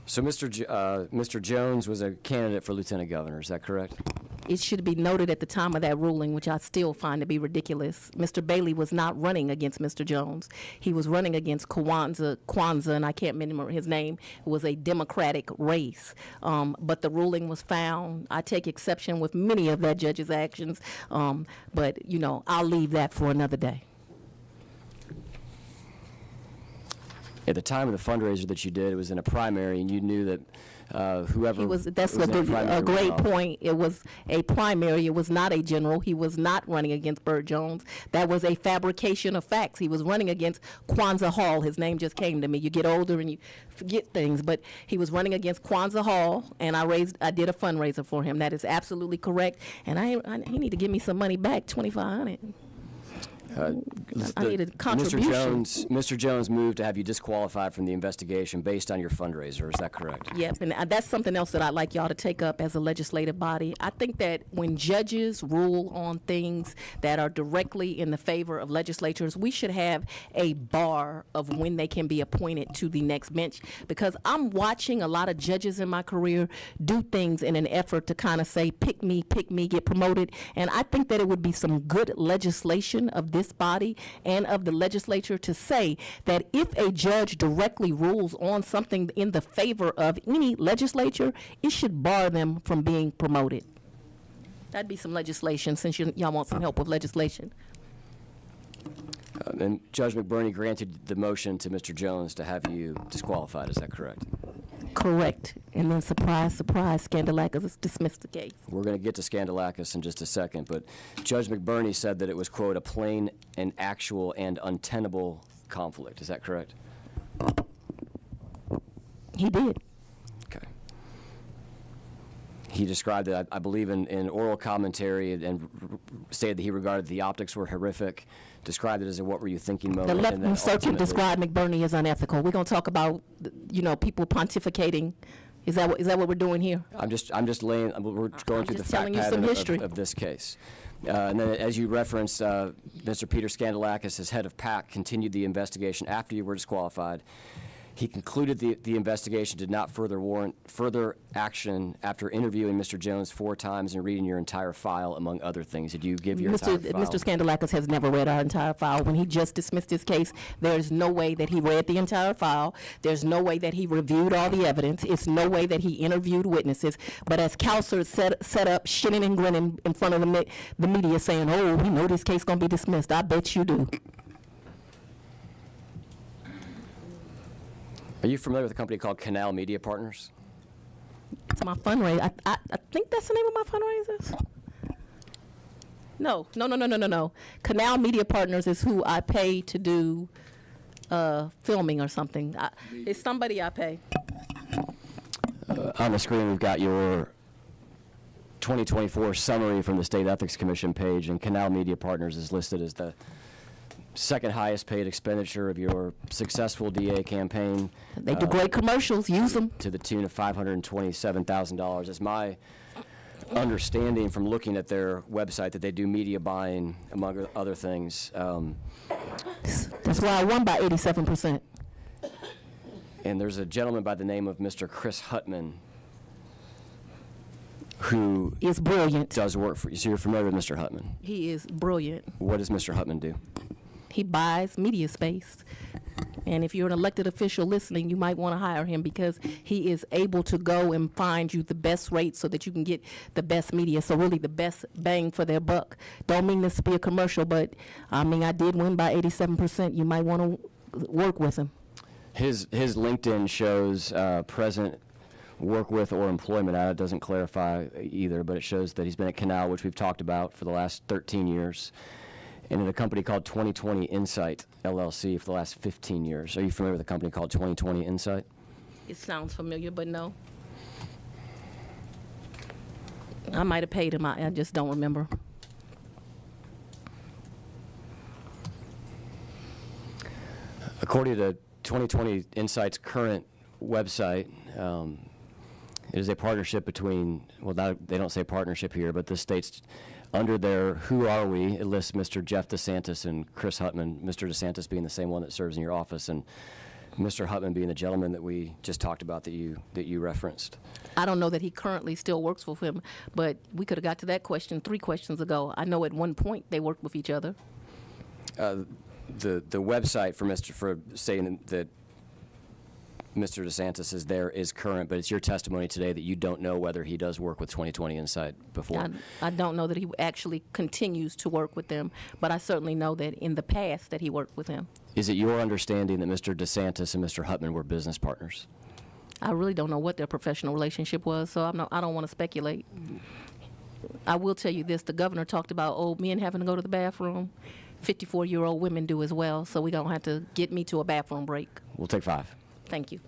So Mr. Jones was a candidate for lieutenant governor, is that correct? It should be noted at the time of that ruling, which I still find to be ridiculous. Mr. Bailey was not running against Mr. Jones. He was running against Kwanzaa, and I can't remember his name. It was a Democratic race. But the ruling was found. I take exception with many of that judge's actions, but, I'll leave that for another day. At the time of the fundraiser that you did, it was in a primary, and you knew that whoever That's a great point. It was a primary. It was not a general. He was not running against Burt Jones. That was a fabrication of facts. He was running against Kwanzaa Hall. His name just came to me. You get older and you forget things, but he was running against Kwanzaa Hall, and I did a fundraiser for him. That is absolutely correct, and he need to give me some money back, $2,500. I needed contribution. Mr. Jones moved to have you disqualified from the investigation based on your fundraiser. Is that correct? Yep, and that's something else that I'd like y'all to take up as a legislative body. I think that when judges rule on things that are directly in the favor of legislatures, we should have a bar of when they can be appointed to the next bench, because I'm watching a lot of judges in my career do things in an effort to kind of say, pick me, get promoted, and I think that it would be some good legislation of this body and of the legislature to say that if a judge directly rules on something in the favor of any legislature, it should bar them from being promoted. That'd be some legislation, since y'all want some help with legislation. And Judge McBurney granted the motion to Mr. Jones to have you disqualified. Is that correct? Correct. And then surprise, surprise, Scandalakis dismissed the case. We're going to get to Scandalakis in just a second, but Judge McBurney said that it was, quote, a plain and actual and untenable conflict. Is that correct? He did. Okay. He described it, I believe, in oral commentary and stated that he regarded the optics were horrific, described it as a what were you thinking moment. The and then left circuit ultimately- described McBurney as unethical. We're going to talk about, people pontificating. Is that what we're doing here? I'm just laying, we're going through the just fact telling you some pattern history. of this case. And then, as you referenced, Mr. Peter Scandalakis, as head of PAC, continued the investigation after you were disqualified. He concluded the investigation did not further warrant further action after interviewing Mr. Jones 4 times and reading your entire file, among other things. Did you give your entire file? Mr. Scandalakis has never read our entire file. When he just dismissed his case, there's no way that he read the entire file. There's no way that he reviewed all the evidence. It's no way that he interviewed witnesses. But as counsel set up, shitting and grinning in front of the media saying, oh, we know this case going to be dismissed. I bet you do. Are you familiar with a company called Canal Media Partners? It's my fundraiser. I think that's the name of my fundraisers. No. Canal Media Partners is who I pay to do filming or something. It's somebody I pay. On the screen, we've got your 2024 summary from the State Ethics Commission page, and Canal Media Partners is listed as the second highest paid expenditure of your successful DA campaign. They do great commercials. Use them. To the tune of $527,000. It's my understanding from looking at their website that they do media buying, among other things. That's why I won by 87%. And there's a gentleman by the name of Mr. Chris Hutman who It's brilliant. does work for you. So you're familiar with Mr. Hutman. He is brilliant. What does Mr. Hutman do? He buys media space. And if you're an elected official listening, you might want to hire him because he is able to go and find you the best rate so that you can get the best media. So really the best bang for their buck. Don't mean this to be a commercial, but I did win by 87%. You might want to work with him. His LinkedIn shows present work with or employment at. It doesn't clarify either, but it shows that he's been at Canal, which we've talked about for the last 13 years. And in a company called 2020 Insight, LLC, for the last 15 years. Are you familiar with a company called 2020 Insight? It sounds familiar, but no. I might have paid him. I just don't remember. According to 2020 Insight's current website, it is a partnership between, they don't say partnership here, but the state's under their Who Are We, it lists Mr. Jeff DeSantis and Chris Hutman, Mr. DeSantis being the same one that serves in your office, and Mr. Hutman being the gentleman that we just talked about that you referenced. I don't know that he currently still works with him, but we could have got to that question 3 questions ago. I know at one point they worked with each other. The website for saying that Mr. DeSantis is there is current, but it's your testimony today that you don't know whether he does work with 2020 Insight before. I don't know that he actually continues to work with them, but I certainly know that in the past that he worked with him. Is it your understanding that Mr. DeSantis and Mr. Hutman were business partners? I really don't know what their professional relationship was, so I don't want to speculate. I will tell you this, the governor talked about old men having to go to the bathroom. 54-year-old women do as well, so we're going to have to get me to a bathroom break. We'll take 5. Thank you.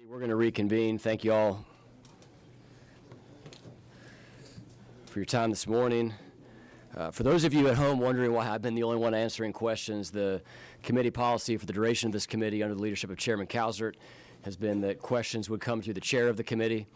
We're going to reconvene. Thank you all for your time this morning. For those of you at home wondering why I've been the only one answering questions, the committee policy for the duration of this committee under the leadership of Chairman Cowsert has been that questions would come through the chair of the committee.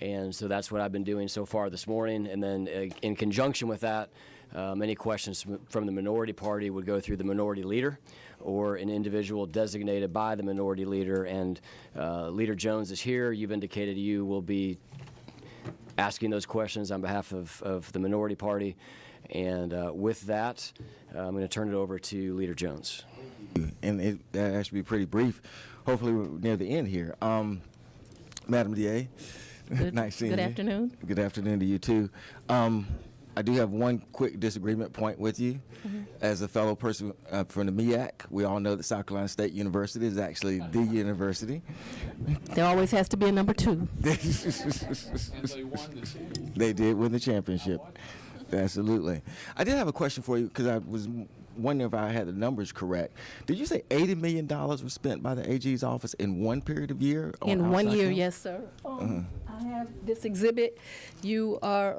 And so that's what I've been doing so far this morning. And then in conjunction with that, any questions from the minority party would go through the minority leader or an individual designated by the minority leader. And Leader Jones is here. You've indicated you will be asking those questions on behalf of the minority party. And with that, I'm going to turn it over to Leader Jones. And that has to be pretty brief. Hopefully we're near the end here. Madam DA, nice seeing you. Good afternoon. Good afternoon to you too. I do have one quick disagreement point with you. As a fellow person from the MEAC, we all know that South Carolina State University is actually the university. There always has to be a number 2. And they won the series. They did win the championship. Absolutely. I did have a question for you because I was wondering if I had the numbers correct. Did you say $80 million was spent by the AG's office in one period of year? In 1 year, yes, sir. I have this exhibit. You are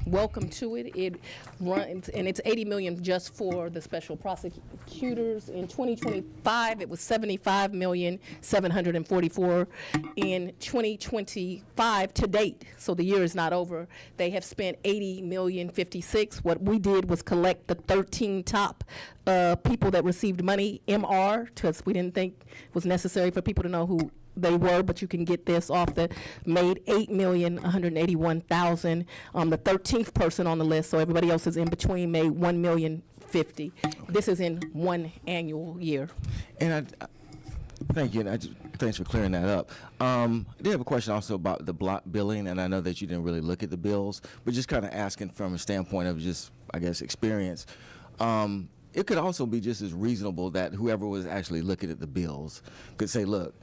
welcome to it. It runs, and it's $80 million just for the special prosecutors. In 2025, it was $75,744,000. In 2025 to date, so the year is not over, they have spent $80,056,000. What we did was collect the 13 top people that received money, MR, because we didn't think it was necessary for people to know who they were, but you can get this off the made $8,181,000. The 13th person on the list, so everybody else is in between, made $1,050,000. This is in one annual year. And thank you, and thanks for clearing that up. I did have a question also about the block billing, and I know that you didn't really look at the bills, but just kind of asking from a standpoint of just, I guess, experience. It could also be just as reasonable that whoever was actually looking at the bills could say, look,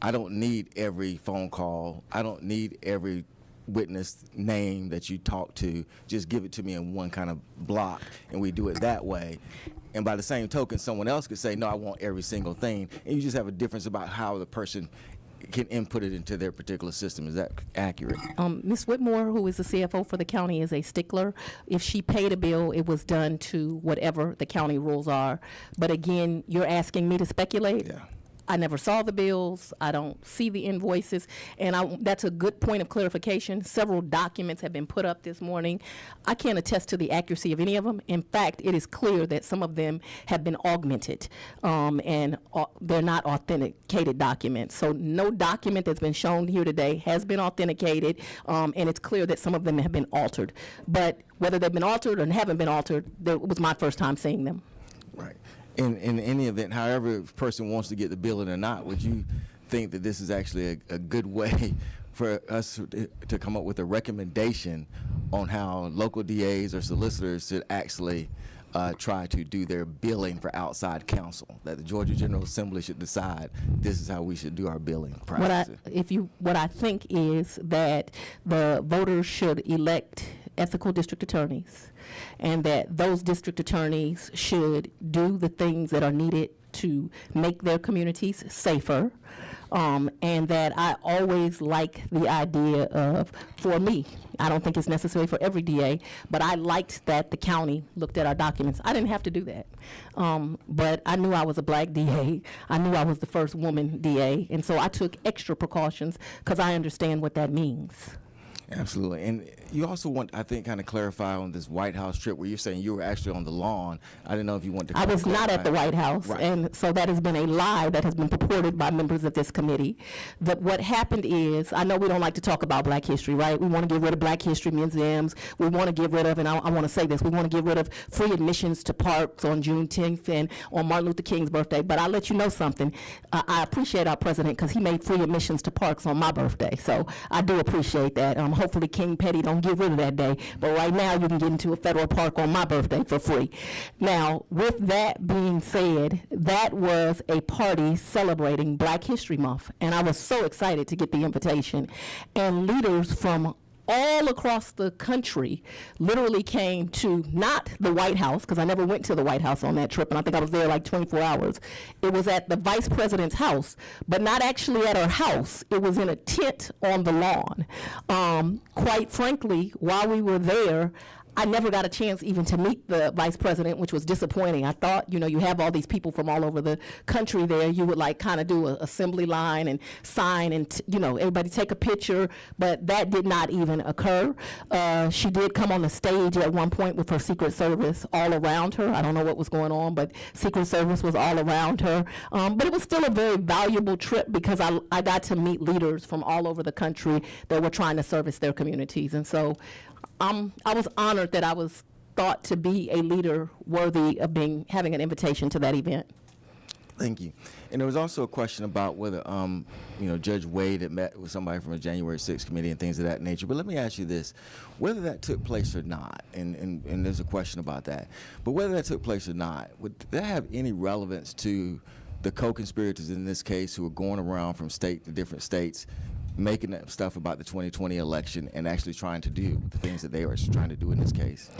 I don't need every phone call. I don't need every witness name that you talk to. Just give it to me in one kind of block, and we do it that way. And by the same token, someone else could say, no, I want every single thing. And you just have a difference about how the person can input it into their particular system. Is that accurate? Ms. Whitmore, who is the CFO for the county, is a stickler. If she paid a bill, it was done to whatever the county rules are. But again, you're asking me to speculate? Yeah. I never saw the bills. I don't see the invoices. And that's a good point of clarification. Several documents have been put up this morning. I can't attest to the accuracy of any of them. In fact, it is clear that some of them have been augmented, and they're not authenticated documents. So no document that's been shown here today has been authenticated, and it's clear that some of them have been altered. But whether they've been altered or haven't been altered, that was my first time seeing them. Right. In any event, however a person wants to get the billing or not, would you think that this is actually a good way for us to come up with a recommendation on how local DAs or solicitors should actually try to do their billing for outside counsel, that the Georgia General Assembly should decide this is how we should do our billing practices? What I think is that the voters should elect ethical district attorneys, and that those district attorneys should do the things that are needed to make their communities safer, and that I always like the idea of, for me, I don't think it's necessary for every DA, but I liked that the county looked at our documents. I didn't have to do that, but I knew I was a black DA. I knew I was the first woman DA, and so I took extra precautions because I understand what that means. Absolutely. And you also want, I think, kind of clarify on this White House trip where you're saying you were actually on the lawn. I didn't know if you want to I was not at the White House, right. And so that has been a lie that has been purported by members of this committee. That what happened is, I know we don't like to talk about Black history, right? We want to get rid of Black history museums. We want to get rid of, and I want to say this, we want to get rid of free admissions to parks on Juneteenth and on Martin Luther King's birthday. But I'll let you know something. I appreciate our president because he made free admissions to parks on my birthday. So I do appreciate that. Hopefully King Petty don't get rid of that day. But right now you can get into a federal park on my birthday for free. Now, with that being said, that was a party celebrating Black History Month. And I was so excited to get the invitation. And leaders from all across the country literally came to not the White House, because I never went to the White House on that trip, and I think I was there like 24 hours. It was at the vice president's house, but not actually at her house. It was in a tent on the lawn. Quite frankly, while we were there, I never got a chance even to meet the vice president, which was disappointing. I thought, you have all these people from all over the country there. You would like kind of do an assembly line and sign and, everybody take a picture, but that did not even occur. She did come on the stage at one point with her Secret Service all around her. I don't know what was going on, but Secret Service was all around her. But it was still a very valuable trip because I got to meet leaders from all over the country that were trying to service their communities. And so I was honored that I was thought to be a leader worthy of having an invitation to that event. Thank you. And there was also a question about whether, Judge Wade had met with somebody from the January 6th committee and things of that nature. But let me ask you this, whether that took place or not, and there's a question about that, but whether that took place or not, would that have any relevance to the co-conspirators in this case who are going around from state to different states making that stuff about the 2020 election and actually trying to do the things that they were trying to do in this case?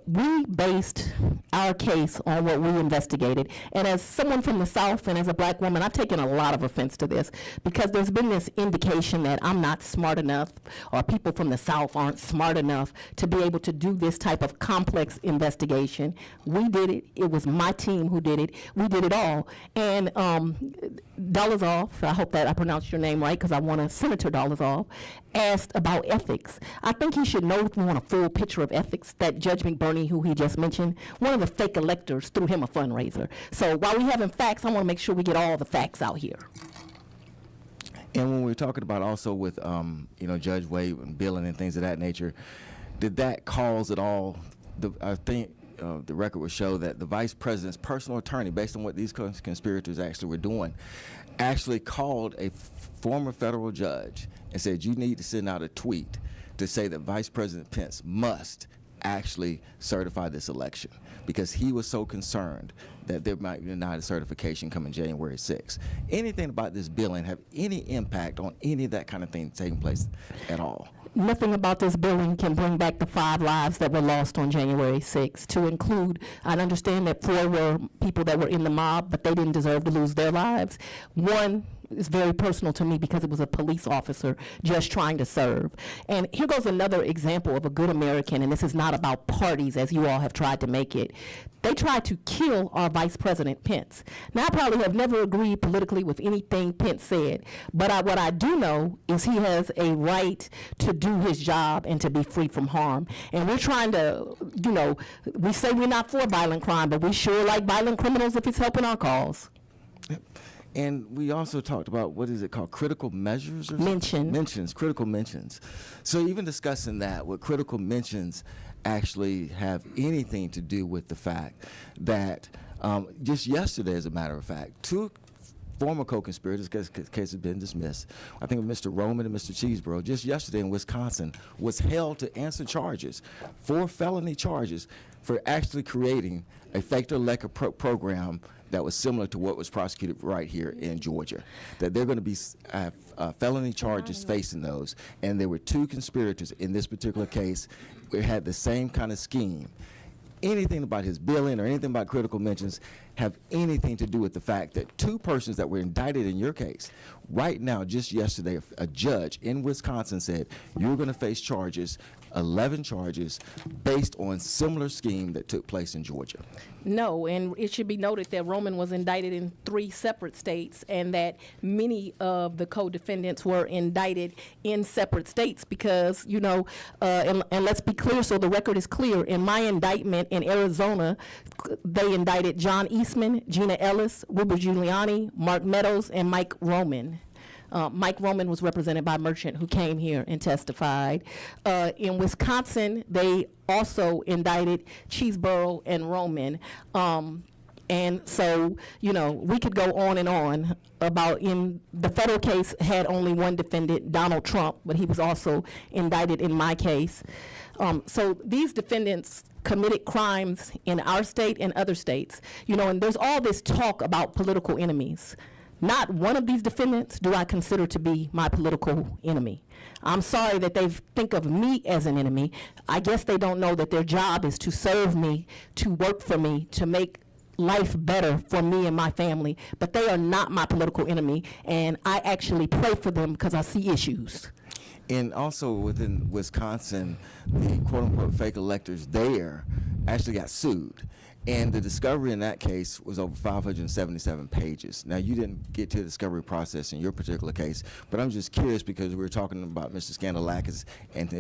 We based our case on what we investigated. And as someone from the South and as a black woman, I've taken a lot of offense to this because there's been this indication that I'm not smart enough or people from the South aren't smart enough to be able to do this type of complex investigation. We did it. It was my team who did it. We did it all. And Dolezal, I hope that I pronounced your name right because I want Senator Dolezal, asked about ethics. I think he should know if we want a full picture of ethics that Judge McBurney, who he just mentioned, one of the fake electors threw him a fundraiser. So while we having facts, I want to make sure we get all the facts out here. And when we were talking about also with, Judge Wade and billing and things of that nature, did that cause at all, I think the record would show that the vice president's personal attorney, based on what these conspirators actually were doing, actually called a former federal judge and said, you need to send out a tweet to say that Vice President Pence must actually certify this election because he was so concerned that there might be denied a certification coming January 6th. Anything about this billing have any impact on any of that kind of thing taking place at all? Nothing about this billing can bring back the 5 lives that were lost on January 6th, to include, I understand that 4 were people that were in the mob, but they didn't deserve to lose their lives. 1 is very personal to me because it was a police officer just trying to serve. And here goes another example of a good American, and this is not about parties as you all have tried to make it. They tried to kill our Vice President Pence. Now, I probably have never agreed politically with anything Pence said, but what I do know is he has a right to do his job and to be free from harm. And we're trying to, we say we're not for violent crime, but we sure like violent criminals if it's helping our cause. Yep. And we also talked about, what is it called, critical measures? Or Mentions, critical mentions. So even discussing that, would critical mentions actually have anything to do with the fact that just yesterday, as a matter of fact, 2 former co-conspirators, because the case has been dismissed, I think Mr. Roman and Mr. Cheeseborough, just yesterday in Wisconsin, was held to answer charges, 4 felony charges, for actually creating a fake elector program that was similar to what was prosecuted right here in Georgia. That they're going to be felony charges facing those. And there were 2 conspirators in this particular case who had the same kind of scheme. Anything about his billing or anything about critical mentions have anything to do with the fact that 2 persons that were indicted in your case, right now, just yesterday, a judge in Wisconsin said, you're going to face charges, 11 charges, based on similar scheme that took place in Georgia. No, and it should be noted that Roman was indicted in 3 separate states and that many of the co-defendants were indicted in separate states because, and let's be clear so the record is clear, in my indictment in Arizona, they indicted John Eastman, Gina Ellis, Ruben Giuliani, Mark Meadows, and Mike Roman. Mike Roman was represented by Merchant, who came here and testified. In Wisconsin, they also indicted Cheeseborough and Roman. And so, we could go on and on about in the federal case had only 1 defendant, Donald Trump, but he was also indicted in my case. So these defendants committed crimes in our state and other states, and there's all this talk about political enemies. Not one of these defendants do I consider to be my political enemy. I'm sorry that they think of me as an enemy. I guess they don't know that their job is to serve me, to work for me, to make life better for me and my family. But they are not my political enemy, and I actually pray for them because I see issues. And also within Wisconsin, the quote-unquote fake electors there actually got sued. And the discovery in that case was over 577 pages. Now, you didn't get to the discovery process in your particular case, but I'm just curious because we were talking about Mr. Scandalakis and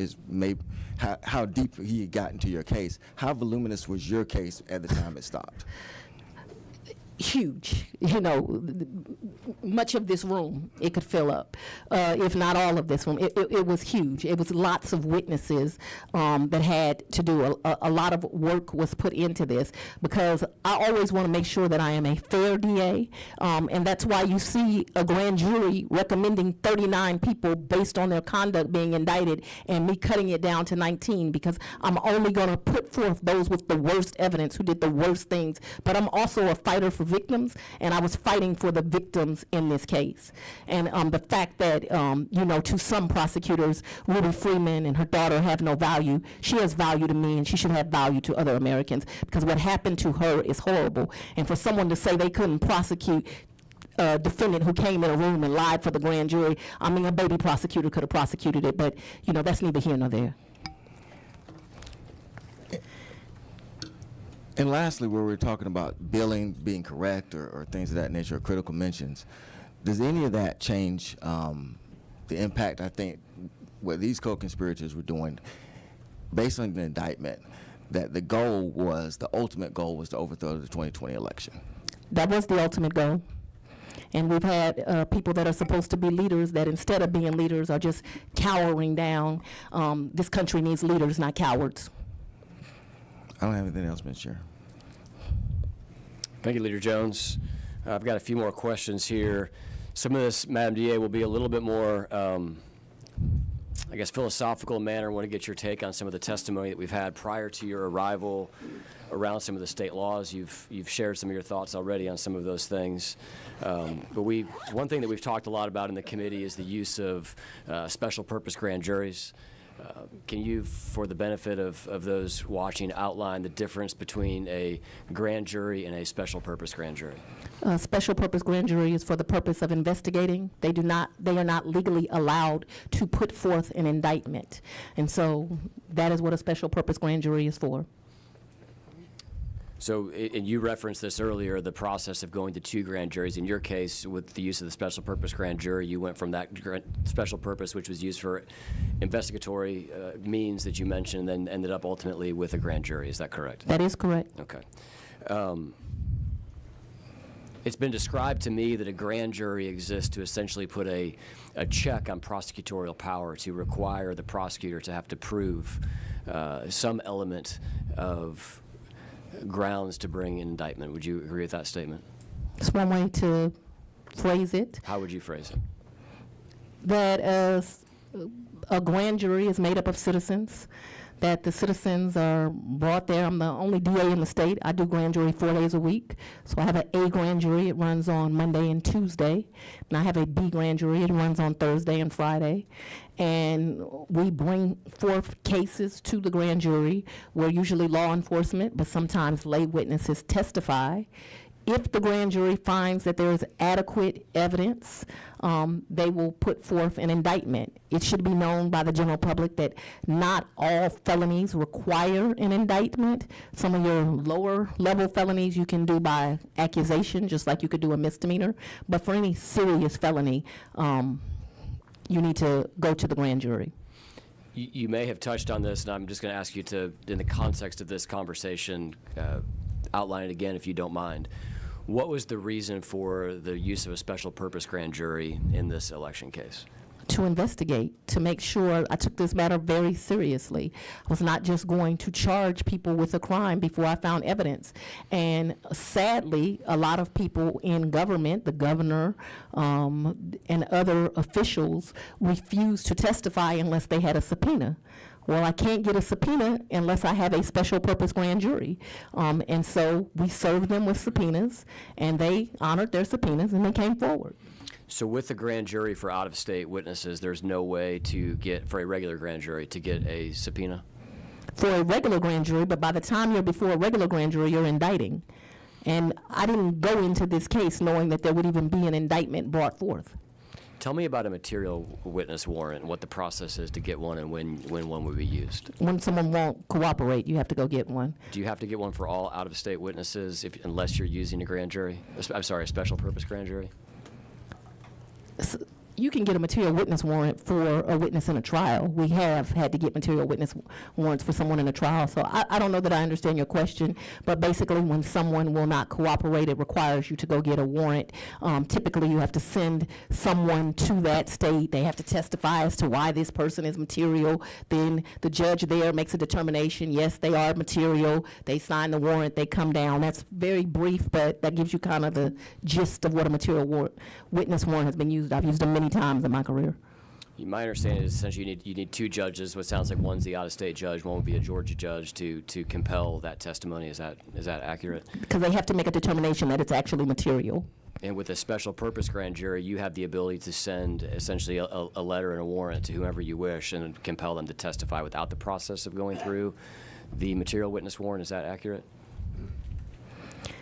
how deep he had gotten to your case. How voluminous was your case at the time it stopped? Huge, much of this room it could fill up, if not all of this room. It was huge. It was lots of witnesses that had to do. A lot of work was put into this because I always want to make sure that I am a fair DA, and that's why you see a grand jury recommending 39 people based on their conduct being indicted and me cutting it down to 19 because I'm only going to put forth those with the worst evidence who did the worst things. But I'm also a fighter for victims, and I was fighting for the victims in this case. And the fact that, to some prosecutors, Ruby Freeman and her daughter have no value, she has value to me, and she should have value to other Americans, because what happened to her is horrible. And for someone to say they couldn't prosecute a defendant who came in a room and lied for the grand jury, I mean, a baby prosecutor could have prosecuted it, but, that's neither here nor there. And lastly, where we're talking about billing being correct or things of that nature, or critical mentions, does any of that change the impact, I think, what these co-conspirators were doing based on the indictment, that the ultimate goal was to overthrow the 2020 election? That was the ultimate goal. And we've had people that are supposed to be leaders that instead of being leaders are just cowering down. This country needs leaders, not cowards. I don't have anything else, Mr. Chair. Thank you, Leader Jones. I've got a few more questions here. Some of this, Madam DA, will be a little bit more, philosophical manner. I want to get your take on some of the testimony that we've had prior to your arrival around some of the state laws. You've shared some of your thoughts already on some of those things. But one thing that we've talked a lot about in the committee is the use of special purpose grand juries. Can you, for the benefit of those watching, outline the difference between a grand jury and a special purpose grand jury? Special purpose grand jury is for the purpose of investigating. They are not legally allowed to put forth an indictment. And so that is what a special purpose grand jury is for. So, and you referenced this earlier, the process of going to two grand juries. In your case, with the use of the special purpose grand jury, you went from that special purpose, which was used for investigatory means that you mentioned, and then ended up ultimately with a grand jury. Is that correct? That is correct. Okay. It's been described to me that a grand jury exists to essentially put a check on prosecutorial power, to require the prosecutor to have to prove some element of grounds to bring an indictment. Would you agree with that statement? It's one way to phrase it. How would you phrase it? That a grand jury is made up of citizens, that the citizens are brought there. I'm the only DA in the state. I do grand jury 4 days a week. So I have an A grand jury. It runs on Monday and Tuesday. And I have a B grand jury. It runs on Thursday and Friday. And we bring forth cases to the grand jury. We're usually law enforcement, but sometimes lay witnesses testify. If the grand jury finds that there is adequate evidence, they will put forth an indictment. It should be known by the general public that not all felonies require an indictment. Some of your lower level felonies you can do by accusation, just like you could do a misdemeanor. But for any serious felony, you need to go to the grand jury. You may have touched on this, and I'm just going to ask you to, in the context of this conversation, outline it again if you don't mind. What was the reason for the use of a special purpose grand jury in this election case? To investigate, to make sure. I took this matter very seriously. I was not just going to charge people with a crime before I found evidence. And sadly, a lot of people in government, the governor and other officials, refused to testify unless they had a subpoena. Well, I can't get a subpoena unless I have a special purpose grand jury. And so we served them with subpoenas, and they honored their subpoenas, and they came forward. So with the grand jury for out-of-state witnesses, there's no way to get, for a regular grand jury, to get a subpoena? For a regular grand jury, but by the time you're before a regular grand jury, you're indicting. And I didn't go into this case knowing that there would even be an indictment brought forth. Tell me about a material witness warrant, what the process is to get one, and when one would be used. When someone won't cooperate, you have to go get one. Do you have to get one for all out-of-state witnesses unless you're using a grand jury? I'm sorry, a special purpose grand jury? You can get a material witness warrant for a witness in a trial. We have had to get material witness warrants for someone in a trial. So I don't know that I understand your question, but basically when someone will not cooperate, it requires you to go get a warrant. Typically, you have to send someone to that state. They have to testify as to why this person is material. Then the judge there makes a determination, yes, they are material. They sign the warrant, they come down. That's very brief, but that gives you kind of the gist of what a material witness warrant has been used. I've used them many times in my career. My understanding is essentially you need two judges. What sounds like one's the out-of-state judge, one would be a Georgia judge to compel that testimony. Is that accurate? Because they have to make a determination that it's actually material. And with a special purpose grand jury, you have the ability to send essentially a letter and a warrant to whomever you wish and compel them to testify without the process of going through the material witness warrant. Is that accurate?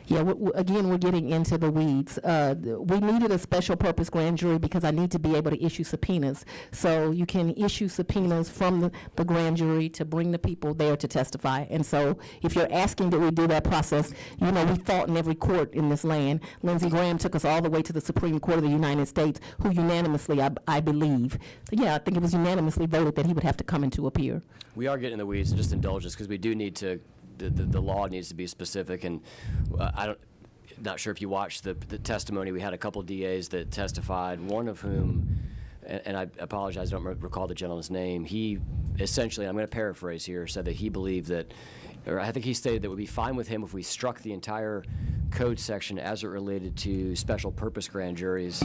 Yeah, again, we're getting into the weeds. We needed a special purpose grand jury because I need to be able to issue subpoenas. So you can issue subpoenas from the grand jury to bring the people there to testify. And so if you're asking that we do that process, you know, we fought in every court in this land. Lindsey Graham took us all the way to the Supreme Court of the United States, who unanimously, I believe, I think it was unanimously voted that he would have to come in to appear. We are getting in the weeds, and just indulge us because we do need to. The law needs to be specific, and not sure if you watched the testimony. We had a couple DAs that testified, one of whom, and I apologize, I don't recall the gentleman's name. He essentially, I'm going to paraphrase here, said that he believed that, or I think he stated that it would be fine with him if we struck the entire code section as it related to special purpose grand juries,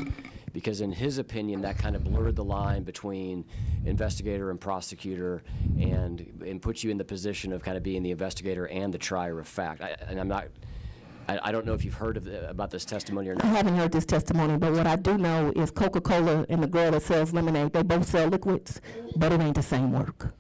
because in his opinion, that kind of blurred the line between investigator and prosecutor and puts you in the position of kind of being the investigator and the trier of fact. I don't know if you've heard about this testimony or not. I haven't heard this testimony, but what I do know is Coca-Cola and the girl that sells lemonade, they both sell liquids, but it ain't the same work.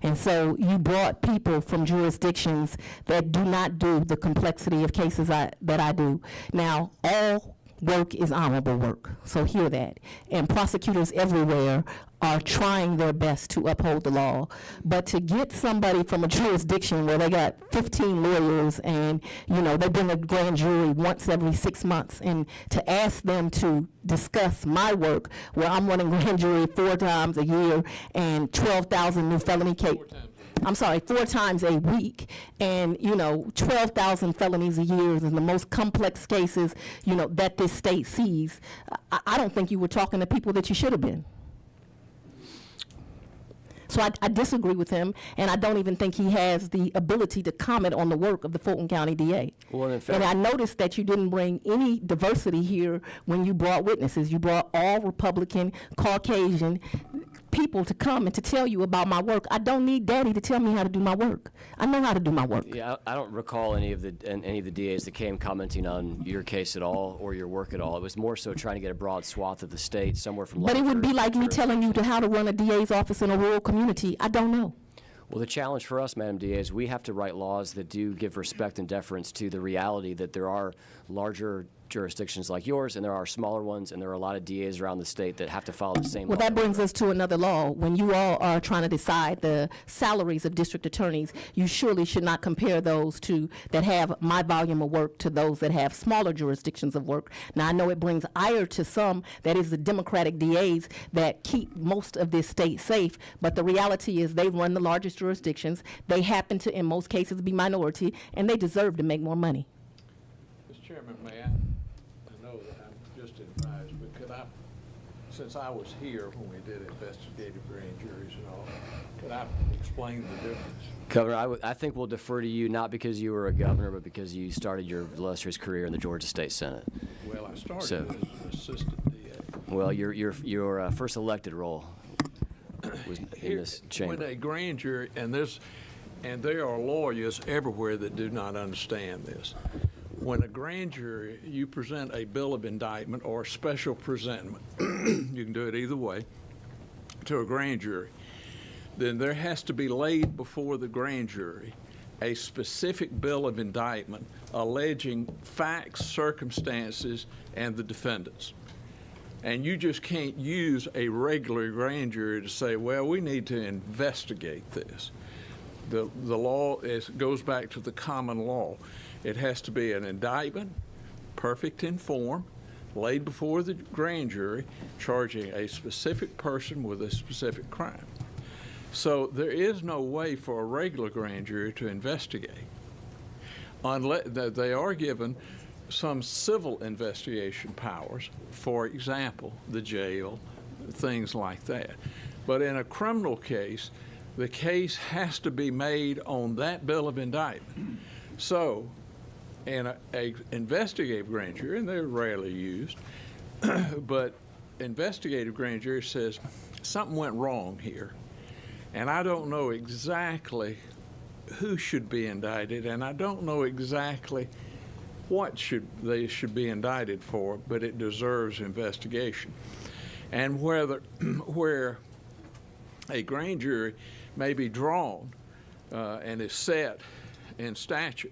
And so you brought people from jurisdictions that do not do the complexity of cases that I do. Now, all work is honorable work, so hear that. And prosecutors everywhere are trying their best to uphold the law. But to get somebody from a jurisdiction where they got 15 lawyers and, you know, they bring a grand jury once every 6 months, and to ask them to discuss my work where I'm running grand jury 4 times a year and 12,000 new felony cases. 4 times a week, and, you know, 12,000 felonies a year is the most complex cases, you know, that this state sees. I don't think you were talking to people that you should have been. So I disagree with him, and I don't even think he has the ability to comment on the work of the Fulton County DA. Well, in fact, and I noticed that you didn't bring any diversity here when you brought witnesses. You brought all Republican, Caucasian people to come and to tell you about my work. I don't need Daddy to tell me how to do my work. I know how to do my work. Yeah, I don't recall any of the DAs that came commenting on your case at all or your work at all. It was more so trying to get a broad swath of the state, somewhere from. But it would be like me telling you how to run a DA's office in a rural community. I don't know. Well, the challenge for us, Madam DA, is we have to write laws that do give respect and deference to the reality that there are larger jurisdictions like yours, and there are smaller ones, and there are a lot of DAs around the state that have to follow the same law. Well, that brings us to another law. When you all are trying to decide the salaries of district attorneys, you surely should not compare those that have my volume of work to those that have smaller jurisdictions of work. Now, I know it brings ire to some, that is the Democratic DAs that keep most of this state safe, but the reality is they run the largest jurisdictions. They happen to, in most cases, be minority, and they deserve to make more money. Mr. Chairman, may I know that I'm just advised, but could I, since I was here when we did investigative grand juries and all, could I explain the difference? Governor, I think we'll defer to you, not because you were a governor, but because you started your illustrious career in the Georgia State Senate. Well, I started as an assistant DA. Well, your first elected role. was in this chamber. When a grand jury, and there are lawyers everywhere that do not understand this. When a grand jury, you present a bill of indictment or a special presentment, you can do it either way, to a grand jury, then there has to be laid before the grand jury a specific bill of indictment alleging facts, circumstances, and the defendants. And you just can't use a regular grand jury to say, well, we need to investigate this. The law goes back to the common law. It has to be an indictment, perfect in form, laid before the grand jury, charging a specific person with a specific crime. So there is no way for a regular grand jury to investigate, unless they are given some civil investigation powers, for example, the jail, things like that. But in a criminal case, the case has to be made on that bill of indictment. So in a investigative grand jury, and they're rarely used, but investigative grand jury says something went wrong here, and I don't know exactly who should be indicted, and I don't know exactly what they should be indicted for, but it deserves investigation. And where a grand jury may be drawn and is set in statute,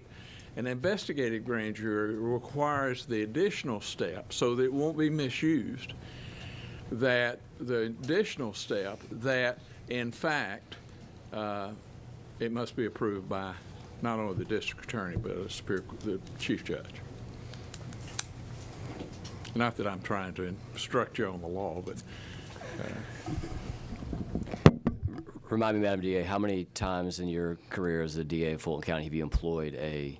an investigative grand jury requires the additional step, so that it won't be misused, that the additional step that, in fact, it must be approved by not only the district attorney, but the chief judge. Not that I'm trying to instruct you on the law, but Remind me, Madam DA, how many times in your career as the DA of Fulton County have you employed a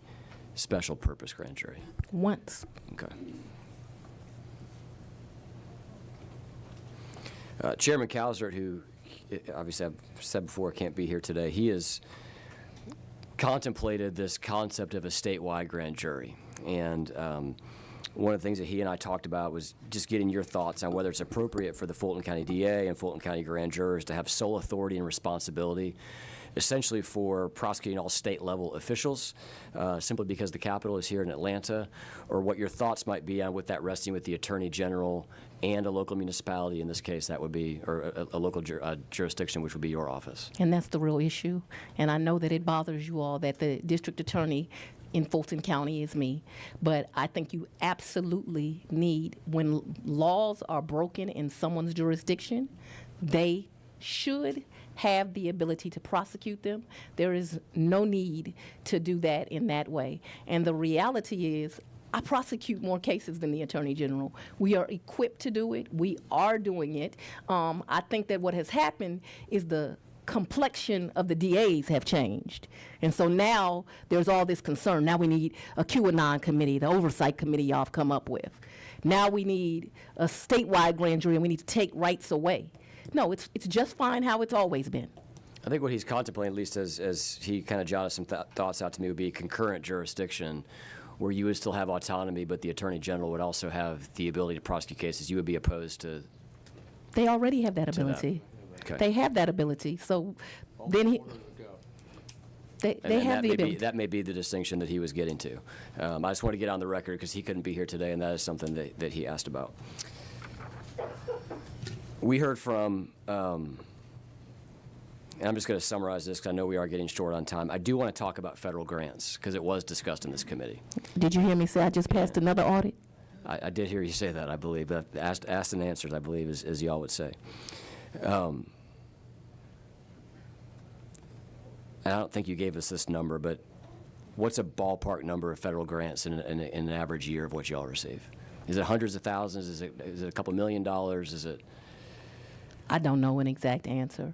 special purpose grand jury? Once. Okay. Chairman Calzert, who obviously I've said before can't be here today, he has contemplated this concept of a statewide grand jury. And one of the things that he and I talked about was just getting your thoughts on whether it's appropriate for the Fulton County DA and Fulton County grand jurors to have sole authority and responsibility essentially for prosecuting all state-level officials, simply because the capital is here in Atlanta, or what your thoughts might be on with that resting with the Attorney General and a local municipality. In this case, that would be, or a local jurisdiction, which would be your office. And that's the real issue. And I know that it bothers you all that the district attorney in Fulton County is me, but I think you absolutely need, when laws are broken in someone's jurisdiction, they should have the ability to prosecute them. There is no need to do that in that way. And the reality is, I prosecute more cases than the Attorney General. We are equipped to do it. We are doing it. I think that what has happened is the complexion of the DAs have changed. And so now there's all this concern. Now we need a QAnon committee, the oversight committee y'all have come up with. Now we need a statewide grand jury, and we need to take rights away. No, it's just fine how it's always been. I think what he's contemplating, at least as he kind of jotted some thoughts out to me, would be concurrent jurisdiction, where you would still have autonomy, but the Attorney General would also have the ability to prosecute cases. You would be opposed to. They already have that ability. Okay. They have that ability. So then they have the ability. That may be the distinction that he was getting to. I just want to get on the record because he couldn't be here today, and that is something that he asked about. We heard from, and I'm just going to summarize this because I know we are getting short on time. I do want to talk about federal grants because it was discussed in this committee. Did you hear me say I just passed another audit? I did hear you say that, I believe. But asked and answered, I believe, as y'all would say. And I don't think you gave us this number, but what's a ballpark number of federal grants in an average year of what y'all receive? Is it hundreds of thousands? Is it a couple $1 million? Is it? I don't know an exact answer.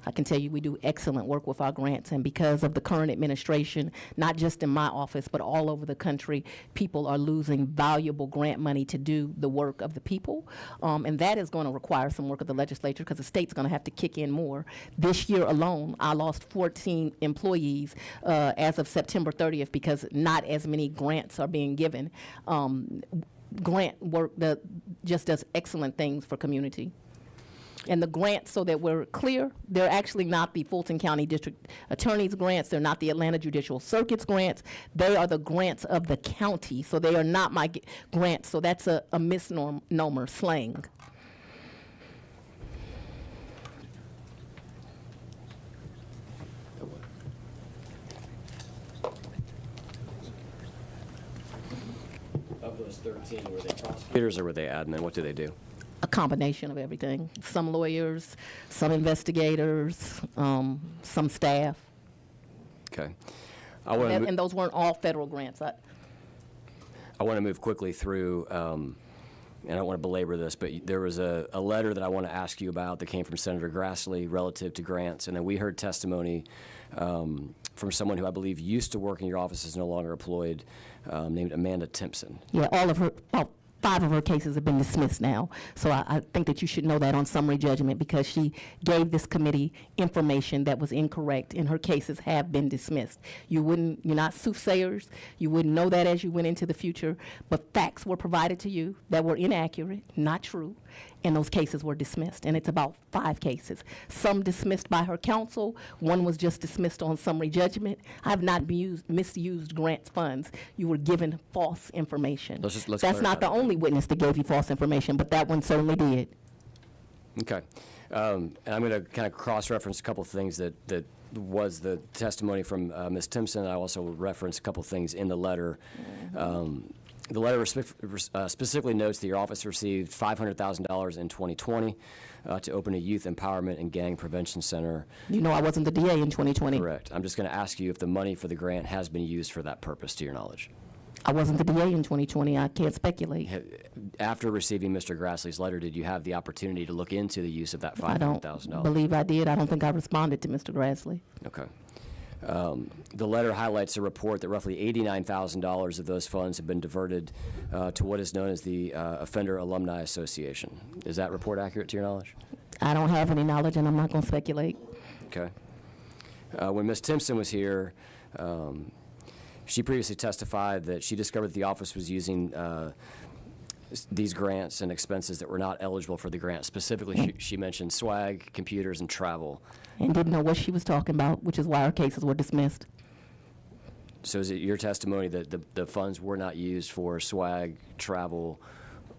I can tell you we do excellent work with our grants, and because of the current administration, not just in my office, but all over the country, people are losing valuable grant money to do the work of the people, and that is going to require some work of the legislature because the state's going to have to kick in more. This year alone, I lost 14 employees as of September 30th because not as many grants are being given. Grant work that just does excellent things for community. And the grants, so that we're clear, they're actually not the Fulton County District Attorney's grants. They're not the Atlanta Judicial Circuit's grants. They are the grants of the county. So they are not my grants. So that's a misnomer, slang. Of those 13, were they prosecutors or were they admin? What do they do? A combination of everything. Some lawyers, some investigators, some staff. Okay. I want to And those weren't all federal grants. move quickly through, and I don't want to belabor this, but there was a letter that I want to ask you about that came from Senator Grassley relative to grants, and then we heard testimony from someone who I believe used to work in your office, is no longer employed, named Amanda Timpson. Yeah, all of her, about 5 of her cases have been dismissed now. So I think that you should know that on summary judgment, because she gave this committee information that was incorrect, and her cases have been dismissed. You're not soothsayers. You wouldn't know that as you went into the future, but facts were provided to you that were inaccurate, not true, and those cases were dismissed. And it's about 5 cases. Some dismissed by her counsel. One was just dismissed on summary judgment. I have not misused grants funds. You were given false information. Let's That's not clarify the that. only witness that gave you false information, but that one certainly did. Okay. And I'm going to kind of cross-reference a couple of things that was the testimony from Ms. Timpson. I also reference a couple of things in the letter. The letter specifically notes that your office received $500,000 in 2020 to open a youth empowerment and gang prevention center. You know I wasn't the DA in 2020. Correct. I'm just going to ask you if the money for the grant has been used for that purpose, to your knowledge. I wasn't the DA in 2020. I can't speculate. After receiving Mr. Grassley's letter, did you have the opportunity to look into the use of that I don't $500,000? believe I did. I don't think I responded to Mr. Grassley. Okay. The letter highlights a report that roughly $89,000 of those funds have been diverted to what is known as the Offender Alumni Association. Is that report accurate to your knowledge? I don't have any knowledge, and I'm not going to speculate. Okay. When Ms. Timpson was here, she previously testified that she discovered that the office was using these grants and expenses that were not eligible for the grant. Specifically, she mentioned swag, computers, and travel. And didn't know what she was talking about, which is why her cases were dismissed. So is it your testimony that the funds were not used for swag, travel,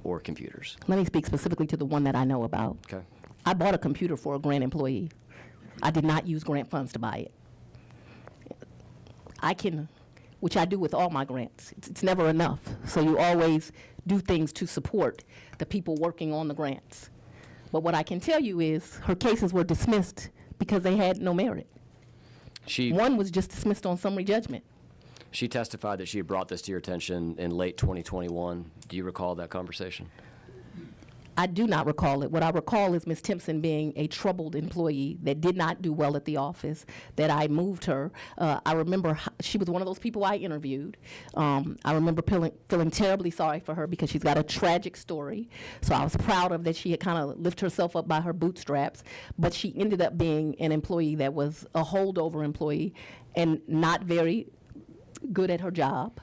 or computers? Let me speak specifically to the one that I know about. Okay. I bought a computer for a grant employee. I did not use grant funds to buy it. I can, which I do with all my grants. It's never enough. So you always do things to support the people working on the grants. But what I can tell you is her cases were dismissed because they had no merit. One was just dismissed on summary judgment. She testified that she had brought this to your attention in late 2021. Do you recall that conversation? I do not recall it. What I recall is Ms. Timpson being a troubled employee that did not do well at the office, that I moved her. I remember she was one of those people I interviewed. I remember feeling terribly sorry for her because she's got a tragic story. So I was proud of that she had kind of lifted herself up by her bootstraps. But she ended up being an employee that was a holdover employee and not very good at her job.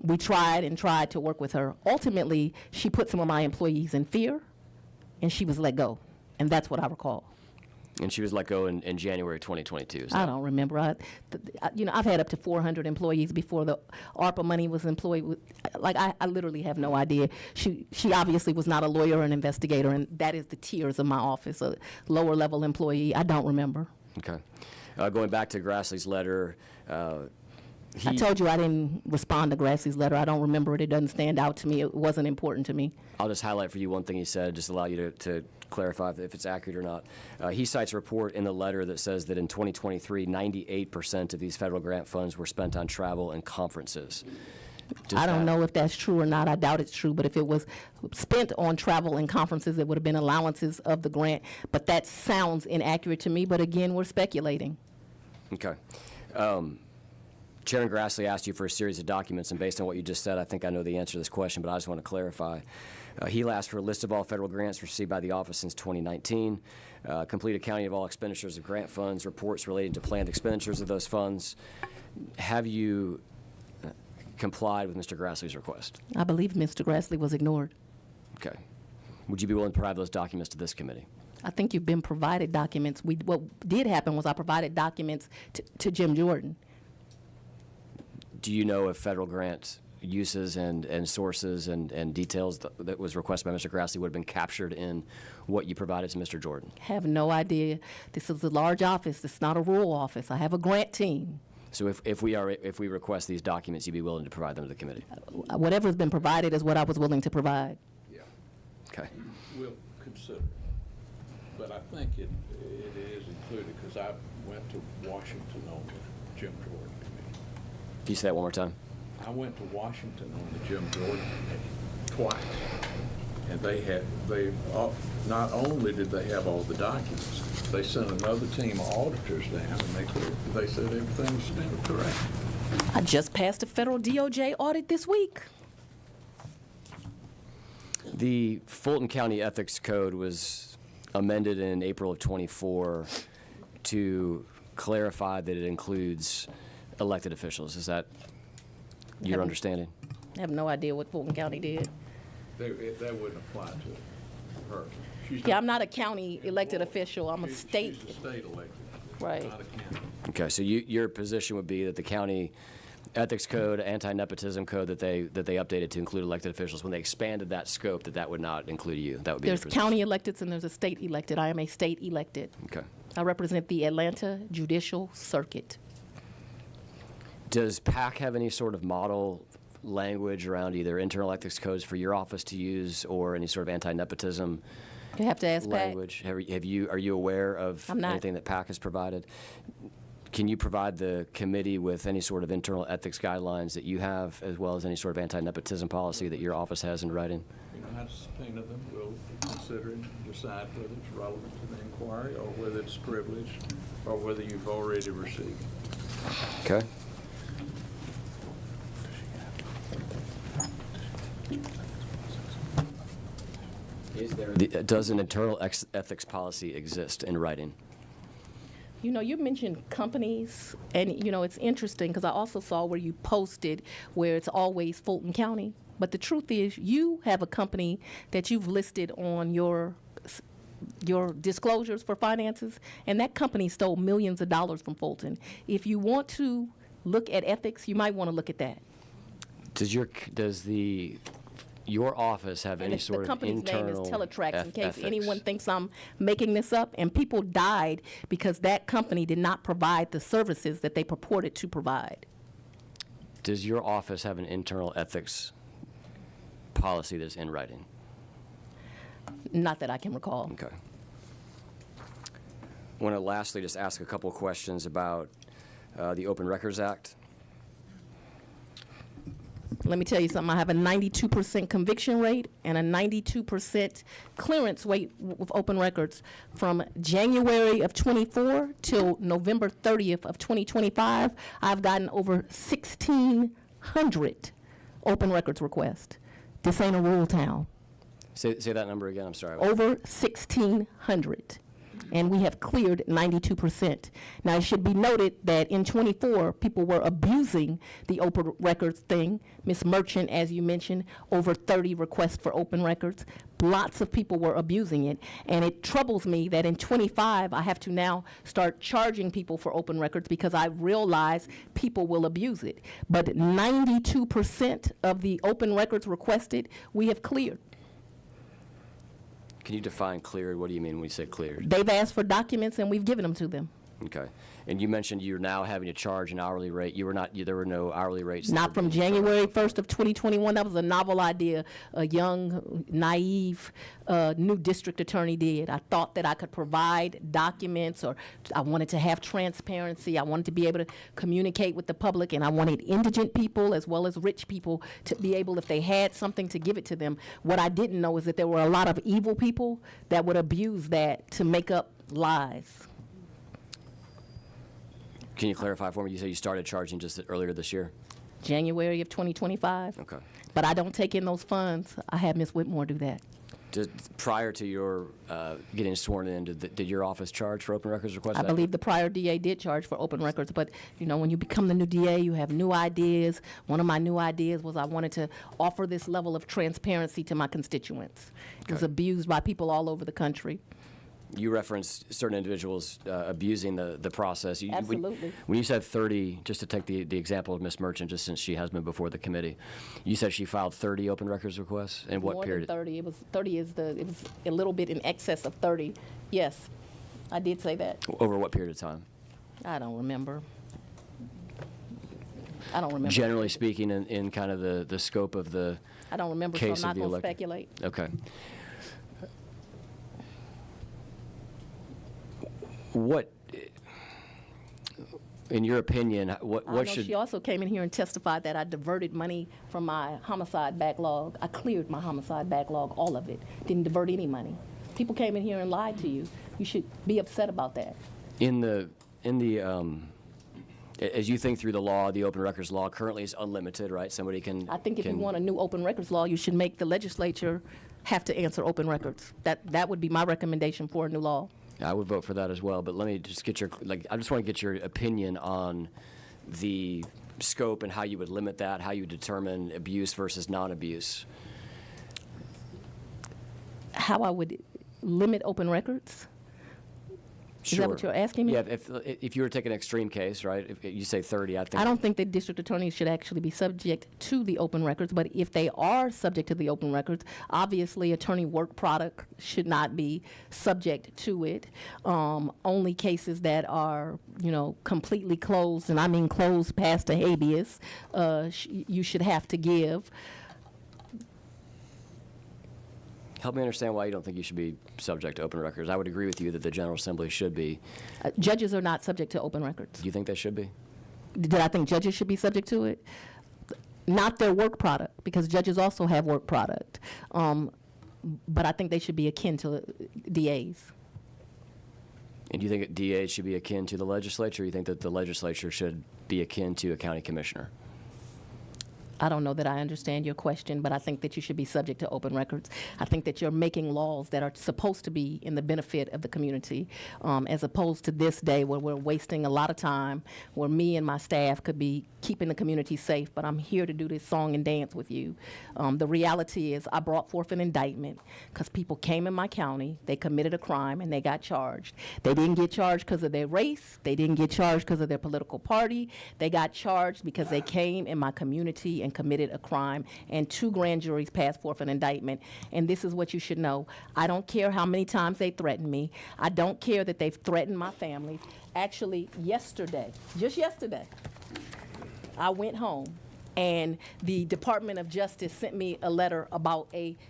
We tried and tried to work with her. Ultimately, she put some of my employees in fear, and she was let go. And that's what I recall. And she was let go in January 2022. Is I that- don't remember. I've had up to 400 employees before the ARPA money was employed. I literally have no idea. She obviously was not a lawyer or an investigator, and that is the tiers of my office, a lower level employee. I don't remember. Okay. Going back to Grassley's letter, I told you I didn't respond to Grassley's letter. I don't remember it. It doesn't stand out to me. It wasn't important to me. I'll just highlight for you one thing he said, just allow you to clarify if it's accurate or not. He cites a report in the letter that says that in 2023, 98% of these federal grant funds were spent on travel and conferences. I don't know if that's true or not. I doubt it's true. But if it was spent on travel and conferences, it would have been allowances of the grant. But that sounds inaccurate to me. But again, we're speculating. Okay. Chairman Grassley asked you for a series of documents, and based on what you just said, I think I know the answer to this question, but I just want to clarify. He asked for a list of all federal grants received by the office since 2019, complete accounting of all expenditures of grant funds, reports relating to planned expenditures of those funds. Have you complied with Mr. Grassley's request? I believe Mr. Grassley was ignored. Okay. Would you be willing to provide those documents to this committee? I think you've been provided documents. What did happen was I provided documents to Jim Jordan. Do you know if federal grant uses and sources and details that was requested by Mr. Grassley would have been captured in what you provided to Mr. Jordan? Have no idea. This is a large office. It's not a rural office. I have a grant team. So if we request these documents, you'd be willing to provide them to the committee? Whatever's been provided is what I was willing to provide. Yeah, Okay. we'll consider it. But I think it is included because I went to Washington on the Jim Jordan committee. Can you say that one more time? I went to Washington on the Jim Jordan committee twice. And not only did they have all the documents, they sent another team of auditors down and they said everything's been correct. I just passed a federal DOJ audit this week. The Fulton County Ethics Code was amended in April of '24 to clarify that it includes elected officials. Is that your understanding? I have no idea what Fulton County did. That wouldn't apply to her. Yeah, I'm not a county elected official. I'm a state. She's a state elected, Right. not a county. Okay, so your position would be that the county ethics code, anti-nepotism code that they updated to include elected officials, when they expanded that scope, that would not include you. That would be your There's position. county electeds and there's a state elected. I am a state elected. Okay. I represent the Atlanta Judicial Circuit. Does PAC have any sort of model language around either internal ethics codes for your office to use or any sort of anti-nepotism You have to ask Pat. language? Are you aware of I'm not. anything that PAC has provided? Can you provide the committee with any sort of internal ethics guidelines that you have, as well as any sort of anti-nepotism policy that your office has in writing? You know how to subpoena them, we'll consider and decide whether it's relevant to the inquiry or whether it's privileged or whether you've already received it. Okay. Does an internal ethics policy exist in writing? You know, you mentioned companies, and, you know, it's interesting because I also saw where you posted where it's always Fulton County. But the truth is, you have a company that you've listed on your disclosures for finances, and that company stole millions of dollars from Fulton. If you want to look at ethics, you might want to look at that. Does your office have any And sort the of company's name is internal Teletrax, in case ethics? anyone thinks I'm making this up. And people died because that company did not provide the services that they purported to provide. Does your office have an internal ethics policy that's in writing? Not that I can recall. Okay. I want to lastly just ask a couple of questions about the Open Records Act. Let me tell you something. I have a 92% conviction rate and a 92% clearance rate with open records from January of 24 till November 30th of 2025. I've gotten over 1,600 open records requests. This ain't a rural town. Say that number again, I'm sorry. Over 1,600. And we have cleared 92%. Now, it should be noted that in 24, people were abusing the open records thing. Ms. Merchant, as you mentioned, over 30 requests for open records. Lots of people were abusing it. And it troubles me that in 25, I have to now start charging people for open records because I realize people will abuse it. But 92% of the open records requested, we have cleared. Can you define cleared? What do you mean when you say cleared? They've asked for documents and we've given them to them. Okay. And you mentioned you're now having to charge an hourly rate. There were no hourly rates. that Not were from being charged. January 1st of 2021. That was a novel idea a young, naive, new district attorney did. I thought that I could provide documents, or I wanted to have transparency. I wanted to be able to communicate with the public, and I wanted indigent people as well as rich people to be able, if they had something, to give it to them. What I didn't know is that there were a lot of evil people that would abuse that to make up lies. Can you clarify for me? You said you started charging just earlier this year? January of 2025. Okay. But I don't take in those funds. I had Ms. Whitmore do that. Prior to your getting sworn in, did your office charge for open records requests? I believe the prior DA did charge for open records, but, you know, when you become the new DA, you have new ideas. One of my new ideas was I wanted to offer this level of transparency to my constituents. It was Okay. abused by people all over the country. You referenced certain individuals abusing the process. Absolutely. When you said 30, just to take the example of Ms. Merchant, just since she has been before the committee, you said she filed 30 open records requests? In what More period? than 30. It was 30 it was a little bit in excess of 30. Yes, I did say that. Over what period of time? I don't remember. I don't remember. Generally speaking, in kind of the scope of the I don't remember, so I'm case of not the going to elect- speculate. Okay. What, in your opinion, I what know should... she also came in here and testified that I diverted money from my homicide backlog. I cleared my homicide backlog, all of it. Didn't divert any money. People came in here and lied to you. You should be upset about that. As you think through the law, the open records law currently is unlimited, right? Somebody can... I think if you want a new open records law, you should make the legislature have to answer open records. That would be my recommendation for a new law. I would vote for that as well, but let me just get I just want to get your opinion on the scope and how you would limit that, how you determine abuse versus non-abuse. How I would limit open records? Is that what you're asking me? Yeah, if you were to take an extreme case, right, if you say 30, I think... I don't think that district attorneys should actually be subject to the open records, but if they are subject to the open records, obviously attorney work product should not be subject to it. Only cases that are, you know, completely closed, and I mean closed past the habeas, you should have to give. Help me understand why you don't think you should be subject to open records. I would agree with you that the General Assembly should be. Judges are not subject to open records. Do you think they should be? Did I think judges should be subject to it? Not their work product, because judges also have work product. But I think they should be akin to DAs. And do you think that DAs should be akin to the legislature, or you think that the legislature should be akin to a county commissioner? I don't know that I understand your question, but I think that you should be subject to open records. I think that you're making laws that are supposed to be in the benefit of the community, as opposed to this day where we're wasting a lot of time, where me and my staff could be keeping the community safe, but I'm here to do this song and dance with you. The reality is I brought forth an indictment because people came in my county, they committed a crime, and they got charged. They didn't get charged because of their race. They didn't get charged because of their political party. They got charged because they came in my community and committed a crime, and 2 grand juries passed forth an indictment. And this is what you should know. I don't care how many times they threaten me. I don't care that they've threatened my families. Actually, yesterday, just yesterday, I went home and the Department of Justice sent me a letter about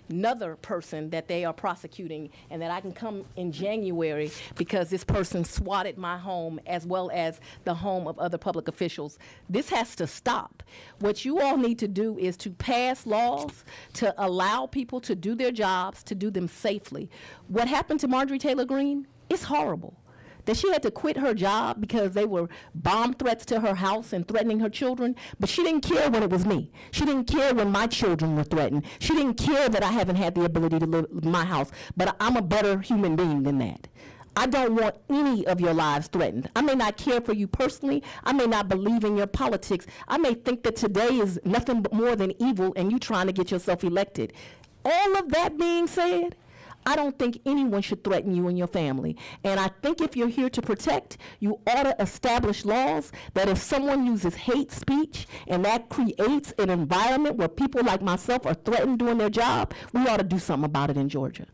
another person that they are prosecuting, and that I can come in January because this person swatted my home as well as the home of other public officials. This has to stop. What you all need to do is to pass laws to allow people to do their jobs, to do them safely. What happened to Marjorie Taylor Greene is horrible. That she had to quit her job because they were bomb threats to her house and threatening her children, but she didn't care when it was me. She didn't care when my children were threatened. She didn't care that I haven't had the ability to live in my house, but I'm a better human being than that. I don't want any of your lives threatened. I may not care for you personally. I may not believe in your politics. I may think that today is nothing but more than evil and you trying to get yourself elected. All of that being said, I don't think anyone should threaten you and your family. And I think if you're here to protect, you ought to establish laws that if someone uses hate speech and that creates an environment where people like myself are threatened doing their job, we ought to do something about it in Georgia.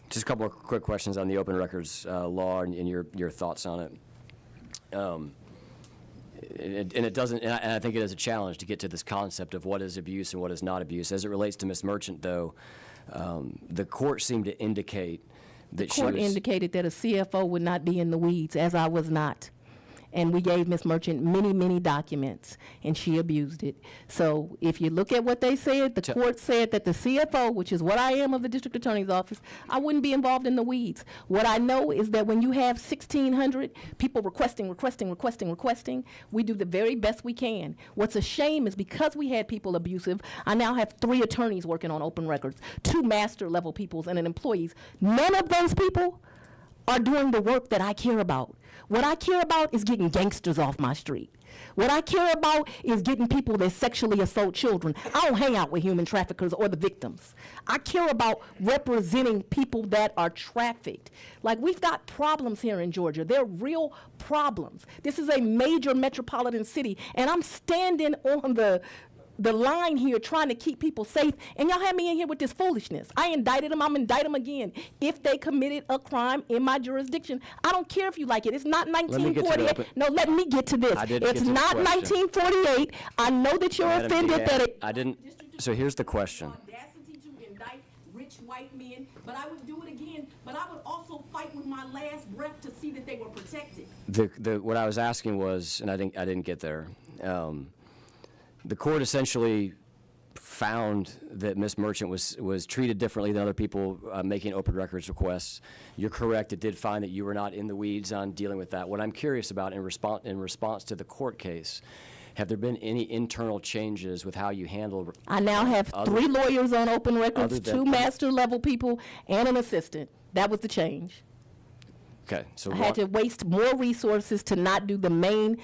Just a couple of quick questions on the open records law and your thoughts on it. And it doesn't, and I think it is a challenge to get to this concept of what is abuse and what is not abuse. As it relates to Ms. Merchant, though, the court seemed to indicate that she was... The court indicated that a CFO would not be in the weeds, as I was not. And we gave Ms. Merchant many, many documents, and she abused it. So if you look at what they said, the court said that the CFO, which is what I am of the district attorney's office, I wouldn't be involved in the weeds. What I know is that when you have 1,600 people requesting, we do the very best we can. What's a shame is because we had people abusive, I now have 3 attorneys working on open records, 2 master level peoples and an employees. None of those people are doing the work that I care about. What I care about is getting gangsters off my street. What I care about is getting people that sexually assault children. I don't hang out with human traffickers or the victims. I care about representing people that are trafficked. Like, we've got problems here in Georgia. They're real problems. This is a major metropolitan city, and I'm standing on the line here trying to keep people safe, and y'all have me in here with this foolishness. I indicted them, I'm indict them again. If they committed a crime in my jurisdiction, I don't care if you like it. It's not 1948. No, let me get to this. It's not 1948. I know that you're Madam offended Deanne, that it. I didn't, so here's the question. Audacity to indict rich white men, but I would do it again, but I would also fight with my last breath to see that they were protected. What I was asking was, and I didn't get there. The court essentially found that Ms. Merchant was treated differently than other people making open records requests. You're correct, it did find that you were not in the weeds on dealing with that. What I'm curious about in response to the court case, have there been any internal changes with how you handle? I now have 3 lawyers on open records, 2 master level people, and an assistant. That was the change. Okay, so I had to waste more resources to not do the main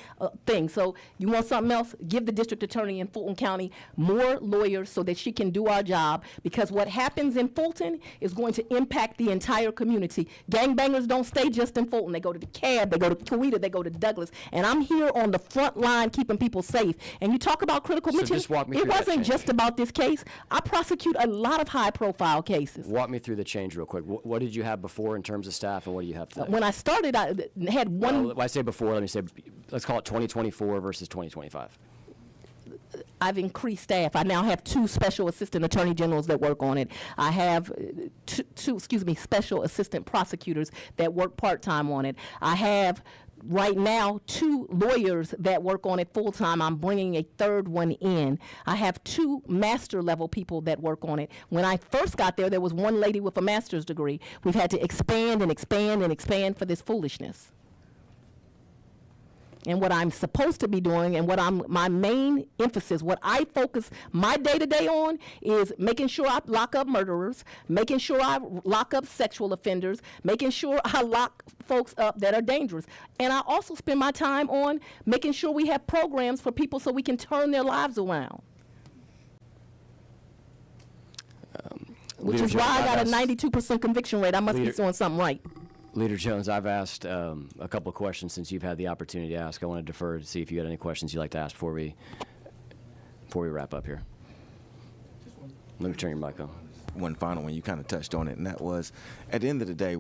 thing. So you want something else? Give the district attorney in Fulton County more lawyers so that she can do our job, because what happens in Fulton is going to impact the entire community. Gangbangers don't stay just in Fulton. They go to DeKalb, they go to Coweta, they go to Douglas. And I'm here on the front line keeping people safe. And you talk about critical So mention. just walk me It through that wasn't change. just about this case. I prosecute a lot of high-profile cases. walk me through the change real quick. What did you have before in terms of staff, and what do you have today? When I started, I had one. Well, when I say before, let me say, let's call it 2024 versus 2025. I've increased staff. I now have 2 special assistant attorney generals that work on it. I have two special assistant prosecutors that work part-time on it. I have right now 2 lawyers that work on it full-time. I'm bringing a 3rd one in. I have 2 master level people that work on it. When I first got there was 1 lady with a master's degree. We've had to expand and expand and expand for this foolishness. And what I'm supposed to be doing, and my main emphasis, what I focus my day-to-day on, is making sure I lock up murderers, making sure I lock up sexual offenders, making sure I lock folks up that are dangerous. And I also spend my time on making sure we have programs for people so we can turn their lives around. Which is why I got a 92% conviction rate. I must be doing something right. Leader Jones, I've asked a couple of questions since you've had the opportunity to ask. I want to defer to see if you had any questions you'd like to ask before we wrap up here. Let me turn your mic on. One final one, you kind of touched on it, and that was, at the end of the day,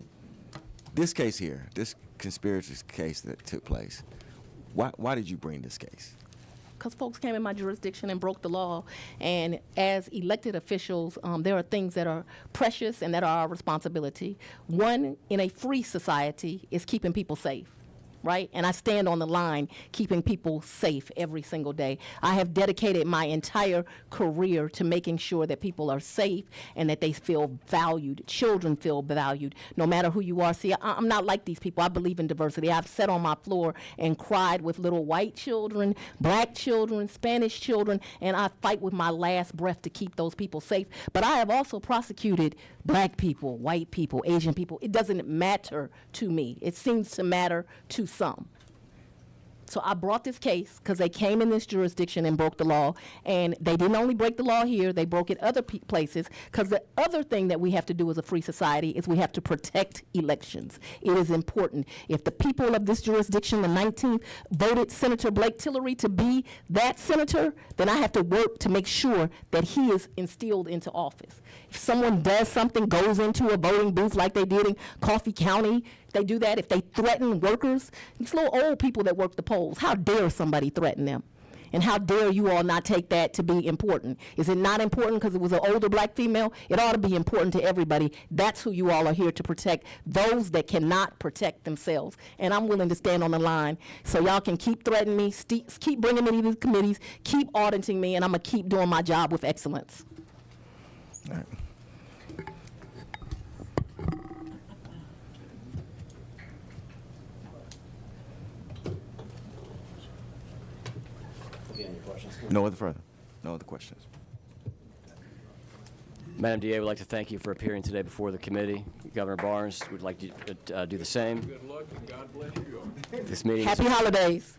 this case here, this conspiracy case that took place, why did you bring this case? Because folks came in my jurisdiction and broke the law. And as elected officials, there are things that are precious and that are our responsibility. One, in a free society, is keeping people safe, right? And I stand on the line keeping people safe every single day. I have dedicated my entire career to making sure that people are safe and that they feel valued. Children feel valued, no matter who you are. See, I'm not like these people. I believe in diversity. I've sat on my floor and cried with little white children, black children, Spanish children, and I fight with my last breath to keep those people safe. But I have also prosecuted black people, white people, Asian people. It doesn't matter to me. It seems to matter to some. So I brought this case because they came in this jurisdiction and broke the law. And they didn't only break the law here, they broke it other places. Because the other thing that we have to do as a free society is we have to protect elections. It is important. If the people of this jurisdiction, the 19th, voted Senator Blake Tillery to be that senator, then I have to work to make sure that he is instilled into office. If someone does something, goes into a voting booth like they did in Coffee County, they do that. If they threaten workers, these little old people that work the polls, how dare somebody threaten them? And how dare you all not take that to be important? Is it not important because it was an older black female? It ought to be important to everybody. That's who you all are here to protect, those that cannot protect themselves. And I'm willing to stand on the line so y'all can keep threatening me, keep bringing me to these committees, keep auditing me, and I'm going to keep doing my job with excellence. All right. Again, your questions? No other further. No other questions. Madam DA, we'd like to thank you for appearing today before the committee. Governor Barnes would like to do the same. Good luck and God bless you all. This meeting is Happy holidays.